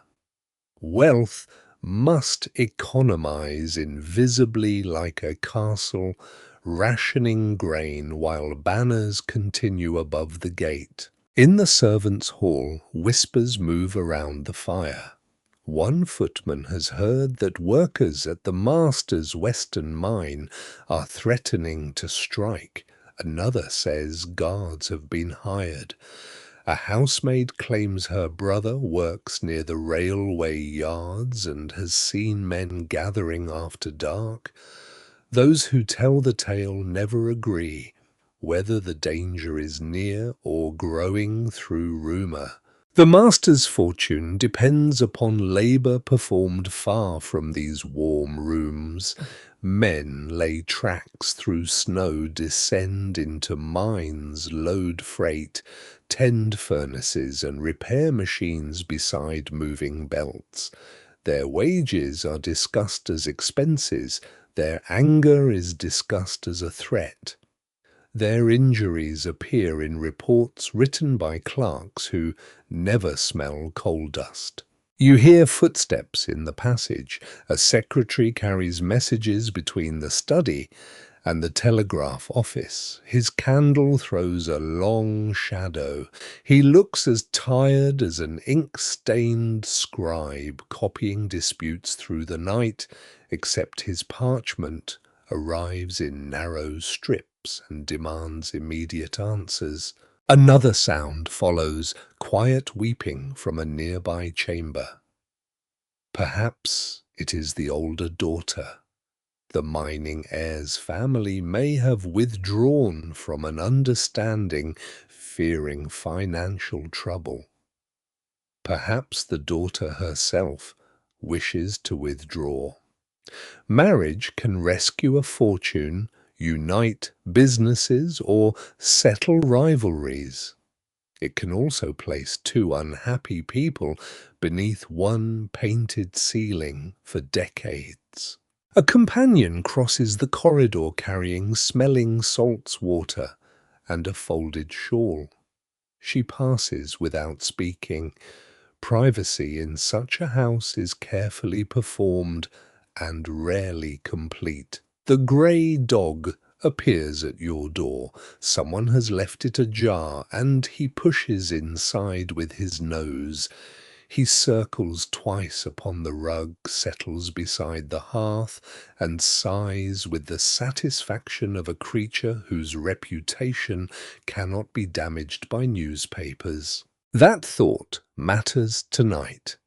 Wealth must economize invisibly like a castle, rationing grain while banners continue above the gate. In the servants' hall, whispers move around the fire. One footman has heard that workers at the master's western mine are threatening to strike. Another says guards have been hired. A housemaid claims her brother works near the railway yards and has seen men gathering after dark. Those who tell the tale never agree whether the danger is near or growing through rumor. The master's fortune depends upon labor performed far from these warm rooms. Men lay tracks through snow, descend into mines, load freight, tend furnaces and repair machines beside moving belts. Their wages are discussed as expenses. Their anger is discussed as a threat. Their injuries appear in reports written by clerks who never smell coal dust. You hear footsteps in the passage. A secretary carries messages between the study and the telegraph office. His candle throws a long shadow. He looks as tired as an ink-stained scribe copying disputes through the night, except his parchment arrives in narrow strips and demands immediate answers. Another sound follows, quiet weeping from a nearby chamber. Perhaps it is the older daughter. The mining heir's family may have withdrawn from an understanding, fearing financial trouble. Perhaps the daughter herself wishes to withdraw. Marriage can rescue a fortune, unite businesses, or settle rivalries. It can also place two unhappy people beneath one painted ceiling for decades. A companion crosses the corridor carrying smelling salts water. and a folded shawl. She passes without speaking. Privacy in such a house is carefully performed and rarely complete. The grey dog appears at your door. Someone has left it ajar, and he pushes inside with his nose. He circles twice upon the rug, settles beside the hearth, and sighs with the satisfaction of a creature whose reputation cannot be damaged by newspapers. That thought matters tonight.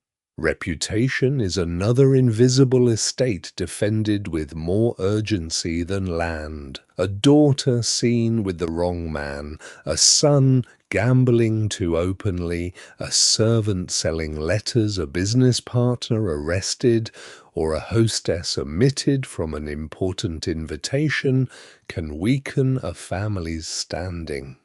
Reputation is another invisible estate defended with more urgency than land. A daughter seen with the wrong man, a son gambling too openly, a servant selling letters, a business partner arrested, or a hostess omitted from an important invitation can weaken a family's standing.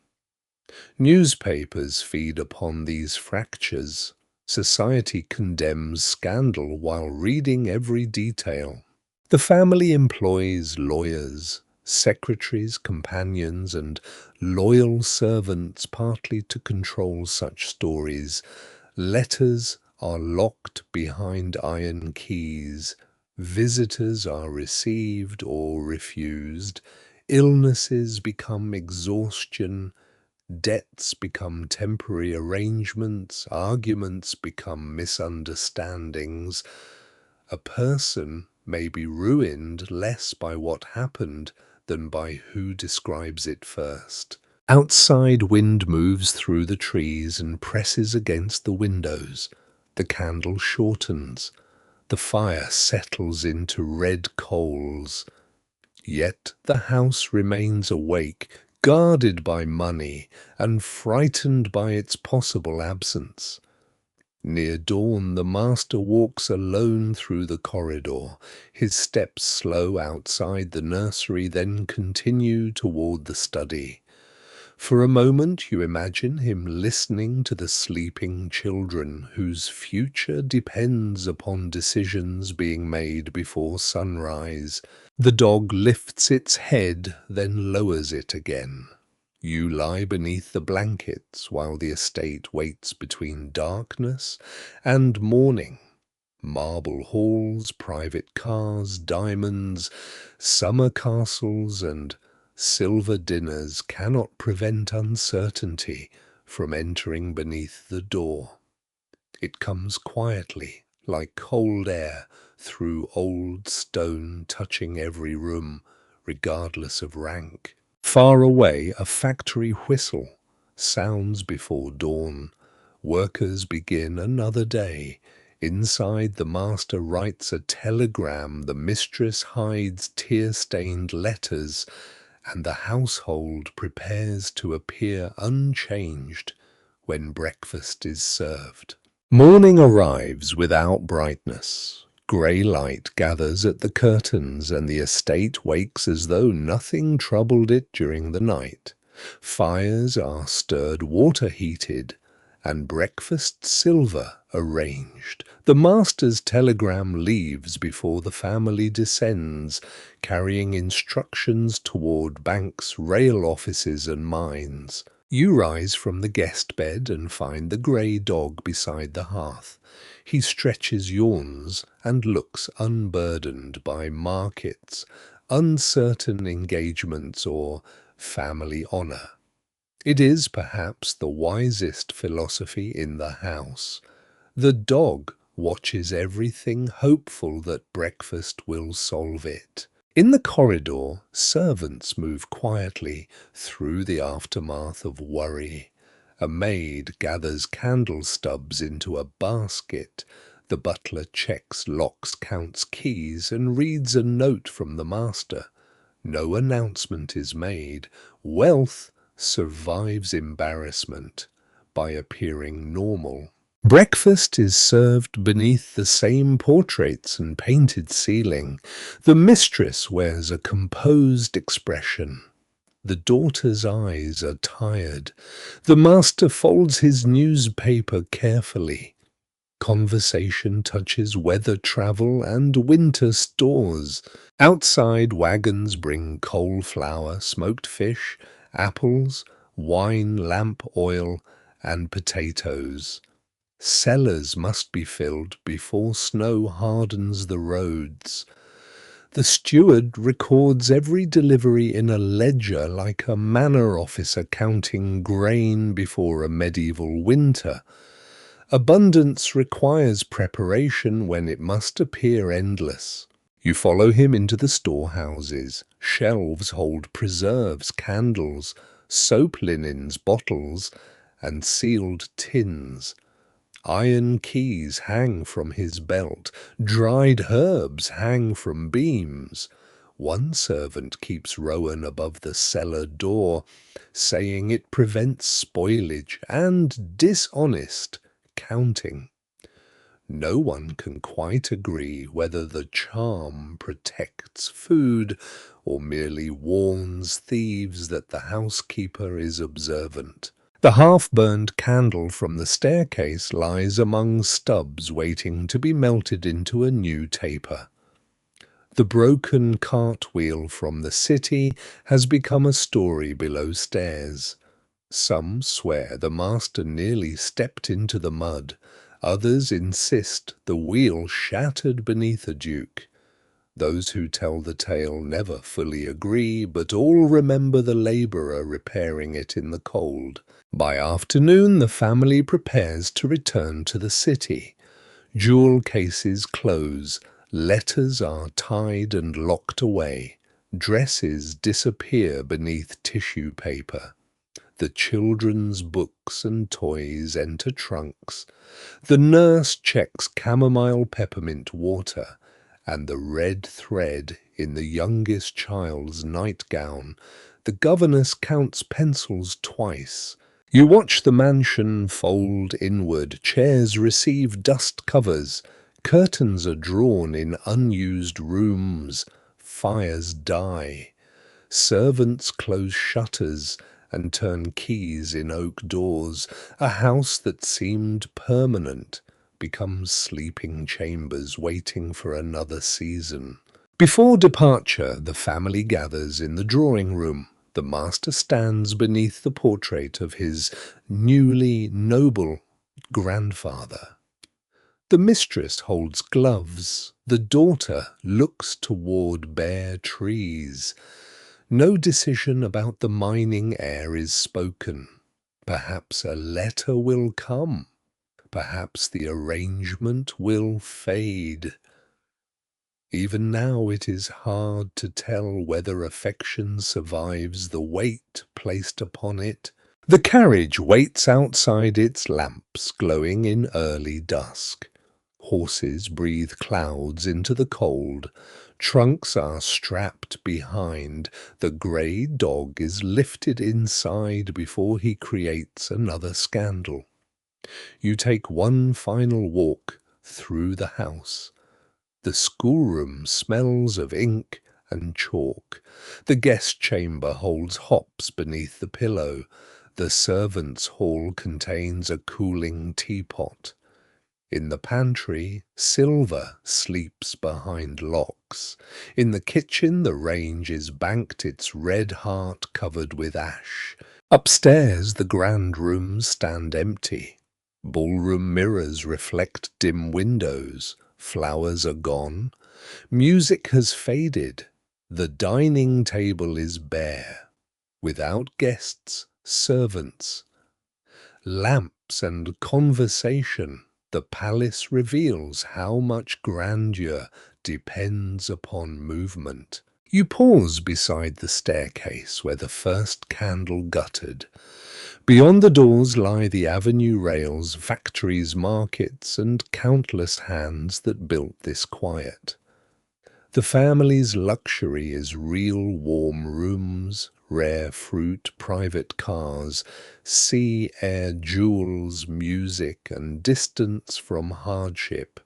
Newspapers feed upon these fractures. Society condemns scandal while reading every detail. The family employs lawyers, secretaries, companions, and loyal servants partly to control such stories. Letters are locked behind iron keys. Visitors are received or refused. Illnesses become exhaustion. Debts become temporary arrangements, arguments become misunderstandings. A person may be ruined less by what happened than by who describes it first. Outside, wind moves through the trees and presses against the windows. The candle shortens. The fire settles into red coals. Yet the house remains awake, guarded by money and frightened by its possible absence. Near dawn, the master walks alone through the corridor. His steps slow outside the nursery, then continue toward the study. For a moment you imagine him listening to the sleeping children, whose future depends upon decisions being made before sunrise. The dog lifts its head, then lowers it again. You lie beneath the blankets while the estate waits between darkness and morning. Marble halls, private cars, diamonds, summer castles, and silver dinners cannot prevent uncertainty from entering beneath the door. It comes quietly, like cold air, through old stone, touching every room, regardless of rank. Far away, a factory whistle sounds before dawn. Workers begin another day. Inside, the master writes a telegram, the mistress hides tear-stained letters, and the household prepares to appear unchanged when breakfast is served. Morning arrives without brightness. Grey light gathers at the curtains, and the estate wakes as though nothing troubled it during the night. Fires are stirred, water heated, and breakfast silver arranged. The master's telegram leaves before the family descends, carrying instructions toward banks, rail offices, and mines. You rise from the guest bed and find the grey dog beside the hearth. He stretches, yawns, and looks unburdened by markets, uncertain engagements, or family honour. It is perhaps the wisest philosophy in the house. The dog watches everything, hopeful that breakfast will solve it. In the corridor, servants move quietly through the aftermath of worry. A maid gathers candle stubs into a basket. The butler checks locks, counts keys, and reads a note from the master. No announcement is made. Wealth survives embarrassment by appearing normal. Breakfast is served beneath the same portraits and painted ceiling. The mistress wears a composed expression. The daughter's eyes are tired. The master folds his newspaper carefully. Conversation touches weather, travel, and winter stores. Outside, wagons bring cauliflower, smoked fish, apples, wine, lamp oil, and potatoes. Cellars must be filled before snow hardens the roads. The steward records every delivery in a ledger like a manor officer counting grain before a medieval winter. Abundance requires preparation when it must appear endless. You follow him into the storehouses. Shelves hold preserves, candles, soap linens, bottles, and sealed tins. Iron keys hang from his belt. Dried herbs hang from beams. One servant keeps rowan above the cellar door, saying it prevents spoilage and dishonest counting. No one can quite agree whether the charm protects food or merely warns thieves that the housekeeper is observant. The half-burned candle from the staircase lies among stubs waiting to be melted into a new taper. The broken cartwheel from the city has become a story below stairs. Some swear the master nearly stepped into the mud. Others insist the wheel shattered beneath a duke. Those who tell the tale never fully agree, but all remember the labourer repairing it in the cold. By afternoon, the family prepares to return to the city. Jewel cases close. Letters are tied and locked away. Dresses disappear beneath tissue paper. The children's books and toys enter trunks. The nurse checks chamomile peppermint water, and the red thread in the youngest child's nightgown. The governess counts pencils twice. You watch the mansion fold inward. Chairs receive dust covers. Curtains are drawn in unused rooms. Fires die. Servants close shutters and turn keys in oak doors. A house that seemed permanent becomes sleeping chambers waiting for another season. Before departure, the family gathers in the drawing room. The master stands beneath the portrait of his newly noble grandfather. The mistress holds gloves. The daughter looks toward bare trees. No decision about the mining heir is spoken. Perhaps a letter will come. Perhaps the arrangement will fade. Even now it is hard to tell whether affection survives the weight placed upon it. The carriage waits outside its lamps glowing in early dusk. Horses breathe clouds into the cold. Trunks are strapped behind. The grey dog is lifted inside before he creates another scandal. You take one final walk through the house. The schoolroom smells of ink and chalk. The guest chamber holds hops beneath the pillow. The servants' hall contains a cooling teapot. In the pantry, silver sleeps behind locks. In the kitchen, the range is banked, its red heart covered with ash. Upstairs, the grand rooms stand empty. Ballroom mirrors reflect dim windows. Flowers are gone. Music has faded. The dining table is bare. Without guests, servants, lamps and conversation, the palace reveals how much grandeur depends upon movement. You pause beside the staircase where the first candle guttered. Beyond the doors lie the avenue rails, factories, markets, and countless hands that built this quiet. The family's luxury is real warm rooms, rare fruit, private cars, sea, air, jewels, music, and distance from hardship.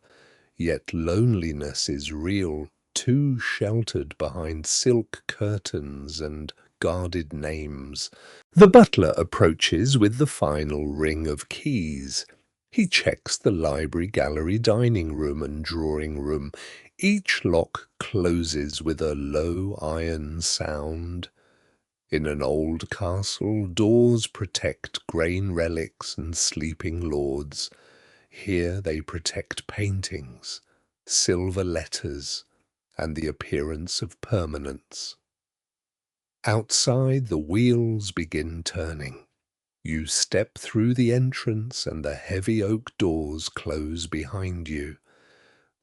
Yet loneliness is real, too sheltered behind silk curtains and guarded names. The butler approaches with the final ring of keys. He checks the library, gallery, dining room, and drawing room. Each lock closes with a low iron sound. In an old castle, doors protect grain relics and sleeping lords. Here they protect paintings, silver letters, and the appearance of permanence. Outside, the wheels begin turning. You step through the entrance and the heavy oak doors close behind you.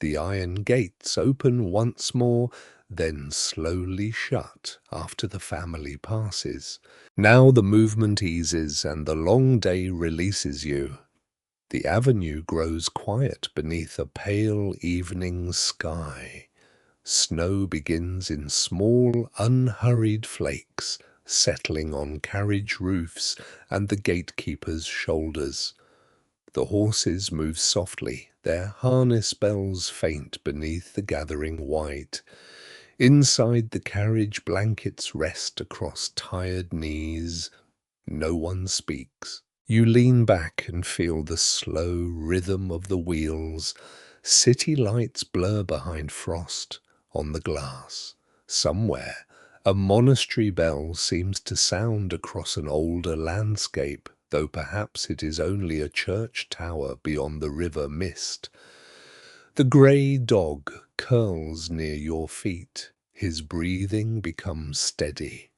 The iron gates open once more, then slowly shut after the family passes. Now the movement eases and the long day releases you. The avenue grows quiet beneath a pale evening sky. Snow begins in small, unhurried flakes, settling on carriage roofs and the gatekeeper's shoulders. The horses move softly, their harness bells faint beneath the gathering white. Inside the carriage, blankets rest across tired knees. No one speaks. You lean back and feel the slow rhythm of the wheels. City lights blur behind frost on the glass. Somewhere, a monastery bell seems to sound across an older landscape, though perhaps it is only a church tower beyond the river mist. The grey dog curls near your feet. His breathing becomes steady.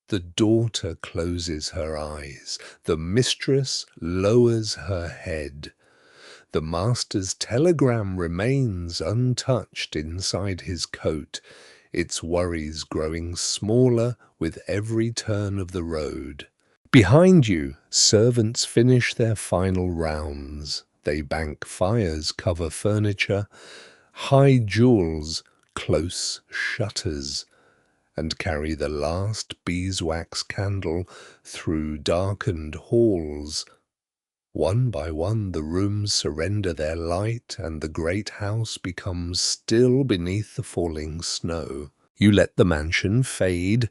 The daughter closes her eyes. The mistress lowers her head. The master's telegram remains untouched inside his coat, its worries growing smaller with every turn of the road. Behind you, servants finish their final rounds. They bank fires, cover furniture, hide jewels, close shutters, and carry the last beeswax candle through darkened halls. One by one the rooms surrender their light, and the great house becomes still beneath the falling snow. You let the mansion fade.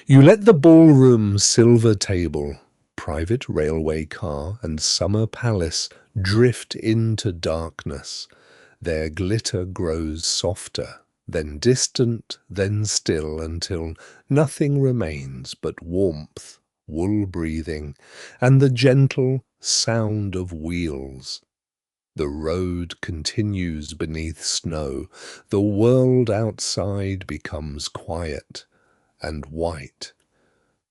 You let the ballroom silver table, private railway car, and summer palace drift into darkness. Their glitter grows softer, then distant, then still, until nothing remains but warmth, wool breathing, and the gentle sound of wheels. The road continues beneath snow. The world outside becomes quiet and white.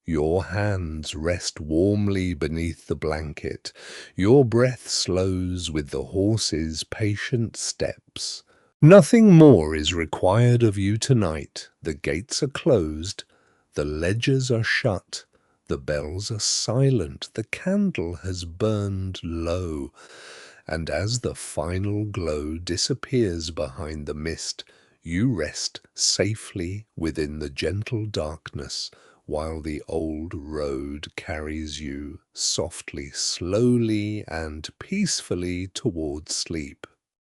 Your hands rest warmly beneath the blanket. Your breath slows with the horse's patient steps. Nothing more is required of you tonight. The gates are closed. The ledgers are shut. The bells are silent. The candle has burned low. And as the final glow disappears behind the mist, you rest safely within the gentle darkness, while the old road carries you softly, slowly, and peacefully towards sleep.